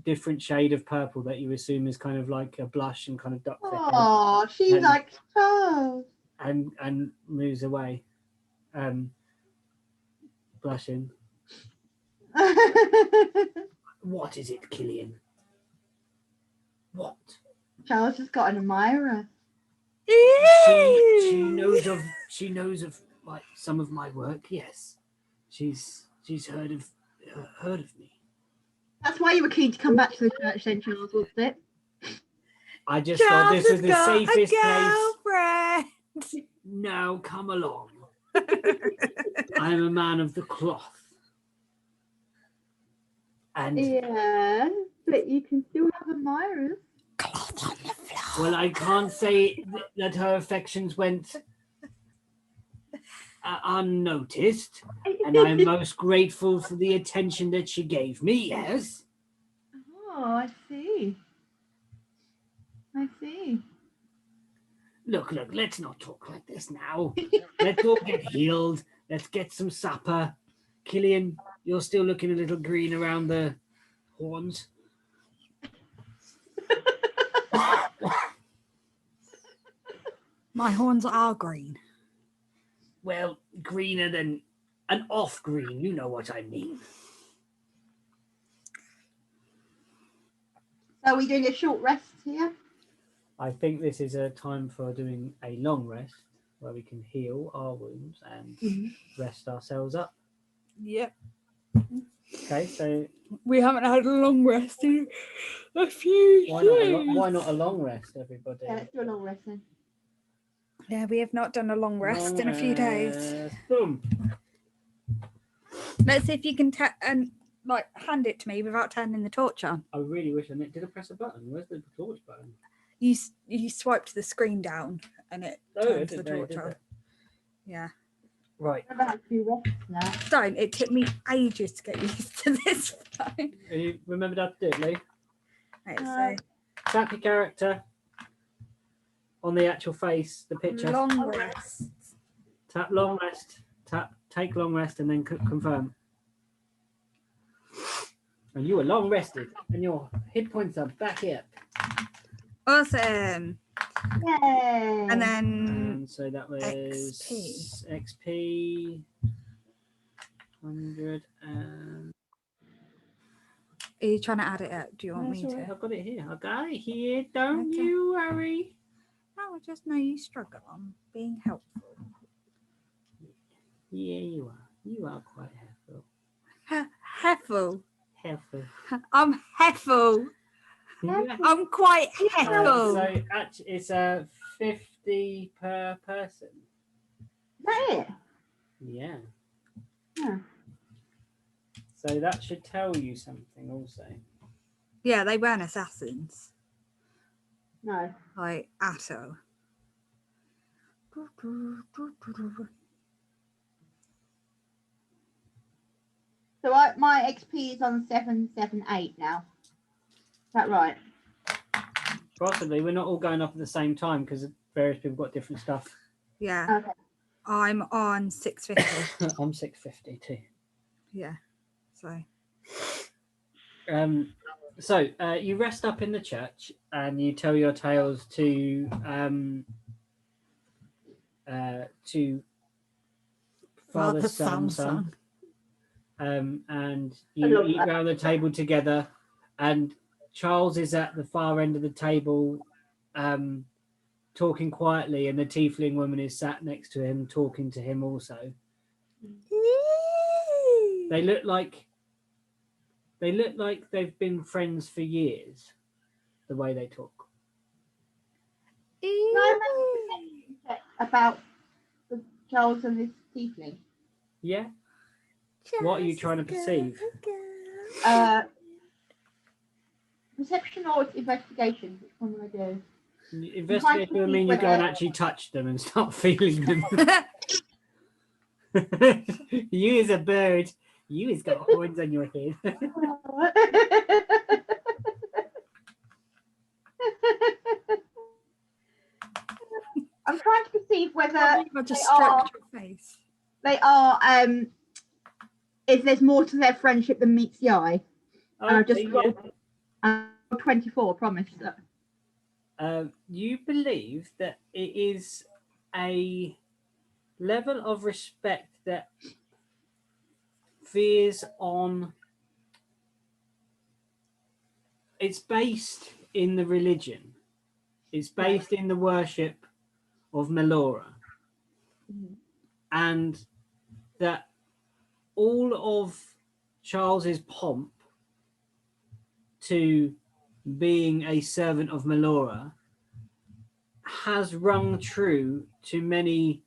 different shade of purple that you assume is kind of like a blush and kind of ducks her head.
Oh, she's
And-
like, oh.
and moves away, blushing. What is it, Killian? What?
Charles has got an admirer.
She knows of like some of my work. Yes, she's heard of me.
That's why you were keen to come back to the church then, Charles, wasn't it?
I just thought this was the safest place.
Girlfriend.
Now come along. I am a man of the cloth. And
Yeah, but you can still have admirers.
Cloth on the floor.
well, I can't say that her affections went unnoticed, and I'm most grateful for the attention that she gave me. Yes.
Oh, I see. I see.
Look, let's not talk like this now. Let's all get healed. Let's get some supper. Killian, you're still looking a little green around the horns.
My horns are green.
Well, greener than an off green. You know what I mean.
So are we doing a short rest here?
I think this is a time for doing a long rest where we can heal our wounds and rest ourselves up.
Yep.
Okay, so
We haven't had a long rest in a few
why not a long rest, everybody?
Yeah, let's do a long rest then.
Yeah, we have not done a long rest
Long
in a few days.
rest. Boom.
Let's see if you can and like hand it to me without turning the torch on.
I really wish I did. I press a button? Where's the torch button?
You swiped the screen down and it turns the torch on. Yeah.
Right.
I don't know how to do rest now.
Don't. It took me ages to get used to this phone.
You remembered how to do it, Lee?
Let's
No.
see.
Tap your character on the actual face, the picture.
Long rest.
Tap long rest. Tap take long rest and then confirm. And you are long rested and your hit points are back up.
Awesome.
Yay!
And then
And so that was XP 100 and
are you trying to add it up? Do you want
That's
me
all right,
to?
I've got it here. I got it here. Don't
Okay.
you worry.
No, I just know you struggle on being helpful.
Yeah, you are. You are quite helpful.
Heffel.
Helpful.
I'm heffel.
Yeah.
I'm quite
So
heffel.
actually, it's a 50 per person.
Is that it?
Yeah.
Yeah.
So that should tell you something also.
Yeah, they weren't assassins.
No.
Like at all.
So my XP is on 778 now. Is that right?
Possibly. We're not all going up at the same time because various people got different stuff.
Yeah.
Okay.
I'm on 650.
I'm 650 too.
Yeah. So
You rest up in the church and you tell your tales to Father Samson. And you eat round the table together, and Charles is at the far end of the table talking quietly, and the tiefling woman is sat next to him talking to him also. They look like they've been friends for years, the way they talk.
About the Charles and this tiefling.
Yeah? What are you trying to perceive?
Perception or investigation? Which one will I do?
Investigation would mean you go and actually touch them and start feeling them. You is a bird. You has got horns on your head.
I'm trying to perceive whether
just
they are,
stretch your face.
they are if there's more to their friendship than meets the eye. And I've just rolled 24, promise.
You believe that it is a level of respect that veers on. It's based in the religion. It's based in the worship of Melora. And that all of Charles's pomp to being a servant of Melora has rung true to many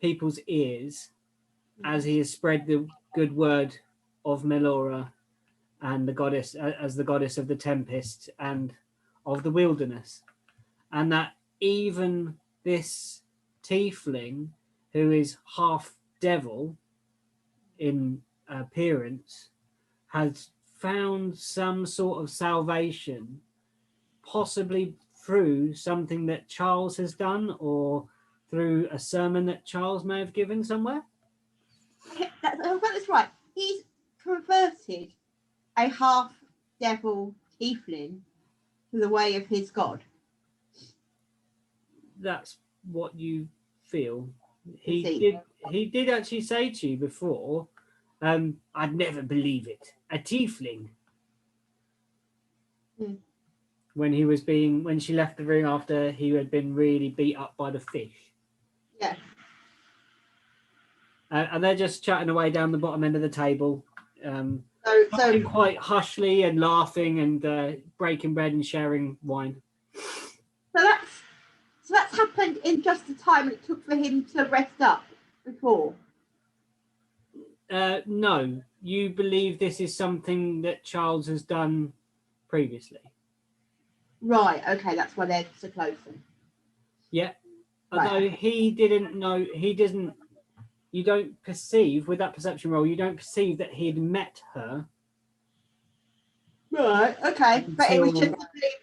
people's ears as he has spread the good word of Melora and the goddess as the goddess of the tempest and of the wilderness, and that even this tiefling, who is half devil in appearance, has found some sort of salvation, possibly through something that Charles has done or through a sermon that Charles may have given somewhere.
I've got this right. He's converted a half devil tiefling to the way of his god.
That's what you feel. He did actually say to you before, I'd never believe it. A tiefling. When she left the room after he had been really beat up by the fish.
Yeah.
And they're just chatting away down the bottom end of the table,
So
talking quite hushly and laughing and breaking bread and sharing wine.
that's happened in just the time it took for him to rest up before.
No, you believe this is something that Charles has done previously.
Right. Okay, that's why they're so close. Then.
Yeah.
Right.
Although he didn't know, he doesn't. You don't perceive with that perception roll. You don't perceive that he'd met her.
Right. Okay, but it was just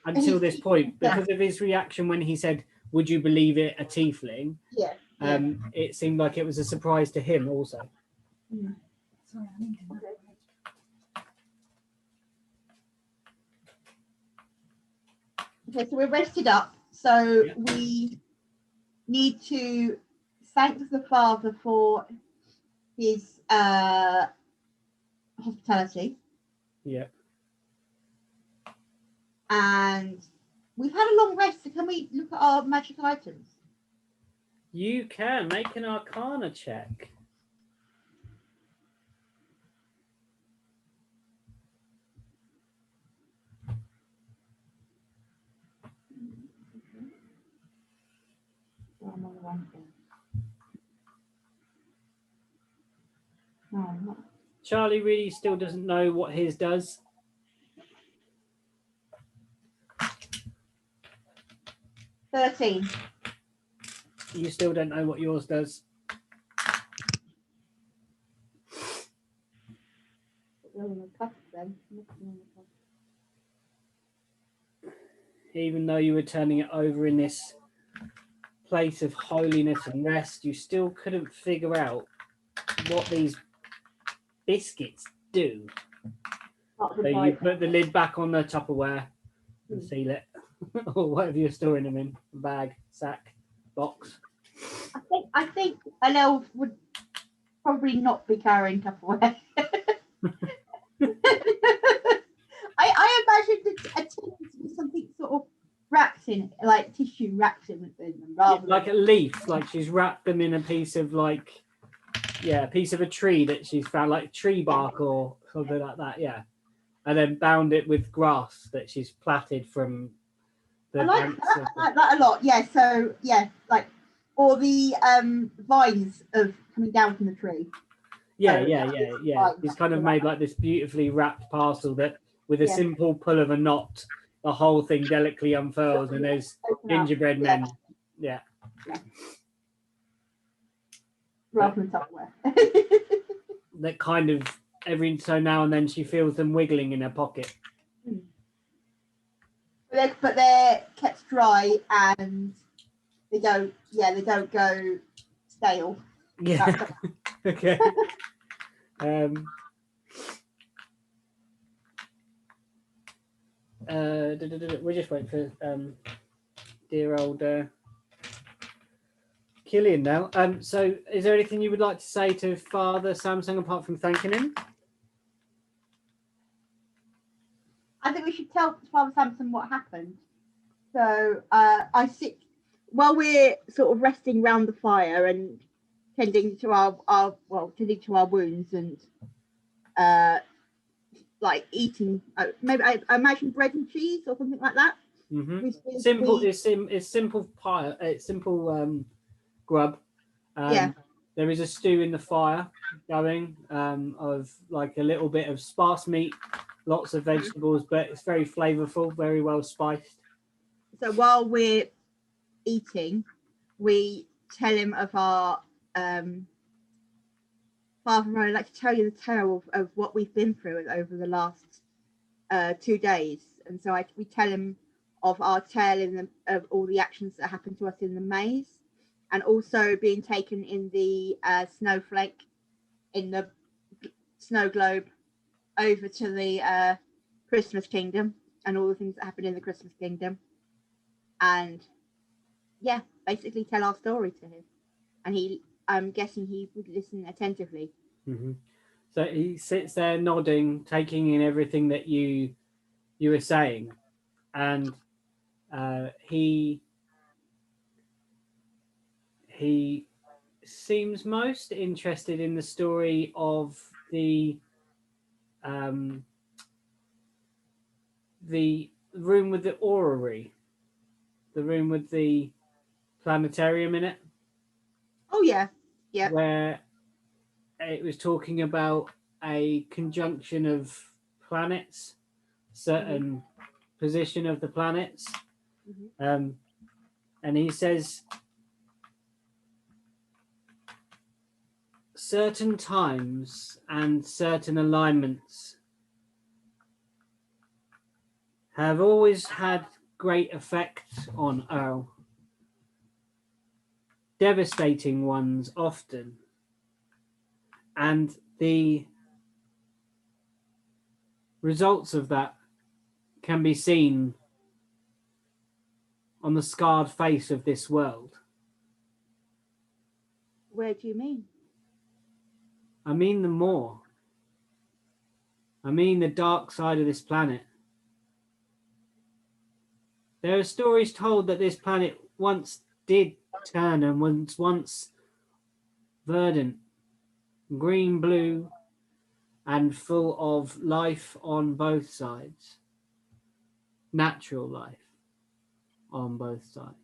until this point because of his reaction when he said, "Would you believe it, a tiefling?"
Yeah.
It seemed like it was a surprise to him also.
Mm.
Sorry, I need to.
Okay, so we're rested up. So we need to thank the Father for his hospitality.
Yeah.
And we've had a long rest, so can we look at our magic items?
You can make an Arcana check.
I'm on the wrong thing. No, I'm not.
Charlie really still doesn't know what his does.
$13.
You still don't know what yours does. Even though you were turning it over in this place of holiness and rest, you still couldn't figure out what these biscuits do. So you put the lid back on the Tupperware and seal it, or whatever you're storing them in, bag, sack, box.
I think an elf would probably not be carrying Tupperware. I imagined a tin with something sort of wrapped in it, like tissue wrapped in them, rather
like a leaf, like she's wrapped them in a piece of a piece of a tree that she's found, like tree bark or something like that, yeah. And then bound it with grass that she's plaited from the
I like that a lot. Yeah, so yeah, or the vines of coming down from the tree.
Yeah. He's kind of made like this beautifully wrapped parcel that with a simple pull of a knot, the whole thing delicately unfurls and there's gingerbread men. Yeah.
Rather than Tupperware.
That kind of every so now and then she feels them wiggling in her pocket.
But they're kept dry and they don't go stale.
Yeah. Okay. We're just waiting for dear old Killian now. So is there anything you would like to say to Father Samsung apart from thanking him?
I think we should tell Father Samson what happened. So I sit while we're sort of resting round the fire and tending to our wounds and like eating maybe I imagine bread and cheese or something like that.
Mm-hmm. It's simple pie. It's simple grub. There is a stew in the fire going of like a little bit of sparse meat, lots of vegetables, but it's very flavorful, very well spiced.
So while we're eating, we tell him of our Father, I'd like to tell you the tale of what we've been through over the last 2 days. And so we tell him of our tale of all the actions that happened to us in the maze, and also being taken in the snowflake, in the snow globe, over to the Christmas kingdom, and all the things that happened in the Christmas kingdom. And yeah, basically tell our story to him. And I'm guessing he would listen attentively.
Mm-hmm. So he sits there nodding, taking in everything that you were saying, and he seems most interested in the story of the room with the orrery, the room with the planetarium in it.
Oh yeah, yeah.
Where it was talking about a conjunction of planets, certain position of the planets. And he says certain times and certain alignments have always had great effect on Earl. Devastating ones often. And the results of that can be seen on the scarred face of this world.
Where do you mean?
I mean the more. I mean the dark side of this planet. There are stories told that this planet once did turn and was once verdant, green, blue, and full of life on both sides. Natural life on both sides.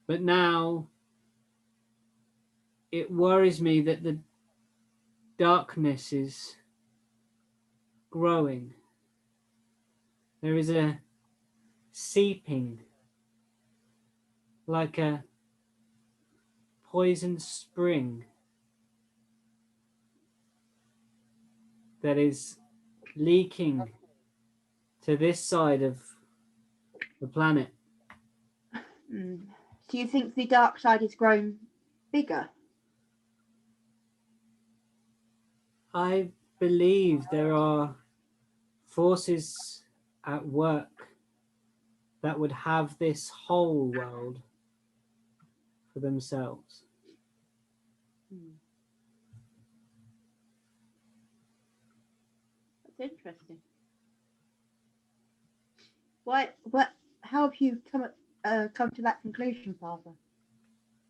But now it worries me that the darkness is growing. There is a seeping like a poisoned spring that is leaking to this side of the planet.
Do you think the dark side is growing bigger?
I believe there are forces at work that would have this whole world for themselves.
That's interesting. How have you come to that conclusion, Father?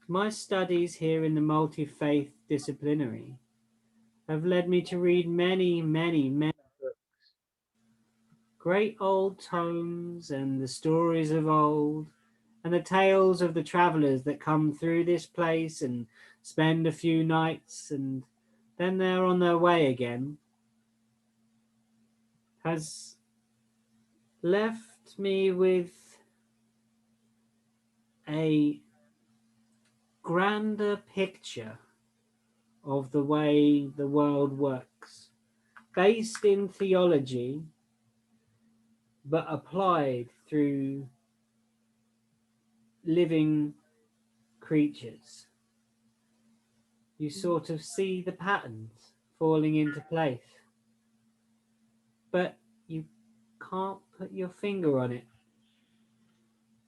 My studies here in the multi-faith disciplinary have led me to read many, many, many books. Great old tomes and the stories of old and the tales of the travelers that come through this place and spend a few nights and then they're on their way again has left me with a grander picture of the way the world works, based in theology, but applied through living creatures. You sort of see the patterns falling into place, but you can't put your finger on it.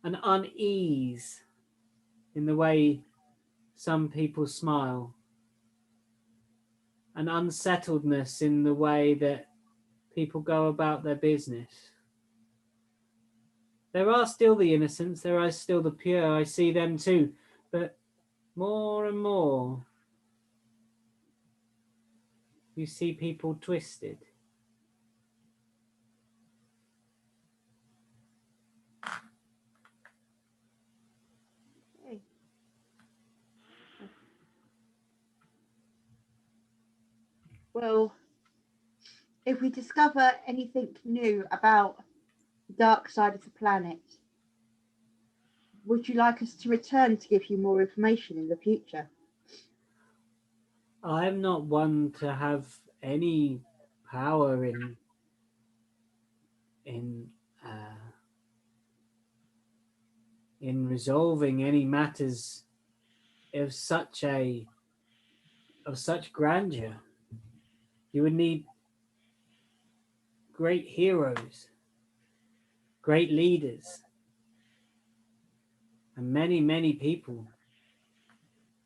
An unease in the way some people smile, an unsettledness in the way that people go about their business. There are still the innocents, there are still the pure, I see them too, but more and more you see people twisted.
Okay. Well, if we discover anything new about the dark side of the planet, would you like us to return to give you more information in the future?
I'm not one to have any power in resolving any matters of such grandeur. You would need great heroes, great leaders, and many, many people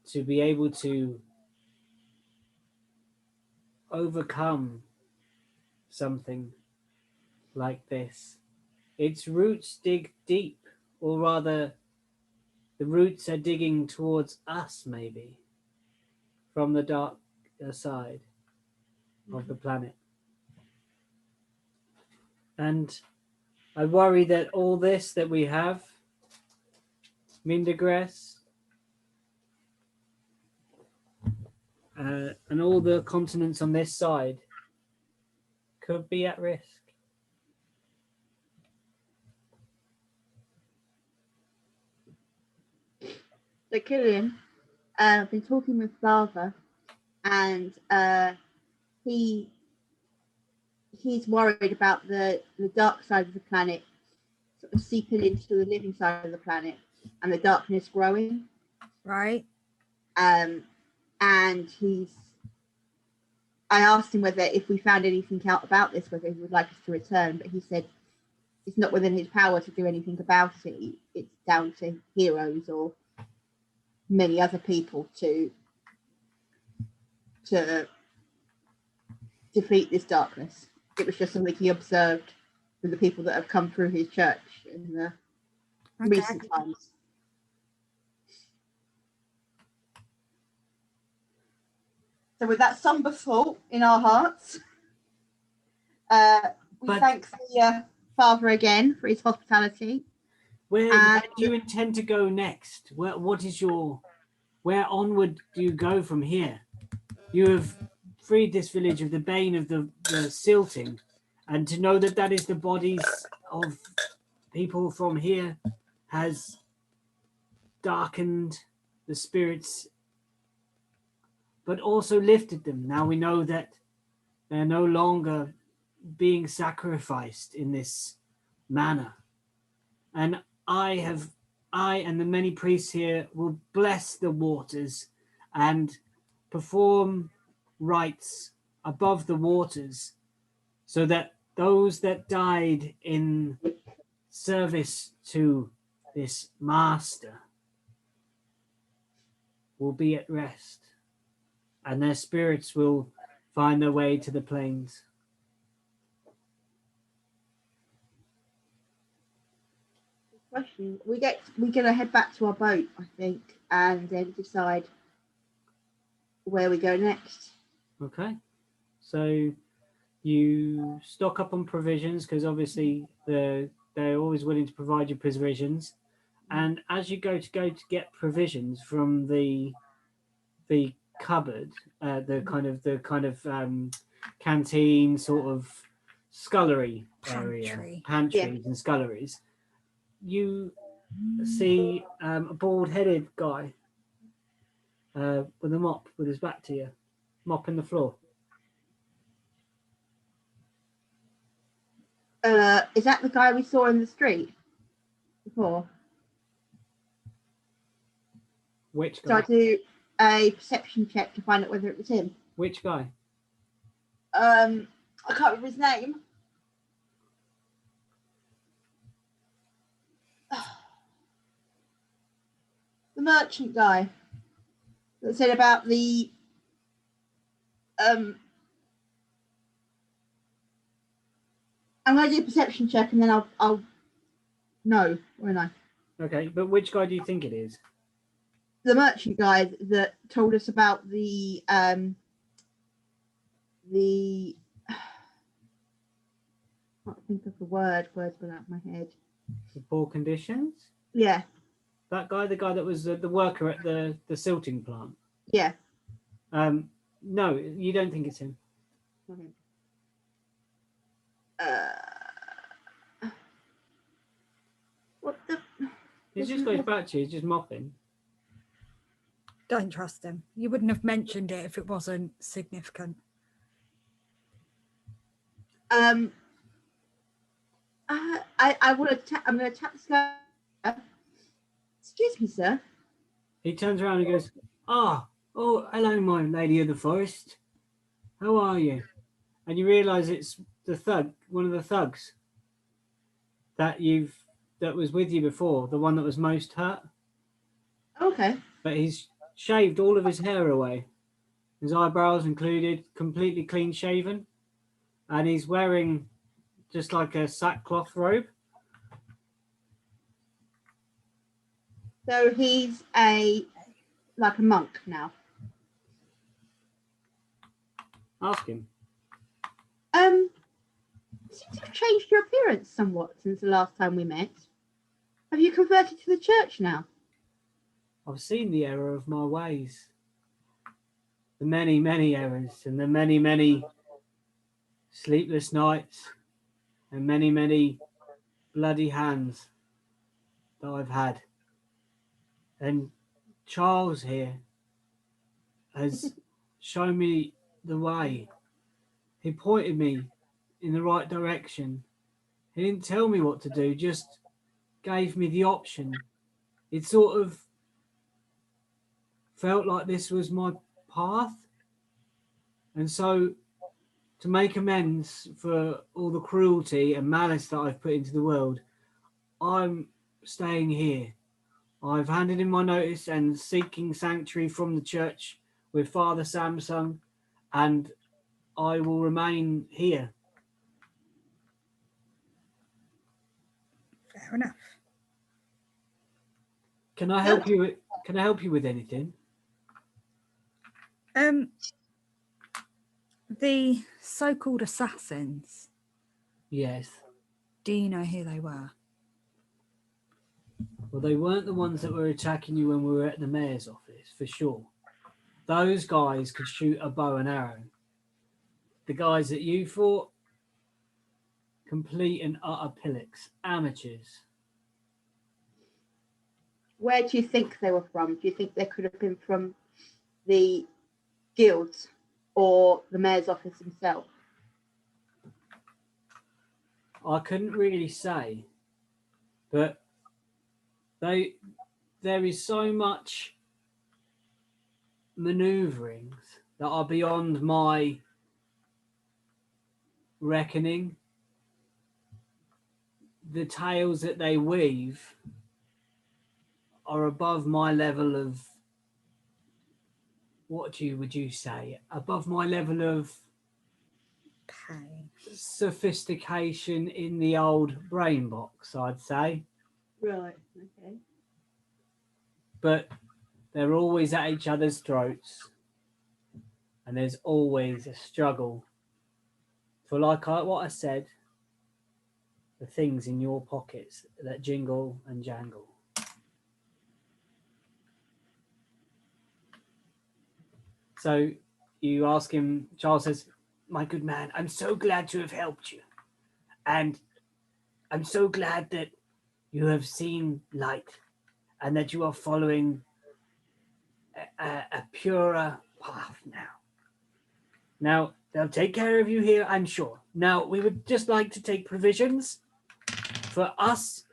to be able to overcome something like this. Its roots dig deep, or rather, the roots are digging towards us, maybe, from the dark side of the planet. And I worry that all this that we have, Mindergrass, and all the continents on this side could be at risk.
So Killian, I've been talking with Father, and he's worried about the dark side of the planet sort of seeping into the living side of the planet, and the darkness growing.
Right.
And I asked him whether if we found anything out about this, whether he would like us to return, but he said it's not within his power to do anything about it. It's down to heroes or many other people to defeat this darkness. It was just something he observed with the people that have come through his church in the recent times. So with that somber thought in our hearts, we thank the Father again for his hospitality.
Where do you intend to go next? Where onward do you go from here? You have freed this village of the bane of the silting, and to know that that is the bodies of people from here has darkened the spirits, but also lifted them. Now we know that they're no longer being sacrificed in this manner. And I and the many priests here will bless the waters and perform rites above the waters, so that those that died in service to this master will be at rest, and their spirits will find their way to the plains.
Question: we're gonna head back to our boat, I think, and then decide where we go next.
Okay, so you stock up on provisions, because obviously they're always willing to provide you provisions. And as you go to get provisions from the cupboard, the kind of canteen sort of scullery area, pantries and sculleries, you see a bald-headed guy with a mop, with his back to you, mopping the floor.
Is that the guy we saw in the street before?
Which guy?
So I do a perception check to find out whether it was him.
Which guy?
I can't remember his name. The merchant guy that said about the I'm going to do a perception check and then I'll know, won't I?
Okay, but which guy do you think it is?
The merchant guy that told us about the I can't think of the words went out of my head.
The poor conditions?
Yeah.
That guy, the guy that was the worker at the silting plant?
Yeah.
No, you don't think it's him.
Okay. What the?
He just goes back to you, he's just mopping.
Don't trust him. You wouldn't have mentioned it if it wasn't significant.
I want to. I'm going to tap this guy. Excuse me, sir.
He turns around and goes, oh, hello, my lady of the forest. How are you? And you realise it's the thug, one of the thugs that was with you before, the one that was most hurt.
Okay.
But he's shaved all of his hair away, his eyebrows included, completely clean shaven, and he's wearing just like a sackcloth robe.
So he's a monk now.
Ask him.
You seem to have changed your appearance somewhat since the last time we met. Have you converted to the church now?
I've seen the error of my ways. The many, many errors and the many, many sleepless nights and many, many bloody hands that I've had. And Charles here has shown me the way. He pointed me in the right direction. He didn't tell me what to do, just gave me the option. It sort of felt like this was my path. And so, to make amends for all the cruelty and malice that I've put into the world, I'm staying here. I've handed in my notice and seeking sanctuary from the church with Father Samsung, and I will remain here.
Fair enough.
Can I help you? Can I help you with anything?
The so-called assassins.
Yes.
Do you know who they were?
Well, they weren't the ones that were attacking you when we were at the mayor's office, for sure. Those guys could shoot a bow and arrow. The guys that you fought, complete and utter pillocks, amateurs.
Where do you think they were from? Do you think they could have been from the guilds or the mayor's office himself?
I couldn't really say, but there is so much manoeuvrings that are beyond my reckoning. The tales that they weave are above my level of, would you say, above my level of
Pain.
sophistication in the old brain box, I'd say.
Right, okay.
But they're always at each other's throats, and there's always a struggle for, what I said, the things in your pockets that jingle and jangle. So you ask him, Charles says, "My good man, I'm so glad to have helped you. And I'm so glad that you have seen light and that you are following a purer path now. Now, they'll take care of you here, I'm sure. Now, we would just like to take provisions for us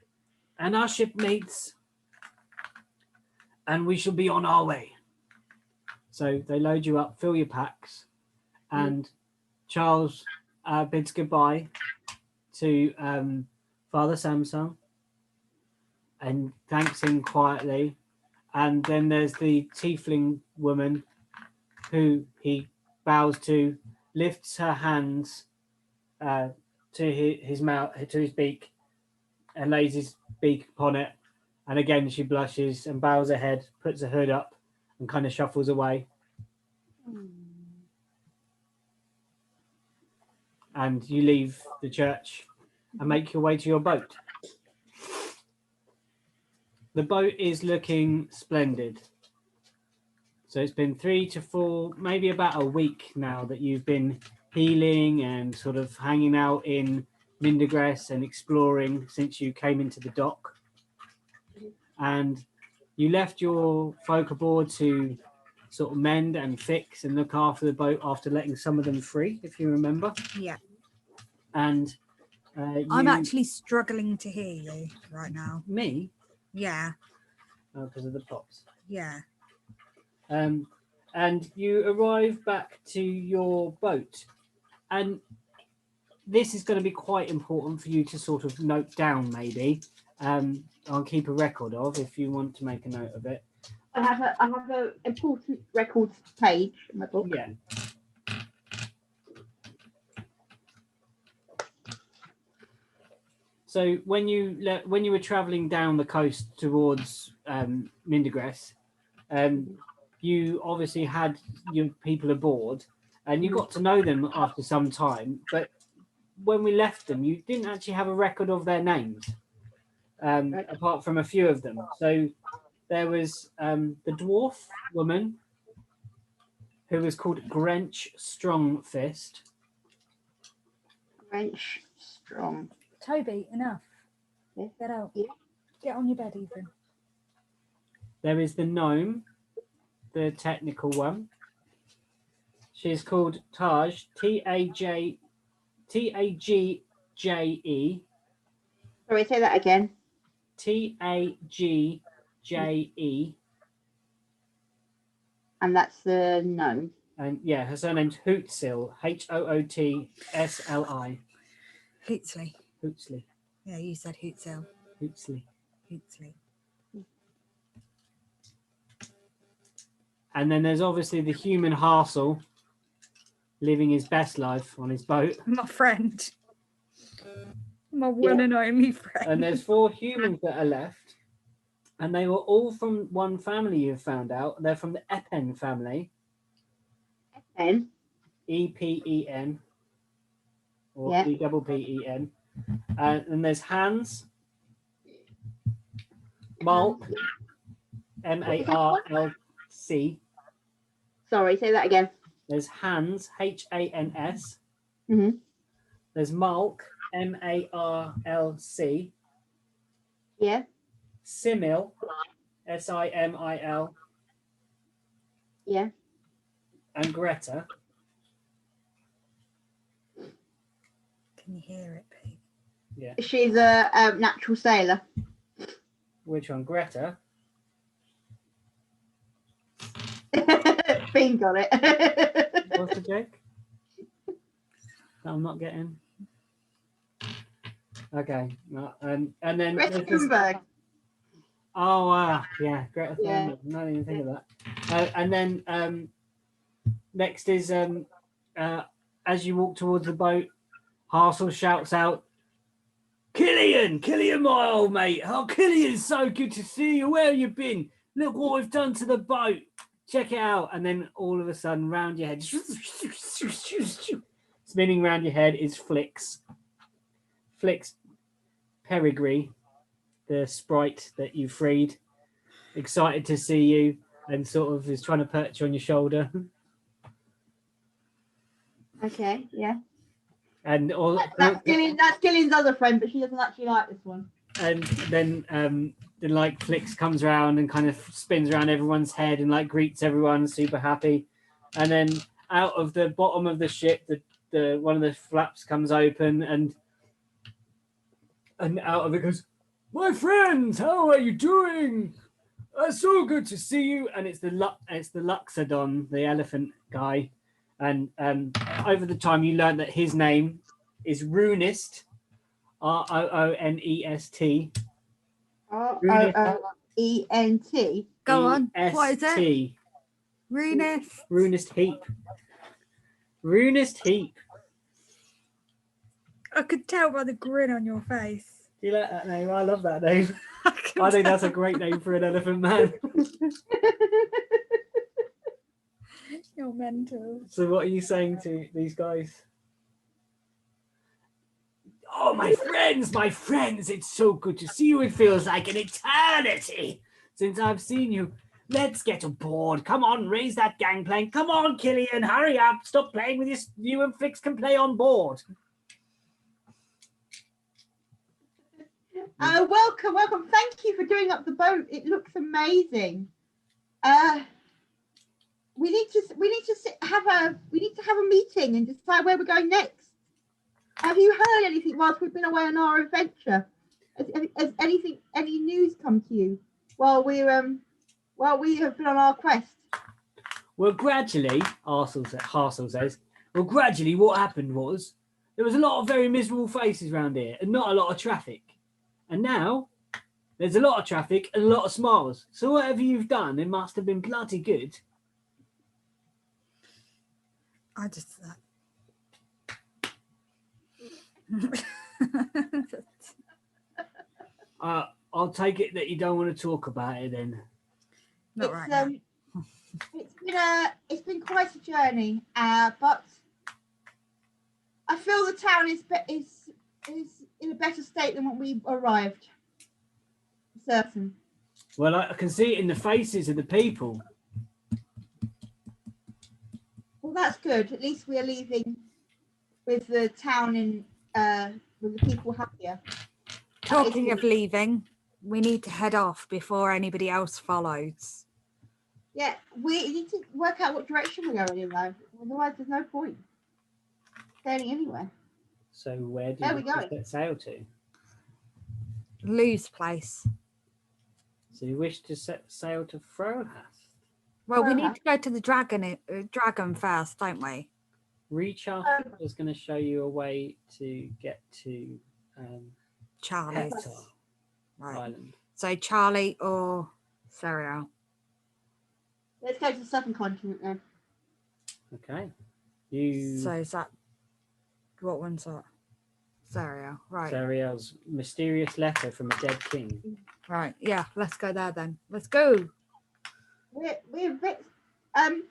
and our shipmates, and we shall be on our way." So they load you up, fill your packs, and Charles bids goodbye to Father Samsung and thanks him quietly. And then there's the tiefling woman who he bows to, lifts her hands to his mouth, to his beak, and lays his beak upon it. And again, she blushes and bows her head, puts her hood up, and kind of shuffles away. And you leave the church and make your way to your boat. The boat is looking splendid. So it's been 3 to 4, maybe about a week now that you've been healing and sort of hanging out in Mindergrass and exploring since you came into the dock. And you left your folk aboard to sort of mend and fix and look after the boat after letting some of them free, if you remember.
Yeah.
And
I'm actually struggling to hear you right now.
Me?
Yeah.
Because of the props.
Yeah.
And you arrive back to your boat. And this is going to be quite important for you to sort of note down, maybe. I'll keep a record of if you want to make a note of it.
I have a important records page in my book.
Yeah. So when you were traveling down the coast towards Mindegress, you obviously had your people aboard, and you got to know them after some time. But when we left them, you didn't actually have a record of their names, apart from a few of them. So there was the dwarf woman who was called Grench Strongfist.
French strong.
Toby, enough.
Yeah.
Get out.
Yeah.
Get on your bed, Ethan.
There is the gnome, the technical one. She's called Taj, Tajgje.
Sorry, say that again.
Tajgje.
And that's the gnome.
And yeah, her surname's Hootsil, Hootsli.
Hootsley.
Hootsley.
Yeah, you said Hootsel.
Hootsley.
Hootsley.
And then there's obviously the human Harsel living his best life on his boat.
My friend. My one and only friend.
And there's 4 humans that are left. And they were all from one family, you've found out. They're from the Epen family.
Epen?
E-P-E-N. Or
Yeah.
E-double-P-E-N. And there's Hans. Malk. M-A-R-L-C.
Sorry, say that again.
There's Hans, H-A-N-S.
Mm-hmm.
There's Malk, M-A-R-L-C.
Yeah.
Simil, S-I-M-I-L.
Yeah.
And Greta.
Can you hear it, Pete?
Yeah.
She's a natural sailor.
Which one? Greta?
Finn got it.
What's the joke? That I'm not getting. Okay. No, and then
Greta
there's this-
Thunberg.
Oh yeah, Greta
Yeah.
Thunberg. I didn't even think of that. And then next is as you walk towards the boat, Harsel shouts out, Killian, my old mate. Oh, Killian, so good to see you. Where have you been? Look what we've done to the boat. Check it out. And then all of a sudden, round your head, spinning round your head is Flix. Flix Peregrine, the sprite that you freed, excited to see you and sort of is trying to perch on your shoulder.
Okay, yeah.
And all
That's Gillian's other friend, but she doesn't actually like this one.
and then like Flix comes around and kind of spins around everyone's head and like greets everyone, super happy. And then out of the bottom of the ship, the one of the flaps comes open and out of it goes, "My friends, how are you doing? So good to see you." And it's the Luxodon, the elephant guy. And over the time, you learn that his name is Runest, Roonest.
R-O-O-E-N-T.
Go on. What is it?
E-S-T.
Runest.
Runest Heap. Runest Heap.
I could tell by the grin on your face.
Do you like that name? I love that name.
I can
I think
tell.
that's a great name for an elephant man.
You're mental.
So what are you saying to these guys? Oh, my friends, it's so good to see you. It feels like an eternity since I've seen you. Let's get aboard. Come on, raise that gangplank. Come on, Killian, hurry up. Stop playing with this. You and Flix can play on board.
Welcome. Thank you for doing up the boat. It looks amazing. We need to have a meeting and decide where we're going next. Have you heard anything whilst we've been away on our adventure? Has any news come to you while we have been on our quest?
Well, gradually, Harsel says, what happened was there was a lot of very miserable faces around here and not a lot of traffic. And now there's a lot of traffic and a lot of smiles. So whatever you've done, it must have been bloody good.
I just
I'll take it that you don't want to talk about it then.
Not right now.
It's been quite a journey, but I feel the town is in a better state than when we arrived. Certain.
Well, I can see it in the faces of the people.
Well, that's good. At least we are leaving with the town in with the people happier.
Talking of leaving, we need to head off before anybody else follows.
Yeah, we need to work out what direction we're going in, though. Otherwise, there's no point sailing anywhere.
So where do
Where
we
we going?
set sail to?
Lou's place.
So you wish to set sail to Frohast?
Well, we need
Frohast.
to go to the dragon first, don't we?
Reacher is going to show you a way to get to
Charlie.
Hector
Right.
Island.
So Charlie or Serial.
Let's go to the southern continent then.
Okay. You
So is that what one's that? Serial. Right.
Zariel's mysterious letter from a dead king.
Right. Yeah. Let's go there then. Let's go.
We're a bit. Can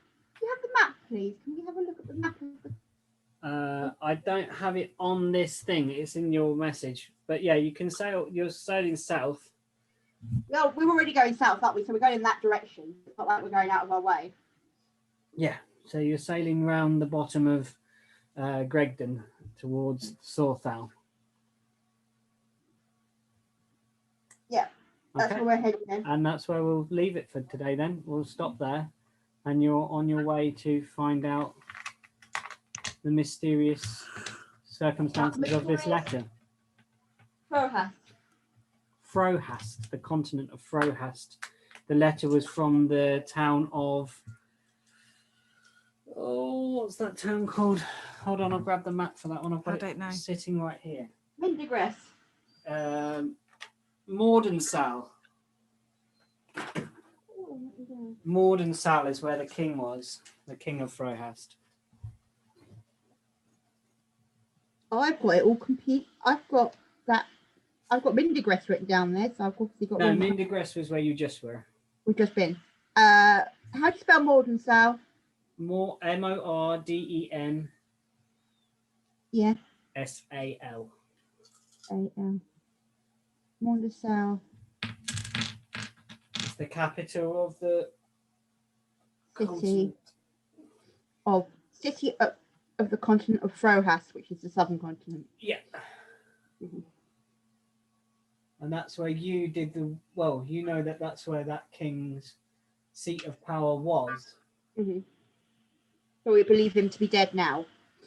you have the map, please? Can we have a look at the map of the
I don't have it on this thing. It's in your message. But yeah, you can sail. You're sailing south.
Well, we were already going south, aren't we? So we're going in that direction. It's not like we're going out of our way.
Yeah. So you're sailing round the bottom of Gregdon towards Sorthal.
Yeah, that's
Okay.
where we're heading then.
And that's where we'll leave it for today then. We'll stop there. And you're on your way to find out the mysterious circumstances of this letter.
Frohast.
Frohast, the continent of Frohast. The letter was from the town of... Oh, what's that town called? Hold on, I'll grab the map for that one. I've got
I don't know.
it sitting right here.
Mindigress.
Mordensal. Mordensal is where the king was, the king of Frohast.
Oh, I've got it all complete. I've got that. I've got Mindigress written down there, so I've obviously got.
No,
one.
Mindigress was where you just were.
We've just been. How do you spell Mordensal?
More Morden
Yeah.
SAL.
A-L. Mordensal
It's the capital of the
city
continent.
of the continent of Frohast, which is the southern continent.
Yeah.
Mhm.
And that's where you did the well. You know that's where that king's seat of power was.
Mm-hmm. So we believe him to be dead now.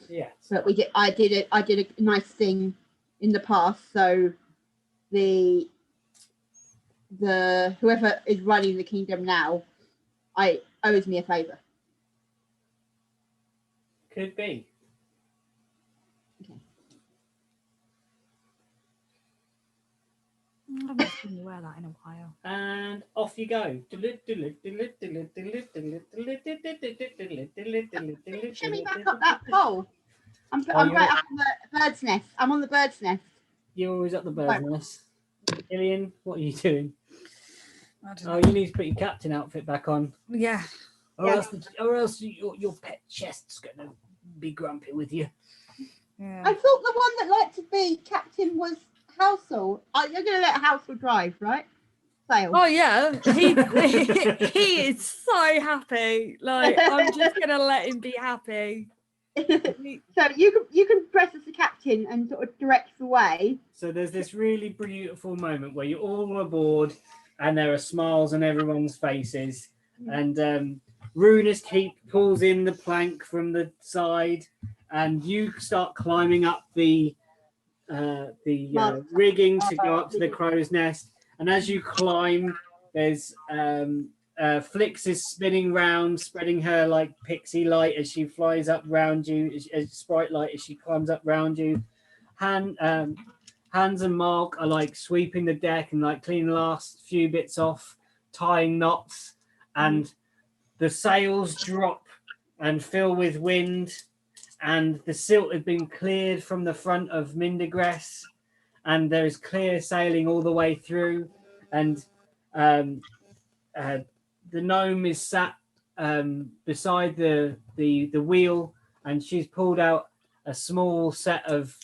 Yeah.
But I did a nice thing in the past, so the whoever is running the kingdom now, owes me a favour.
Could be.
I haven't seen you wear that in a while.
And off you go.
Shimmy back up that pole. I'm
Oh,
right up on the bird's nest. I'm on the bird's nest.
You're always at the bird's nest. Gillian, what are you doing?
I don't
Oh,
know.
you need to put your captain outfit back on.
Yeah.
Or else your pet chest's going to be grumpy with you.
Yeah.
I thought the one that liked to be captain was Housel. You're going to let Housel drive, right? Sail.
Oh yeah, he is so happy. Like I'm just gonna let him be happy.
So you can press as the captain and sort of direct the way.
So there's this really beautiful moment where you're all aboard and there are smiles on everyone's faces. And Runist Heap pulls in the plank from the side and you start climbing up the rigging to go up to the crow's nest. And as you climb, there's Flix is spinning round, spreading her like pixie light as she flies up round you, as sprite light as she climbs up round you. Hans and Mark are like sweeping the deck and like cleaning the last few bits off, tying knots, and the sails drop and fill with wind, and the silt had been cleared from the front of Mindigress, and there is clear sailing all the way through, and the gnome is sat beside the wheel, and she's pulled out a small set of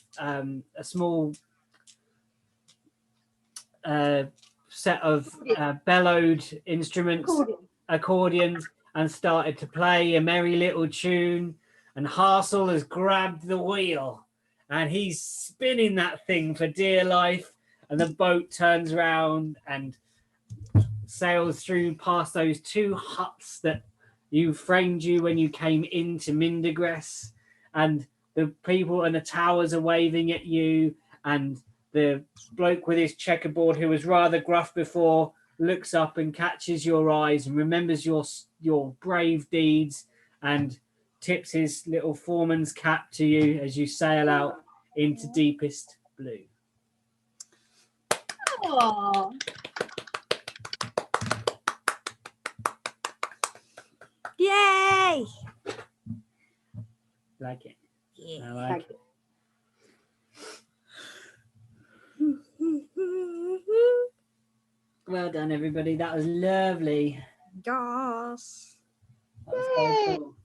bellowed instruments, accordions, and started to play a merry little tune. And Harsel has grabbed the wheel, and he's spinning that thing for dear life. And the boat turns around and sails through past those two huts that you framed you when you came into Mindergress, and the people and the towers are waving at you, and the bloke with his checkerboard, who was rather gruff before, looks up and catches your eyes and remembers your brave deeds and tips his little foreman's cap to you as you sail out into deepest blue.
Oh,
Yay!
Like it.
Yeah.
I like it. Well done, everybody. That was lovely.
Yes.
That was so cool.